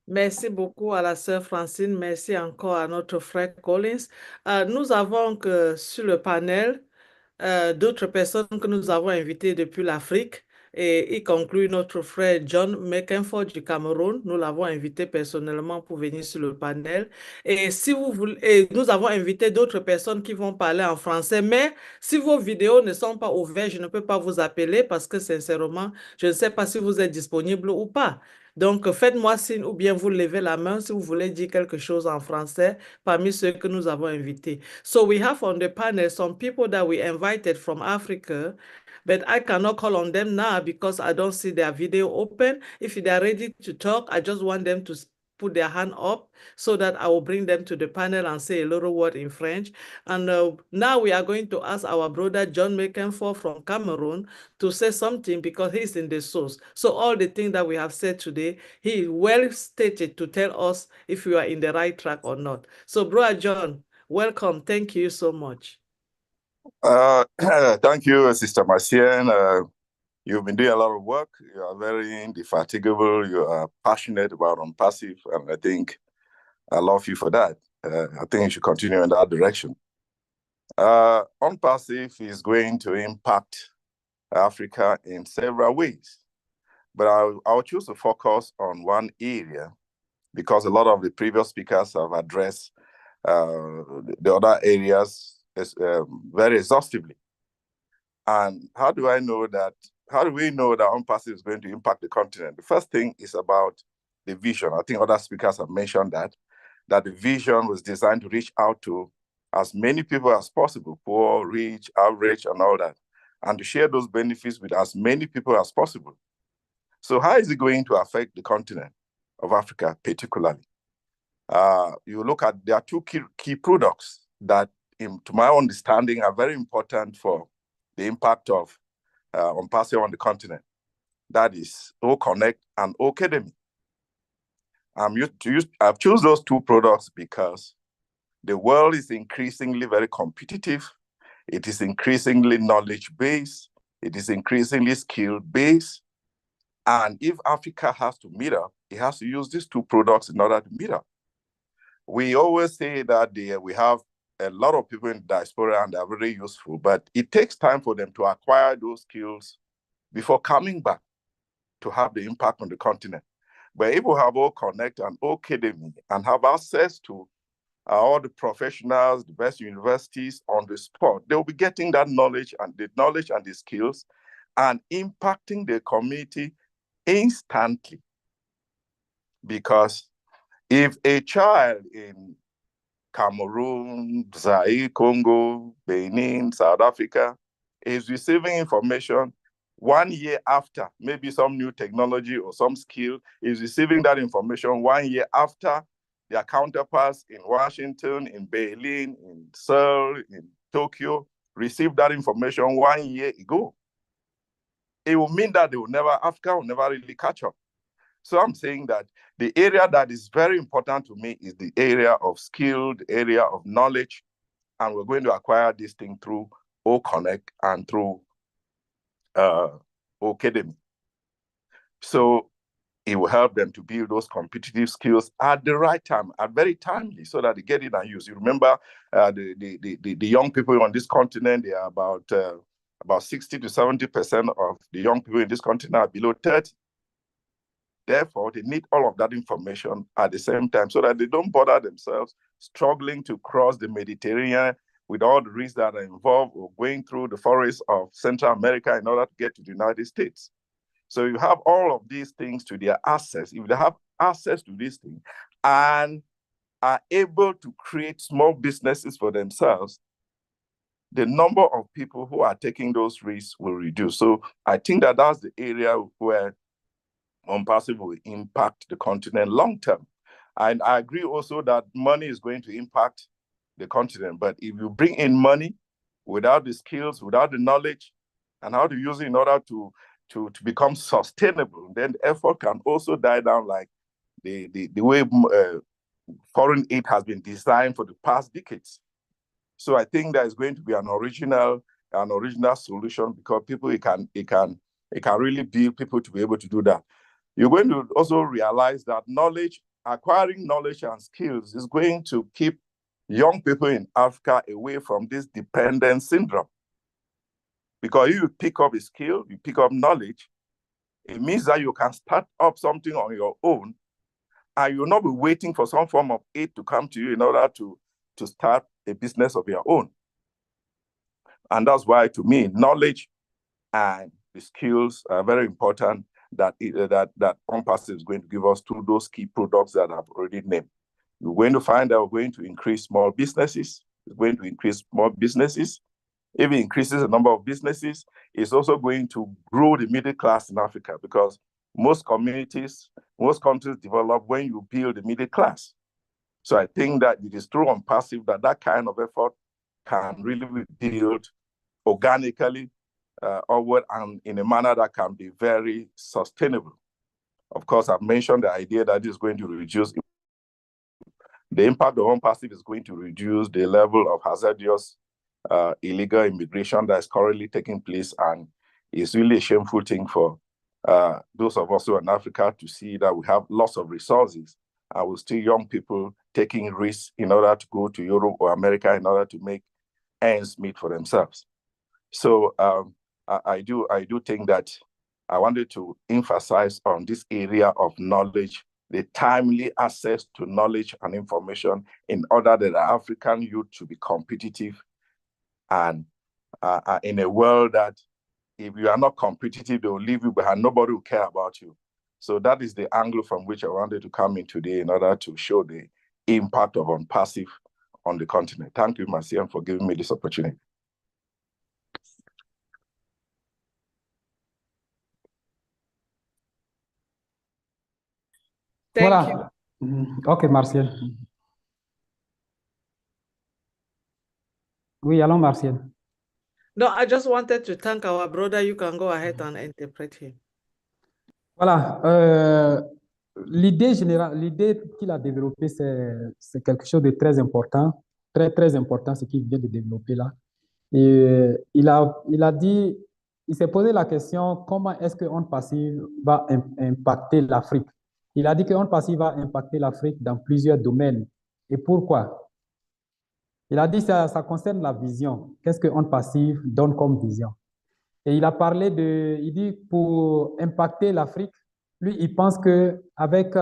Merci beaucoup à la sœur Francine. Merci encore à notre frère Collins. Nous avons que sur le panel d'autres personnes que nous avons invitées depuis l'Afrique, et y conclut notre frère John McInford du Cameroun. Nous l'avons invité personnellement pour venir sur le panel. Et si vous voulez, et nous avons invité d'autres personnes qui vont parler en français, mais si vos vidéos ne sont pas ouvertes, je ne peux pas vous appeler parce que sincèrement, je ne sais pas si vous êtes disponible ou pas. Donc, faites-moi signe ou bien vous levez la main si vous voulez dire quelque chose en français parmi ceux que nous avons invités. So we have on the panel some people that we invited from Africa, but I cannot call on them now because I don't see their video open. If they are ready to talk, I just want them to put their hand up so that I will bring them to the panel and say a little word in French. And now we are going to ask our brother John McInford from Cameroon to say something because he's in the source. So all the things that we have said today, he well stated to tell us if we are in the right track or not. So brother John, welcome. Thank you so much. Thank you, Sister Marcienne. You've been doing a lot of work. You are very indefatigable. You are passionate about ONPASSIVE, and I think I love you for that. I think you should continue in that direction. ONPASSIVE is going to impact Africa in several ways, but I'll choose to focus on one area because a lot of the previous speakers have addressed the other areas very exhaustively. And how do we know that ONPASSIVE is going to impact the continent? The first thing is about the vision. I think other speakers have mentioned that the vision was designed to reach out to as many people as possible, poor, rich, average, and all that, and to share those benefits with as many people as possible. So how is it going to affect the continent of Africa particularly? You look at, there are two key products that, to my understanding, are very important for the impact of ONPASSIVE on the continent. That is OConnect and Ocademy. I've chosen those two products because the world is increasingly very competitive. It is increasingly knowledge-based. It is increasingly skill-based. And if Africa has to meet up, it has to use these two products in order to meet up. We always say that we have a lot of people in diaspora and they're very useful, but it takes time for them to acquire those skills before coming back to have the impact on the continent. But if we have OConnect and Ocademy and have access to all the professionals, the best universities on the spot, they'll be getting that knowledge and the skills and impacting the community instantly. Because if a child in Cameroon, Zaire, Congo, Benin, South Africa is receiving information 1 year after, maybe some new technology or some skill, is receiving that information 1 year after their counterparts in Washington, in Berlin, in Seoul, in Tokyo, received that information 1 year ago. It will mean that Africa will never really catch up. So I'm saying that the area that is very important to me is the area of skill, the area of knowledge, and we're going to acquire this thing through OConnect and through Academy. So it will help them to build those competitive skills at the right time, at very timely, so that they get it and use. You remember the young people on this continent, they are about 60 to 70% of the young people in this continent are below 30. Therefore, they need all of that information at the same time so that they don't bother themselves struggling to cross the Mediterranean with all the risks that are involved, or going through the forests of Central America in order to get to the United States. So you have all of these things to their access. If they have access to these things and are able to create small businesses for themselves, the number of people who are taking those risks will reduce. So I think that that's the area where ONPASSIVE will impact the continent long term. And I agree also that money is going to impact the continent. But if you bring in money without the skills, without the knowledge, and how to use it in order to become sustainable, then the effort can also die down, like the way foreign aid has been designed for the past decades. So I think there is going to be an original solution, because people, it can really build people to be able to do that. You're going to also realize that acquiring knowledge and skills is going to keep young people in Africa away from this dependent syndrome. Because if you pick up a skill, you pick up knowledge, it means that you can start up something on your own, and you'll not be waiting for some form of aid to come to you in order to start a business of your own. And that's why, to me, knowledge and the skills are very important that ONPASSIVE is going to give us through those key products that I've already named. We're going to find that we're going to increase small businesses. It's going to increase small businesses. If it increases the number of businesses, it's also going to grow the middle class in Africa, because most countries develop when you build the middle class. So I think that it is through ONPASSIVE that kind of effort can really be built organically, upward, and in a manner that can be very sustainable. Of course, I've mentioned the idea that is going to reduce the impact of ONPASSIVE is going to reduce the level of hazardous illegal immigration that is currently taking place, and it's really a shameful thing for those of us who are in Africa to see that we have lots of resources and we still young people taking risks in order to go to Europe or America in order to make ends meet for themselves. So I do think that I wanted to emphasize on this area of knowledge, the timely access to knowledge and information, in order that the African youth to be competitive, and in a world that if you are not competitive, they will leave you behind. Nobody will care about you. So that is the angle from which I wanted to come in today in order to show the impact of ONPASSIVE on the continent. Thank you, Marcian, for giving me this opportunity. Thank you. OK, Martial. Oui, allons, Martial. No, I just wanted to thank our brother. You can go ahead and interpret him. Voilà. L'idée générale, l'idée qu'il a développée, c'est quelque chose de très important, très important, ce qu'il vient de développer là. Et il a dit, il s'est posé la question, comment est-ce que ONPASSIVE va impacter l'Afrique? Il a dit que ONPASSIVE va impacter l'Afrique dans plusieurs domaines. Et pourquoi? Il a dit que ça concerne la vision. Qu'est-ce que ONPASSIVE donne comme vision? Et il a parlé il dit pour impacter l'Afrique, lui, il pense qu'avec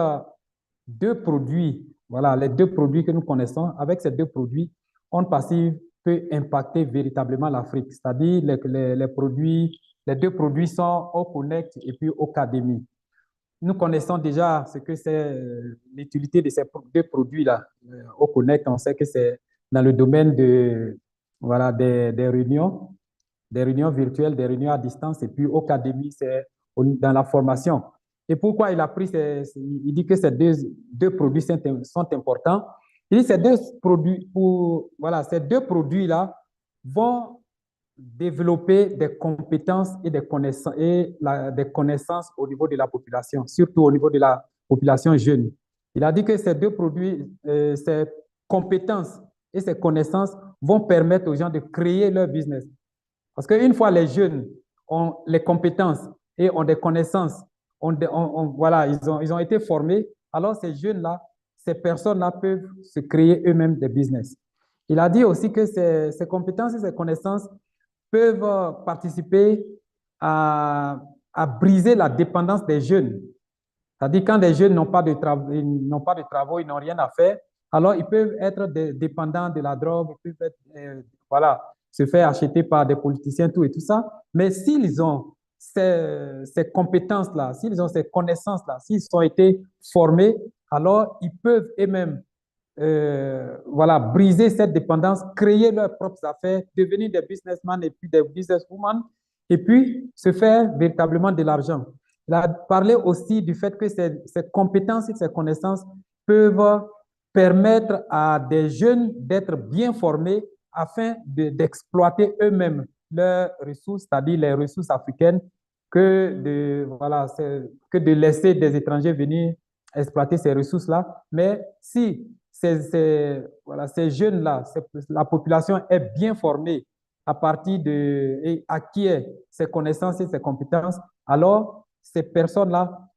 deux produits, voilà, les deux produits que nous connaissons, avec ces deux produits, ONPASSIVE peut impacter véritablement l'Afrique. C'est-à-dire les deux produits sont OConnect et puis Academy. Nous connaissons déjà ce que c'est l'utilité de ces deux produits-là. OConnect, on sait que c'est dans le domaine voilà, des réunions virtuelles, des réunions à distance, et puis Academy, c'est dans la formation. Et pourquoi il a pris il dit que ces deux produits sont importants. Il dit que ces deux produits-là vont développer des compétences et des connaissances au niveau de la population, surtout au niveau de la population jeune. Il a dit que ces deux produits, ces compétences et ces connaissances vont permettre aux gens de créer leur business. Parce qu'une fois les jeunes ont les compétences et ont des connaissances, voilà, ils ont été formés, alors ces jeunes-là, ces personnes-là peuvent se créer eux-mêmes des business. Il a dit aussi que ces compétences et ces connaissances peuvent participer à briser la dépendance des jeunes. C'est-à-dire quand les jeunes n'ont pas de travaux, ils n'ont rien à faire, alors ils peuvent être dépendants de la drogue, ils peuvent être, voilà, se faire acheter par des politiciens, tout et tout ça. Mais s'ils ont ces compétences-là, s'ils ont ces connaissances-là, s'ils ont été formés, alors ils peuvent eux-mêmes voilà, briser cette dépendance, créer leurs propres affaires, devenir des businessmen et puis des businesswomen, et puis se faire véritablement de l'argent. Il a parlé aussi du fait que ces compétences et ces connaissances peuvent permettre à des jeunes d'être bien formés afin d'exploiter eux-mêmes leurs ressources, c'est-à-dire les ressources africaines, voilà, que de laisser des étrangers venir exploiter ces ressources-là. Mais si voilà, ces jeunes-là, la population est bien formée à partir et acquiert ces connaissances et ces compétences, alors ces personnes-là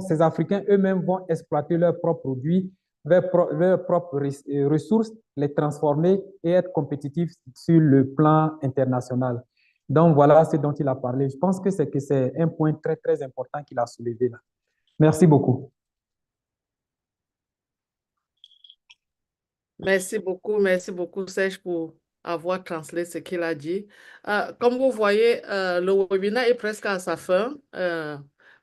ces Africains eux-mêmes vont exploiter leurs propres produits, leurs propres ressources, les transformer et être compétitifs sur le plan international. Donc voilà ce dont il a parlé. Je pense que c'est un point très, très important qu'il a soulevé là. Merci beaucoup. Merci beaucoup Serge pour avoir translé ce qu'il a dit. Comme vous voyez, le webinaire est presque à sa fin,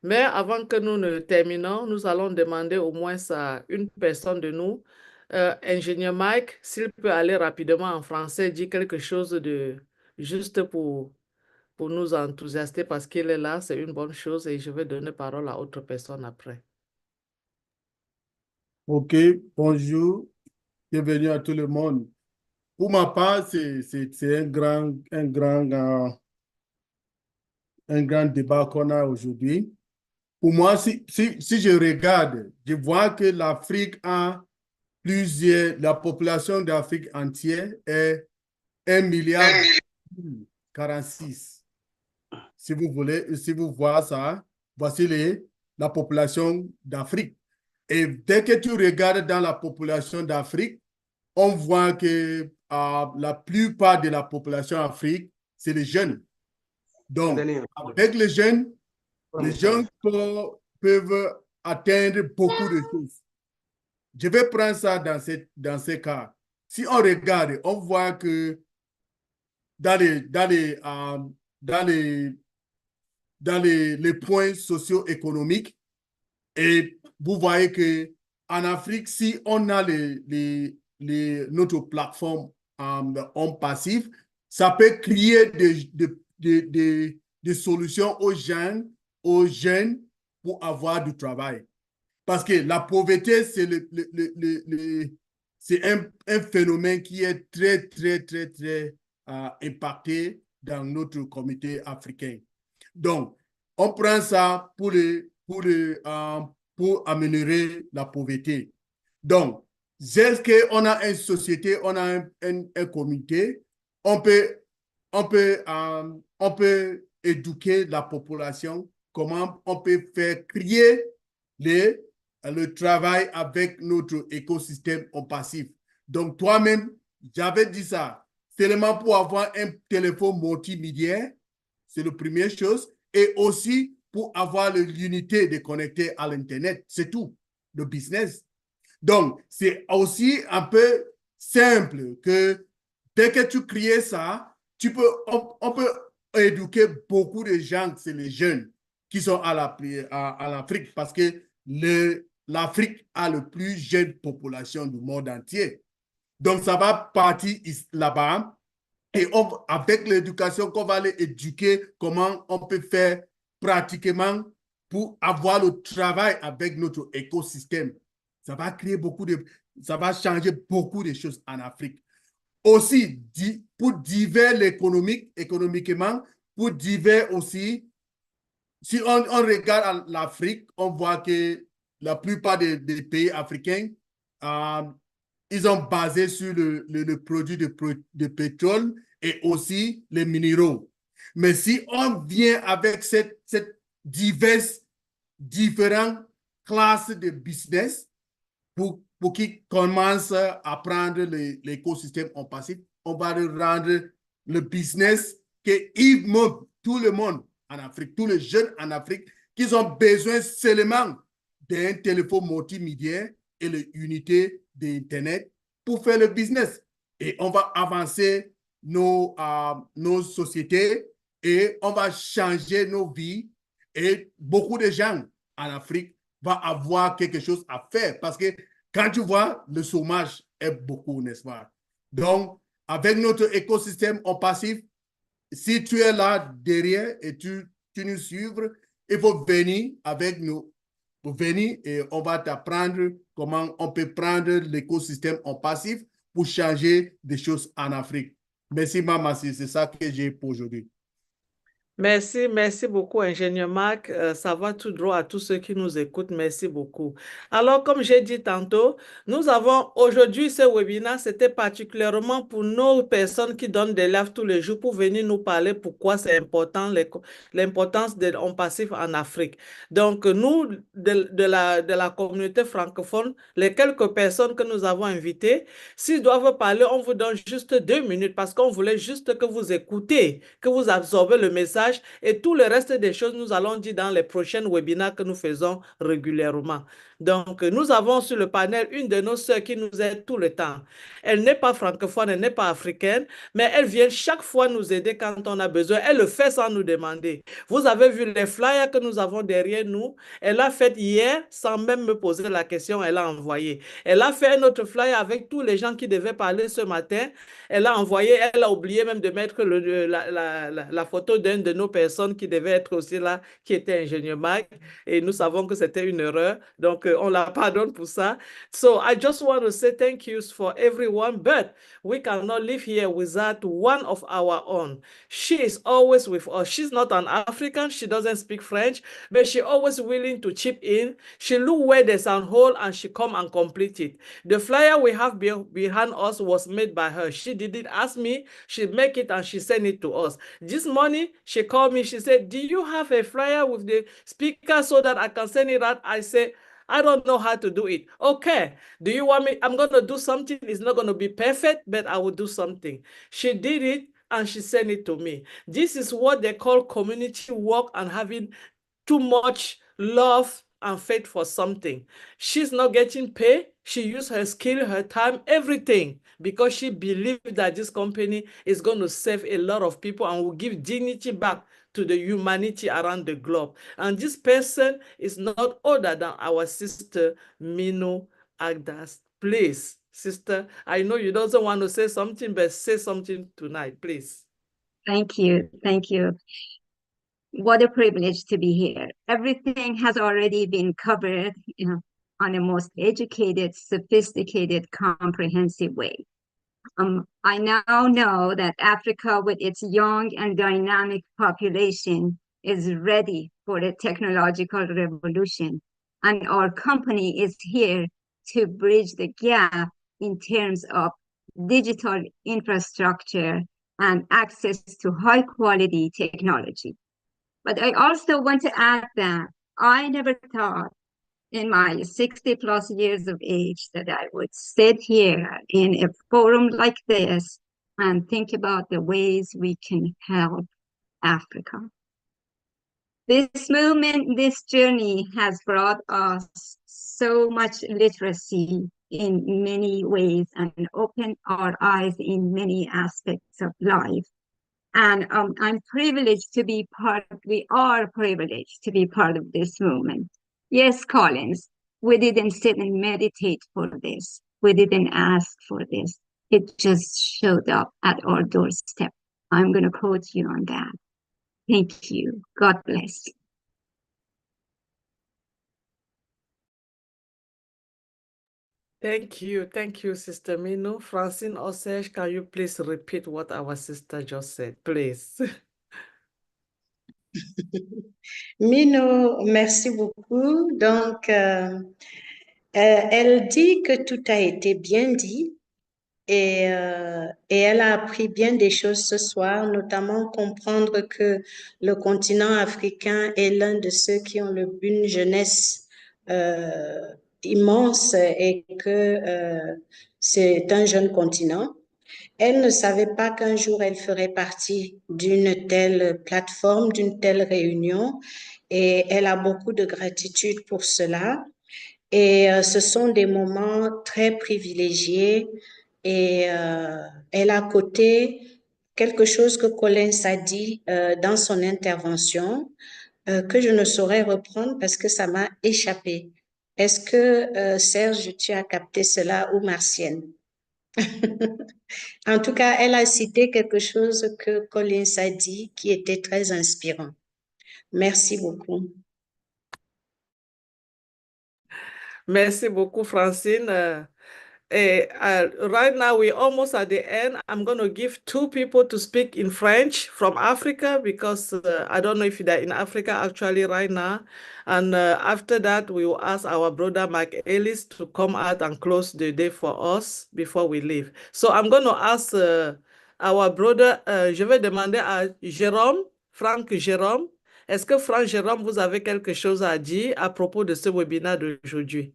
mais avant que nous ne terminons, nous allons demander au moins à une personne de nous, ingénieur Mike, s'il peut aller rapidement en français, dire quelque chose de juste pour nous enthousiaster parce qu'il est là, c'est une bonne chose et je vais donner parole à autre personne après. Ok, bonjour, bienvenue à tout le monde. Pour ma part, c'est un grand débat qu'on a aujourd'hui. Pour moi, si je regarde, je vois que l'Afrique a la population d'Afrique entière est 1 milliard 46. Si vous voulez, si vous voyez ça, voici la population d'Afrique. Et dès que tu regardes dans la population d'Afrique, on voit que la plupart de la population d'Afrique, c'est les jeunes. Donc, avec les jeunes peuvent atteindre beaucoup de choses. Je vais prendre ça dans ces cas. Si on regarde, on voit que dans les points socio-économiques, et vous voyez que en Afrique, si on a notre plateforme ONPASSIVE, ça peut créer des solutions aux jeunes pour avoir du travail. Parce que la pauvreté, c'est un phénomène qui est très, très, très, très impacté dans notre comité africain. Donc, on prend ça pour améliorer la pauvreté. Donc, est-ce qu'on a une société, on a un comité, on peut éduquer la population, comment on peut faire créer le travail avec notre écosystème en passif. Donc, toi-même, j'avais dit ça, seulement pour avoir un téléphone multimédia, c'est la première chose, et aussi pour avoir l'unité de connecter à l'Internet, c'est tout, le business. Donc, c'est aussi un peu simple que dès que tu crées ça, on peut éduquer beaucoup de gens, c'est les jeunes qui sont à l'Afrique, parce que l'Afrique a la plus jeune population du monde entier. Donc, ça va partir là-bas. Et avec l'éducation qu'on va aller éduquer, comment on peut faire pratiquement pour avoir le travail avec notre écosystème. Ça va créer ça va changer beaucoup de choses en Afrique. Aussi, pour divers économiquement, pour divers aussi, si on regarde l'Afrique, on voit que la plupart des pays africains, ils ont basé sur le produit de pétrole et aussi les minéraux. Mais si on vient avec cette différentes classes de business pour qu'ils commencent à prendre l'écosystème en passif, on va rendre le business qu'ils montrent tout le monde en Afrique, tous les jeunes en Afrique, qu'ils ont besoin seulement d'un téléphone multimédia et l'unité d'Internet pour faire le business. Et on va avancer nos sociétés et on va changer nos vies. Et beaucoup de gens en Afrique vont avoir quelque chose à faire parce que quand tu vois, le chômage est beaucoup, n'est-ce pas? Donc, avec notre écosystème en passif, si tu es là derrière et tu nous suivres, il faut venir avec nous. Pour venir et on va t'apprendre comment on peut prendre l'écosystème en passif pour changer des choses en Afrique. Merci, Maman, c'est ça que j'ai pour aujourd'hui. Merci, merci beaucoup, ingénieur Marc. Ça va tout droit à tous ceux qui nous écoutent. Merci beaucoup. Alors, comme j'ai dit tantôt, nous avons aujourd'hui ce webinaire, c'était particulièrement pour nos personnes qui donnent des lives tous les jours pour venir nous parler pourquoi c'est important, l'importance de ONPASSIVE en Afrique. Donc, nous, de la communauté francophone, les quelques personnes que nous avons invitées, s'ils doivent parler, on vous donne juste 2 minutes parce qu'on voulait juste que vous écoutez, que vous absorbez le message et tout le reste des choses, nous allons dire dans les prochains webinaires que nous faisons régulièrement. Donc, nous avons sur le panel une de nos sœurs qui nous aide tout le temps. Elle n'est pas francophone, elle n'est pas africaine, mais elle vient chaque fois nous aider quand on a besoin. Elle le fait sans nous demander. Vous avez vu les flyers que nous avons derrière nous. Elle l'a fait hier sans même me poser la question, elle a envoyé. Elle a fait un autre flyer avec tous les gens qui devaient parler ce matin. Elle a envoyé, elle a oublié même de mettre la photo d'une de nos personnes qui devait être aussi là, qui était ingénieur Mike. Et nous savons que c'était une erreur. Donc, on la pardonne pour ça. So, I just want to say thank you for everyone, but we cannot live here without one of our own. She is always with us. She's not an African. She doesn't speak French, but she's always willing to chip in. She look where there's a hole and she come and complete it. The flyer we have behind us was made by her. She didn't ask me. She make it and she sent it to us. This morning, she called me. She said, do you have a flyer with the speaker so that I can send it out? I said, I don't know how to do it. Okay, do you want me? I'm going to do something. It's not going to be perfect, but I will do something. She did it and she sent it to me. This is what they call community work and having too much love and faith for something. She's not getting paid. She used her skill, her time, everything, because she believed that this company is going to save a lot of people and will give dignity back to the humanity around the globe. And this person is not other than our sister, Mino Agdas. Please, sister, I know you don't want to say something, but say something tonight, please. Thank you. Thank you. What a privilege to be here. Everything has already been covered, on a most educated, sophisticated, comprehensive way. I now know that Africa, with its young and dynamic population, is ready for the technological revolution. And our company is here to bridge the gap in terms of digital infrastructure and access to high quality technology. But I also want to add that I never thought in my 60 plus years of age that I would sit here in a forum like this and think about the ways we can help Africa. This movement, this journey has brought us so much literacy in many ways and opened our eyes in many aspects of life. And I'm privileged to be we are privileged to be part of this movement. Yes, Collins, we didn't sit and meditate for this. We didn't ask for this. It just showed up at our doorstep. I'm going to quote you on that. Thank you. God bless. Thank you, Sister Mino. Francine Osage, can you please repeat what our sister just said, please? Mino, merci beaucoup. Donc, elle dit que tout a été bien dit Et elle a appris bien des choses ce soir, notamment comprendre que le continent africain est l'un de ceux qui ont une jeunesse immense et que c'est un jeune continent. Elle ne savait pas qu'un jour elle ferait partie d'une telle plateforme, d'une telle réunion, et elle a beaucoup de gratitude pour cela. Et ce sont des moments très privilégiés. Et elle a coté quelque chose que Collins a dit dans son intervention que je ne saurais reprendre parce que ça m'a échappé. Est-ce que Serge, tu as capté cela ou Martienne? En tout cas, elle a cité quelque chose que Collins a dit qui était très inspirant. Merci beaucoup. Merci beaucoup, Francine. Right now, we're almost at the end. I'm going to give 2 people to speak in French from Africa because I don't know if they're in Africa actually right now. And after that, we will ask our brother Mike Ellis to come out and close the day for us before we leave. So I'm going to ask our brother, je vais demander à Jérôme, Franck Jérôme. Est-ce que Franck Jérôme, vous avez quelque chose à dire à propos de ce webinaire d'aujourd'hui?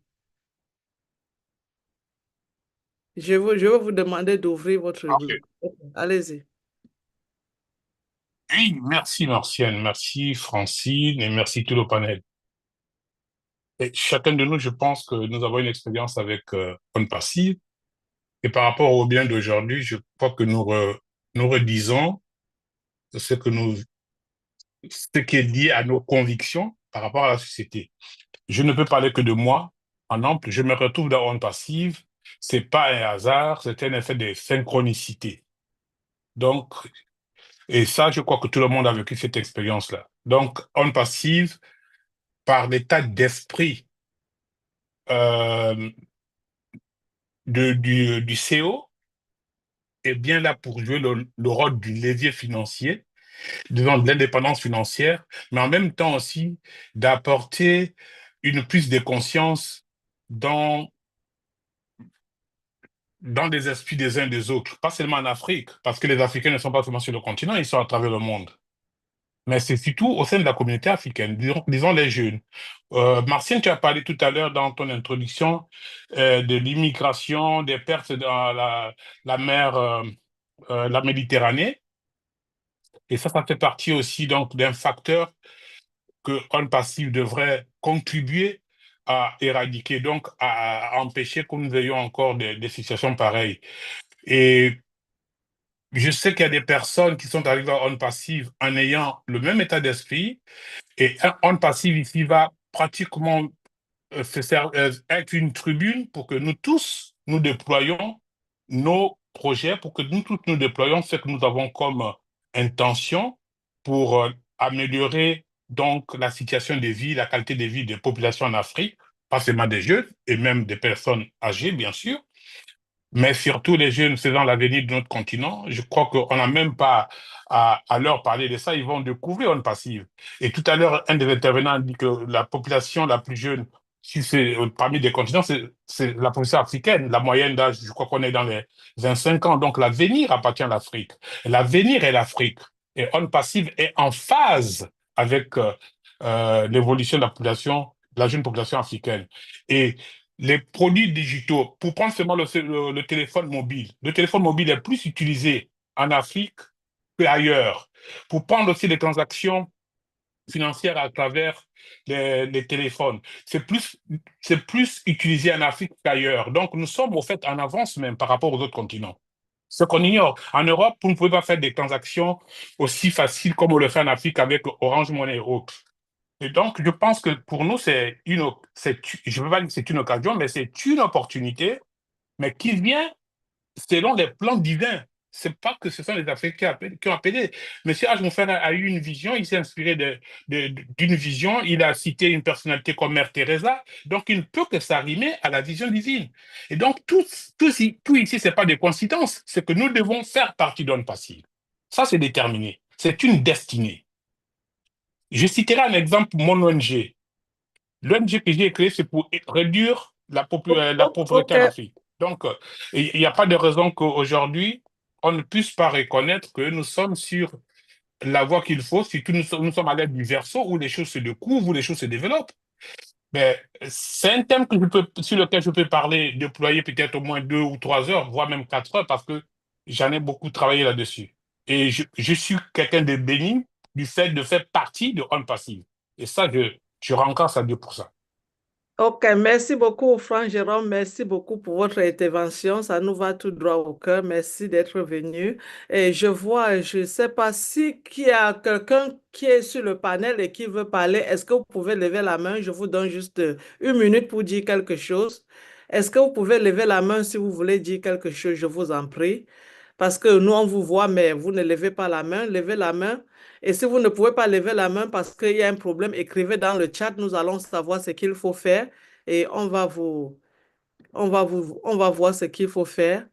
Je vais vous demander d'ouvrir votre Ok. Allez-y. Oui, merci Martienne, merci Francine et merci tout le panel. Et chacun de nous, je pense que nous avons une expérience avec ONPASSIVE. Et par rapport au bien d'aujourd'hui, je crois que nous redisons ce qui est lié à nos convictions par rapport à la société. Je ne peux parler que de moi. En exemple, je me retrouve dans ONPASSIVE. C'est pas un hasard, c'est un effet de synchronicité. Donc, et ça, je crois que tout le monde a vécu cette expérience-là. Donc, ONPASSIVE, par l'état d'esprit du CO, est bien là pour jouer le rôle du levier financier, disons de l'indépendance financière, mais en même temps aussi d'apporter une prise de conscience dans les esprits des uns des autres, pas seulement en Afrique, parce que les Africains ne sont pas seulement sur le continent, ils sont à travers le monde. Mais c'est surtout au sein de la communauté africaine, disons les jeunes. Martienne, tu as parlé tout à l'heure dans ton introduction de l'immigration, des pertes dans la mer, la Méditerranée. Et ça fait partie aussi donc d'un facteur que ONPASSIVE devrait contribuer à éradiquer, donc à empêcher que nous ayons encore des situations pareilles. Et je sais qu'il y a des personnes qui sont arrivées à ONPASSIVE en ayant le même état d'esprit, et ONPASSIVE ici va pratiquement être une tribune pour que nous tous, nous déployions nos projets, pour que nous tous, nous déployions ce que nous avons comme intention pour améliorer donc la situation de vie, la qualité de vie des populations en Afrique, pas seulement des jeunes et même des personnes âgées, bien sûr, mais surtout les jeunes faisant l'avenir de notre continent. Je crois qu'on n'a même pas à leur parler de ça, ils vont découvrir ONPASSIVE. Et tout à l'heure, un des intervenants a dit que la population la plus jeune, si c'est parmi des continents, c'est la population africaine. La moyenne d'âge, je crois qu'on est dans les 25 ans. Donc l'avenir appartient à l'Afrique. L'avenir est l'Afrique. Et ONPASSIVE est en phase avec l'évolution de la population, de la jeune population africaine. Et les produits digitaux, pour prendre seulement le téléphone mobile. Le téléphone mobile est plus utilisé en Afrique qu'ailleurs. Pour prendre aussi les transactions financières à travers les téléphones, c'est plus utilisé en Afrique qu'ailleurs. Donc, nous sommes au fait en avance même par rapport aux autres continents. Ce qu'on ignore, en Europe, vous ne pouvez pas faire des transactions aussi faciles comme on le fait en Afrique avec Orange Money et autres. Et donc, je pense que pour nous, je ne veux pas dire que c'est une occasion, mais c'est une opportunité, mais qui vient selon les plans divins. Ce n'est pas que ce sont les Africains qui ont appelé. Monsieur Ajmoufana a eu une vision, il s'est inspiré d'une vision, il a cité une personnalité comme Mère Teresa, donc il ne peut que s'arrimer à la vision divine. Et donc, tout ici, ce n'est pas des coïncidences, c'est que nous devons faire partie d'ONPASSIVE. Ça, c'est déterminé. C'est une destinée. Je citerai un exemple, mon ONG. L'ONG que j'ai créée, c'est pour réduire la pauvreté en Afrique. Donc, il n'y a pas de raison qu'aujourd'hui, on ne puisse pas reconnaître que nous sommes sur la voie qu'il faut, surtout nous sommes à l'ère du verso où les choses se découvrent, où les choses se développent. Mais c'est un thème sur lequel je peux parler, déployer peut-être au moins 2 ou 3 heures, voire même 4 heures, parce que j'en ai beaucoup travaillé là-dessus. Et je suis quelqu'un de béni du fait de faire partie de ONPASSIVE. Et ça, je rends grâce à Dieu pour ça. Ok, merci beaucoup, Franck Jérôme. Merci beaucoup pour votre intervention. Ça nous va tout droit au cœur. Merci d'être venu. Et je vois, je ne sais pas si qu'il y a quelqu'un qui est sur le panel et qui veut parler. Est-ce que vous pouvez lever la main? Je vous donne juste 1 minute pour dire quelque chose. Est-ce que vous pouvez lever la main si vous voulez dire quelque chose? Je vous en prie. Parce que nous, on vous voit, mais vous ne levez pas la main. Levez la main. Et si vous ne pouvez pas lever la main parce qu'il y a un problème, écrivez dans le chat, nous allons savoir ce qu'il faut faire et on va voir ce qu'il faut faire.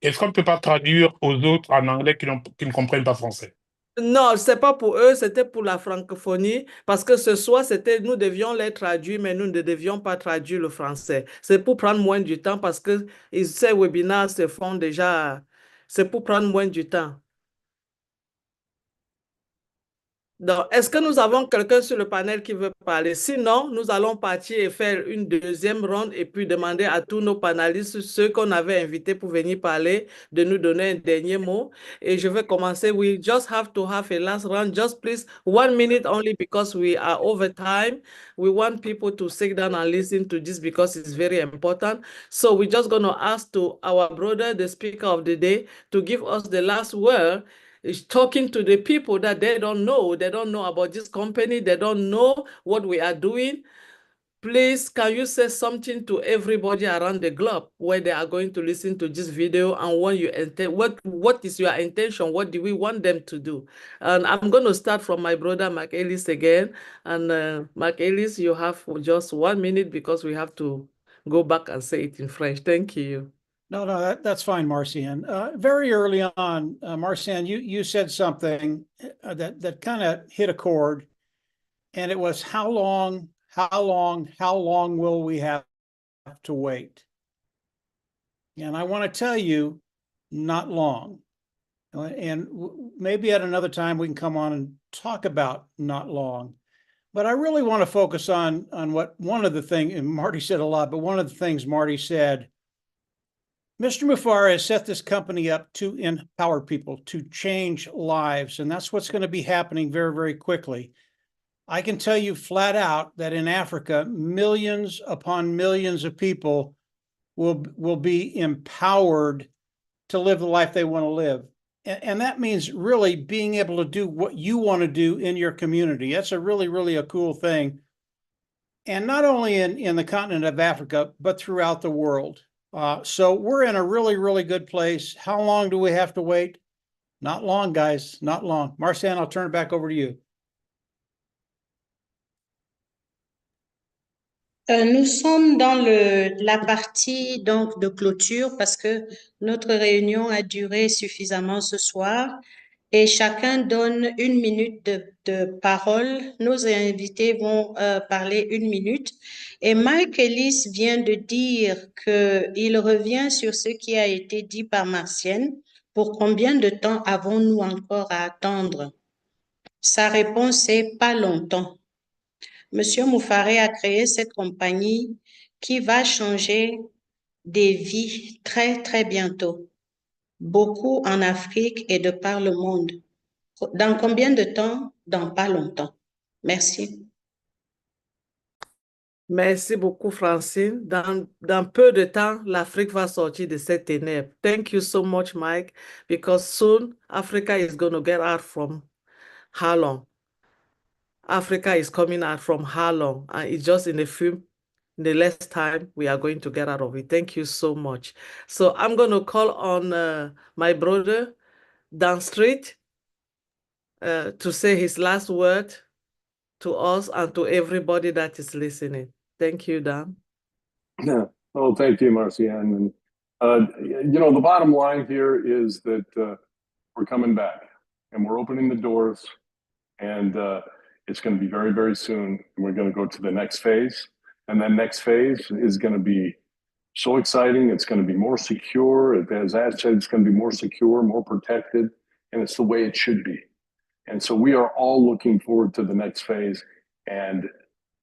Est-ce qu'on ne peut pas traduire aux autres en anglais qui ne comprennent pas français? Non, c'est pas pour eux, c'était pour la francophonie parce que ce soir, nous devions les traduire, mais nous ne devions pas traduire le français. C'est pour prendre moins du temps parce que ces webinaires se font déjà, c'est pour prendre moins du temps. Donc, est-ce que nous avons quelqu'un sur le panel qui veut parler? Sinon, nous allons partir et faire une deuxième ronde et puis demander à tous nos panélistes, ceux qu'on avait invités pour venir parler, de nous donner un dernier mot. Et je vais commencer. We just have to have a last round. Just please, 1 minute only because we are over time. We want people to sit down and listen to this because it's very important. So we're just going to ask to our brother, the speaker of the day, to give us the last word. Is talking to the people that they don't know about this company, they don't know what we are doing. Please, can you say something to everybody around the globe where they are going to listen to this video and what is your intention? What do we want them to do? And I'm going to start from my brother, Mark Ellis again. And Mark Ellis, you have just 1 minute because we have to go back and say it in French. Thank you. No, that's fine, Marcian. Very early on, Marcian, you said something that kind of hit a chord, and it was how long will we have to wait? And I want to tell you, not long. And maybe at another time we can come on and talk about not long. But I really want to focus on what one of the things, and Marty said a lot, but one of the things Marty said, Mr. Mufara has set this company up to empower people, to change lives, and that's what's going to be happening very, very quickly. I can tell you flat out that in Africa, millions upon millions of people will be empowered to live the life they want to live. And that means really being able to do what you want to do in your community. That's a really, really a cool thing. And not only in the continent of Africa, but throughout the world. So we're in a really, really good place. How long do we have to wait? Not long, guys, not long. Marcian, I'll turn it back over to you. Nous sommes dans la partie donc de clôture parce que notre réunion a duré suffisamment ce soir et chacun donne 1 minute de parole. Nos invités vont parler 1 minute et Mike Ellis vient de dire qu'il revient sur ce qui a été dit par Marcienne. Pour combien de temps avons-nous encore à attendre? Sa réponse est pas longtemps. Monsieur Moufaré a créé cette compagnie qui va changer des vies très, très bientôt. Beaucoup en Afrique et de par le monde. Dans combien de temps? Dans pas longtemps. Merci. Merci beaucoup, Francine. Dans peu de temps, l'Afrique va sortir de cette ténèbre. Thank you so much, Mike, because soon Africa is going to get out from how long? Africa is coming out from how long? And it's just in the less time we are going to get out of it. Thank you so much. So I'm going to call on my brother down street to say his last word to us and to everybody that is listening. Thank you, Dan. Yeah. Oh, thank you, Marcian. And the bottom line here is that we're coming back and we're opening the doors, and it's going to be very, very soon. And we're going to go to the next phase, and that next phase is going to be so exciting. It's going to be more secure. As Ash said, it's going to be more secure, more protected, and it's the way it should be. And so we are all looking forward to the next phase. And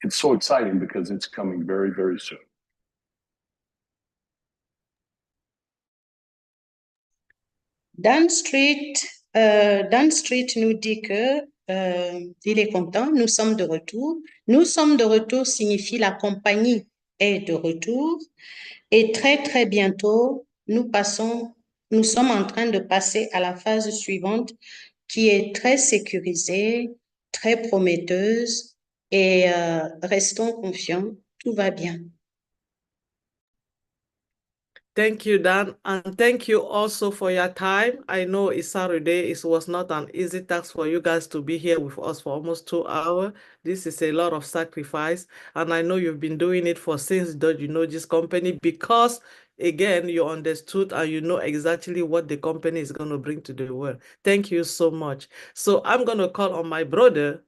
it's so exciting because it's coming very, very soon. Dan Street nous dit que il est content, nous sommes de retour. Nous sommes de retour signifie la compagnie est de retour. Et très, très bientôt, nous sommes en train de passer à la phase suivante qui est très sécurisée, très prometteuse et restons confiants, tout va bien. Thank you, Dan, and thank you also for your time. I know it's Saturday. It was not an easy task for you guys to be here with us for almost 2 hours. This is a lot of sacrifice, and I know you've been doing it for since that you know this company because, again, you understood and you know exactly what the company is going to bring to the world. Thank you so much. So I'm going to call on my brother,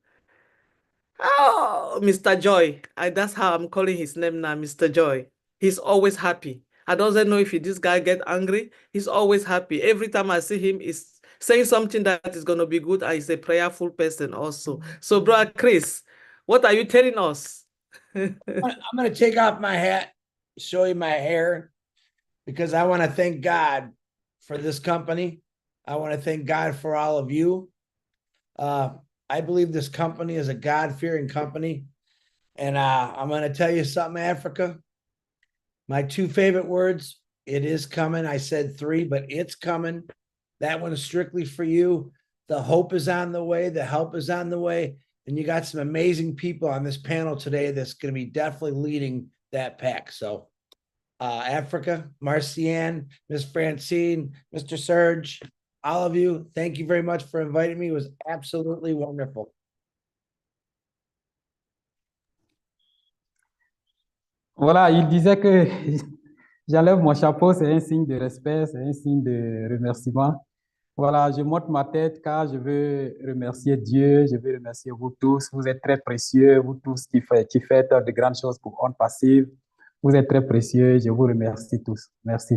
Mr. Joy. That's how I'm calling his name now, Mr. Joy. He's always happy. I don't know if this guy get angry. He's always happy. Every time I see him, he's saying something that is going to be good, and he's a prayerful person also. So, brother Chris, what are you telling us? I'm going to take off my hat, show you my hair, because I want to thank God for this company. I want to thank God for all of you. I believe this company is a God-fearing company. And I'm going to tell you something, Africa. My 2 favorite words, it is coming. I said 3, but it's coming. That one is strictly for you. The hope is on the way. The help is on the way. And you got some amazing people on this panel today that's going to be definitely leading that pack. So Africa, Marcianne, Miss Francine, Mr. Serge, all of you, thank you very much for inviting me. It was absolutely wonderful. Voilà, il disait que j'enlève mon chapeau, c'est un signe de respect, c'est un signe de remerciement. Voilà, je monte ma tête car je veux remercier Dieu, je veux remercier vous tous. Vous êtes très précieux, vous tous qui faites de grandes choses pour ONPASSIVE. Vous êtes très précieux, je vous remercie tous. Merci.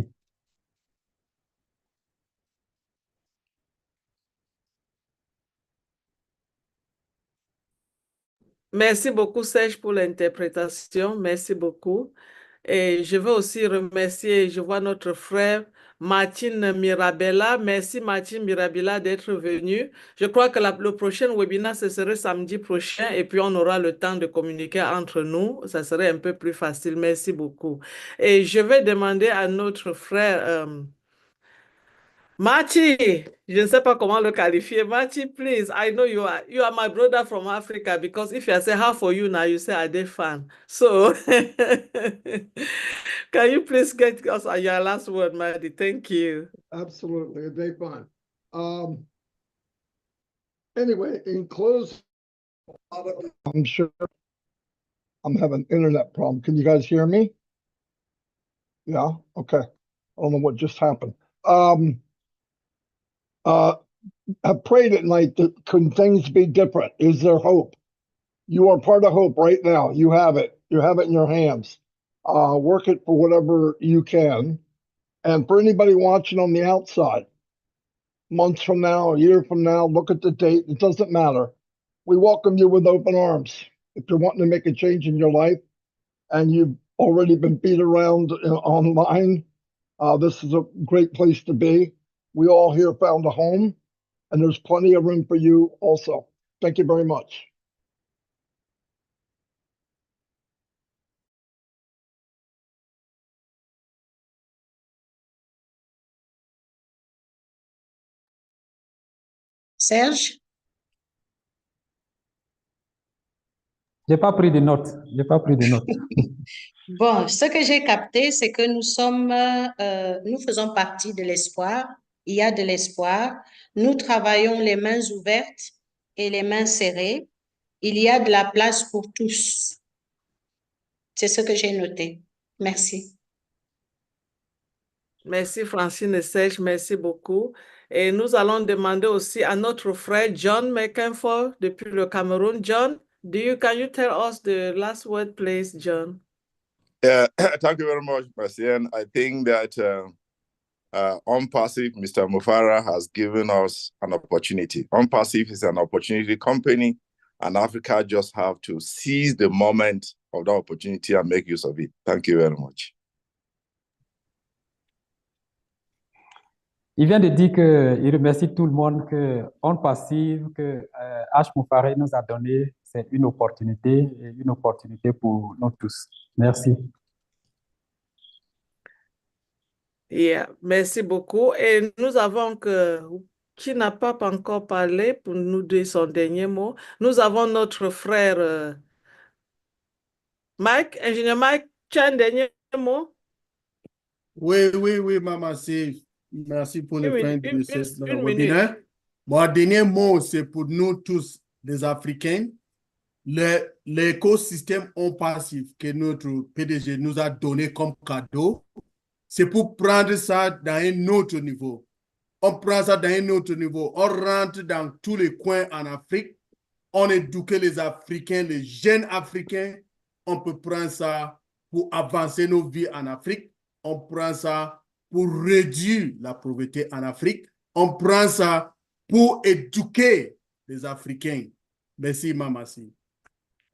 Merci beaucoup, Serge, pour l'interprétation. Merci beaucoup. Et je veux aussi remercier, je vois notre frère Martine Mirabella. Merci Martine Mirabella d'être venu. Je crois que le prochain webinaire, ce serait samedi prochain et puis on aura le temps de communiquer entre nous. Ça serait un peu plus facile. Merci beaucoup. Et je vais demander à notre frère Marty, je ne sais pas comment le qualifier. Marty, please, I know you are my brother from Africa because if I say how for you now, you say I dey fan. So can you please get us your last word, Marty? Thank you. Absolutely, a day fun. Anyway, in close, I'm sure I'm having an internet problem. Can you guys hear me? Yeah, okay. I don't know what just happened. I prayed at night that could things be different? Is there hope? You are part of hope right now. You have it. You have it in your hands. Work it for whatever you can. And for anybody watching on the outside, months from now, a year from now, look at the date. It doesn't matter. We welcome you with open arms. If you're wanting to make a change in your life and you've already been beat around online, this is a great place to be. We all here found a home, and there's plenty of room for you also. Thank you very much. Serge? J'ai pas pris de notes. J'ai pas pris de notes. Bon, ce que j'ai capté, c'est que nous faisons partie de l'espoir. Il y a de l'espoir. Nous travaillons les mains ouvertes et les mains serrées. Il y a de la place pour tous. C'est ce que j'ai noté. Merci. Merci Francine et Serge, merci beaucoup. Et nous allons demander aussi à notre frère John McInford depuis le Cameroun. John, can you tell us the last word, please, John? Thank you very much, Marcian. I think that ONPASSIVE, Mr. Mufara, has given us an opportunity. ONPASSIVE is an opportunity company, and Africa just have to seize the moment of the opportunity and make use of it. Thank you very much. Il vient de dire qu'il remercie tout le monde que ONPASSIVE, que H. Moufaré nous a donné, c'est une opportunité pour nous tous. Merci. Yeah, merci beaucoup. Et nous avons qui n'a pas encore parlé pour nous dire son dernier mot. Nous avons notre frère Mike, ingénieur Mike, tu as un dernier mot? Oui, Maman, merci pour le fin de ce webinaire. Mon dernier mot, c'est pour nous tous, les Africains, l'écosystème ONPASSIVE que notre PDG nous a donné comme cadeau, c'est pour prendre ça dans un autre niveau. On prend ça dans un autre niveau. On rentre dans tous les coins en Afrique. On éduque les Africains, les jeunes Africains. On peut prendre ça pour avancer nos vies en Afrique. On prend ça pour réduire la pauvreté en Afrique. On prend ça pour éduquer les Africains. Merci, Mamassi.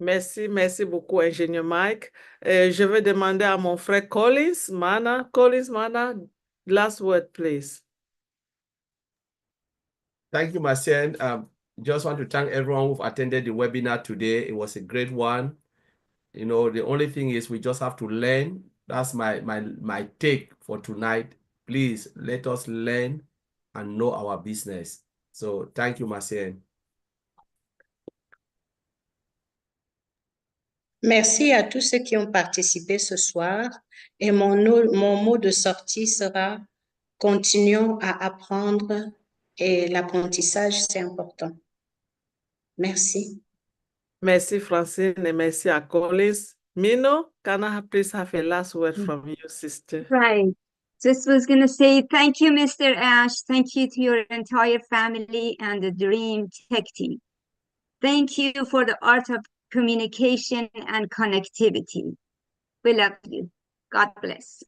Merci beaucoup, ingénieur Mike. Je vais demander à mon frère Collins Mana, last word, please. Thank you, Marcian. Just want to thank everyone who attended the webinar today. It was a great one. You know, the only thing is we just have to learn. That's my take for tonight. Please let us learn and know our business. So thank you, Marcian. Merci à tous ceux qui ont participé ce soir. Et mon mot de sortie sera « Continuons à apprendre et l'apprentissage, c'est important. » Merci. Merci, Francine, and merci à Collins. Mino, can I please have a last word from you, sister? Right. Just was going to say thank you, Mr. Ash. Thank you to your entire family and the Dream Tech team. Thank you for the art of communication and connectivity. We love you. God bless.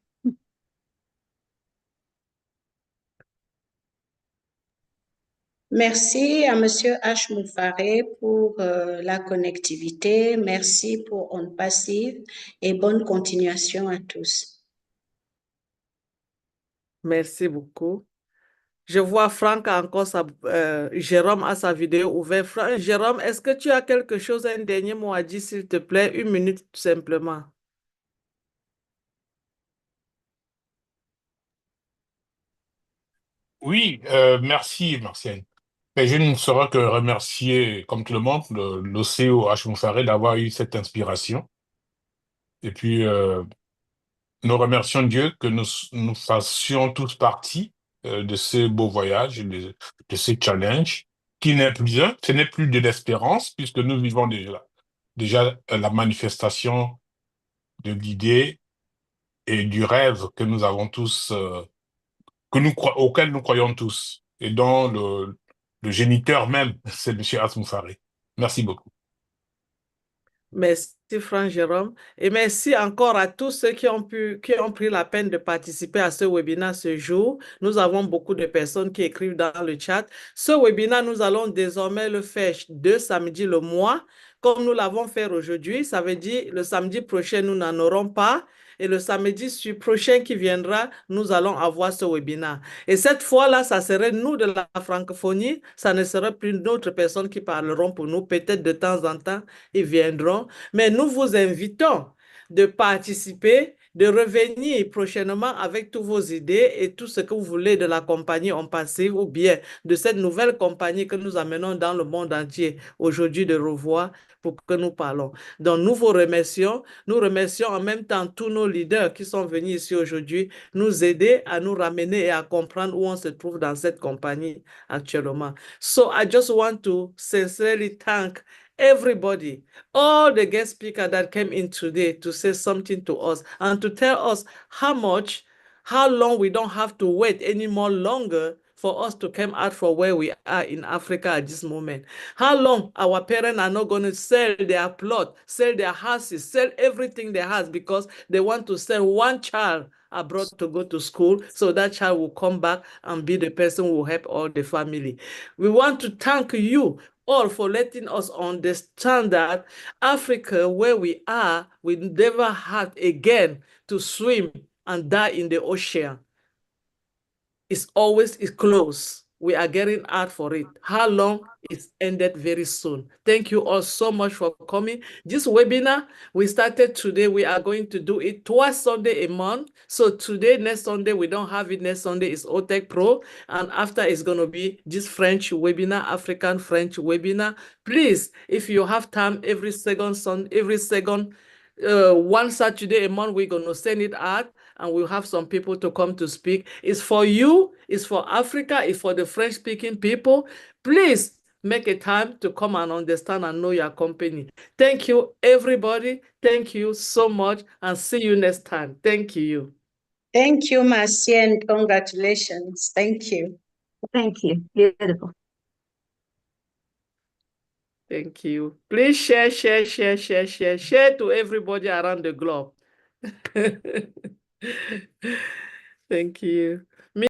Merci à Monsieur H. Moufaré pour la connectivité. Merci pour ONPASSIVE et bonne continuation à tous. Merci beaucoup. Je vois Franck a encore Jérôme a sa vidéo ouverte. Jérôme, est-ce que tu as quelque chose, un dernier mot à dire, s'il te plaît? 1 minute tout simplement. Oui, merci, Martienne. Mais je ne saurais que remercier, comme tout le monde, le CEO H. Moufaré d'avoir eu cette inspiration. Et puis, nous remercions Dieu que nous fassions tous partie de ce beau voyage, de ce challenge, qui n'est plus un, ce n'est plus de l'espérance, puisque nous vivons déjà la manifestation de l'idée et du rêve que nous avons tous, auquel nous croyons tous, et dont le géniteur même, c'est M. H. Moufaré. Merci beaucoup. Merci, Franck Jérôme. Et merci encore à tous ceux qui ont pris la peine de participer à ce webinaire ce jour. Nous avons beaucoup de personnes qui écrivent dans le chat. Ce webinaire, nous allons désormais le faire 2 samedis le mois, comme nous l'avons fait aujourd'hui. Ça veut dire le samedi prochain, nous n'en aurons pas. Et le samedi prochain qui viendra, nous allons avoir ce webinaire. Et cette fois-là, ça serait nous de la francophonie. Ça ne serait plus d'autres personnes qui parleront pour nous. Peut-être de temps en temps, ils viendront. Mais nous vous invitons de participer, de revenir prochainement avec toutes vos idées et tout ce que vous voulez de la compagnie ONPASSIVE ou bien de cette nouvelle compagnie que nous amenons dans le monde entier aujourd'hui de revoir pour que nous parlons. Donc, nous vous remercions. Nous remercions en même temps tous nos leaders qui sont venus ici aujourd'hui nous aider à nous ramener et à comprendre où on se trouve dans cette compagnie actuellement. So, I just want to sincerely thank everybody, all the guest speakers that came in today to say something to us and to tell us how long we don't have to wait any more longer for us to come out from where we are in Africa at this moment? How long our parents are not going to sell their plot, sell their houses, sell everything they have because they want to send one child abroad to go to school, so that child will come back and be the person who will help all the family. We want to thank you all for letting us understand that Africa, where we are, we never have again to swim and die in the ocean. It's always close. We are getting out for it. How long? It's ended very soon. Thank you all so much for coming. This webinar, we started today. We are going to do it twice Sunday a month. So today, next Sunday, we don't have it. Next Sunday is OTech Pro. And after it's going to be this French webinar, African French webinar. Please, if you have time, every second one Saturday a month, we're going to send it out and we'll have some people to come to speak. It's for you, it's for Africa, it's for the French-speaking people. Please make a time to come and understand and know your company. Thank you, everybody. Thank you so much and see you next time. Thank you. Thank you, Marcy, and congratulations. Thank you. Thank you. Beautiful. Thank you. Please share to everybody around the globe. Thank you.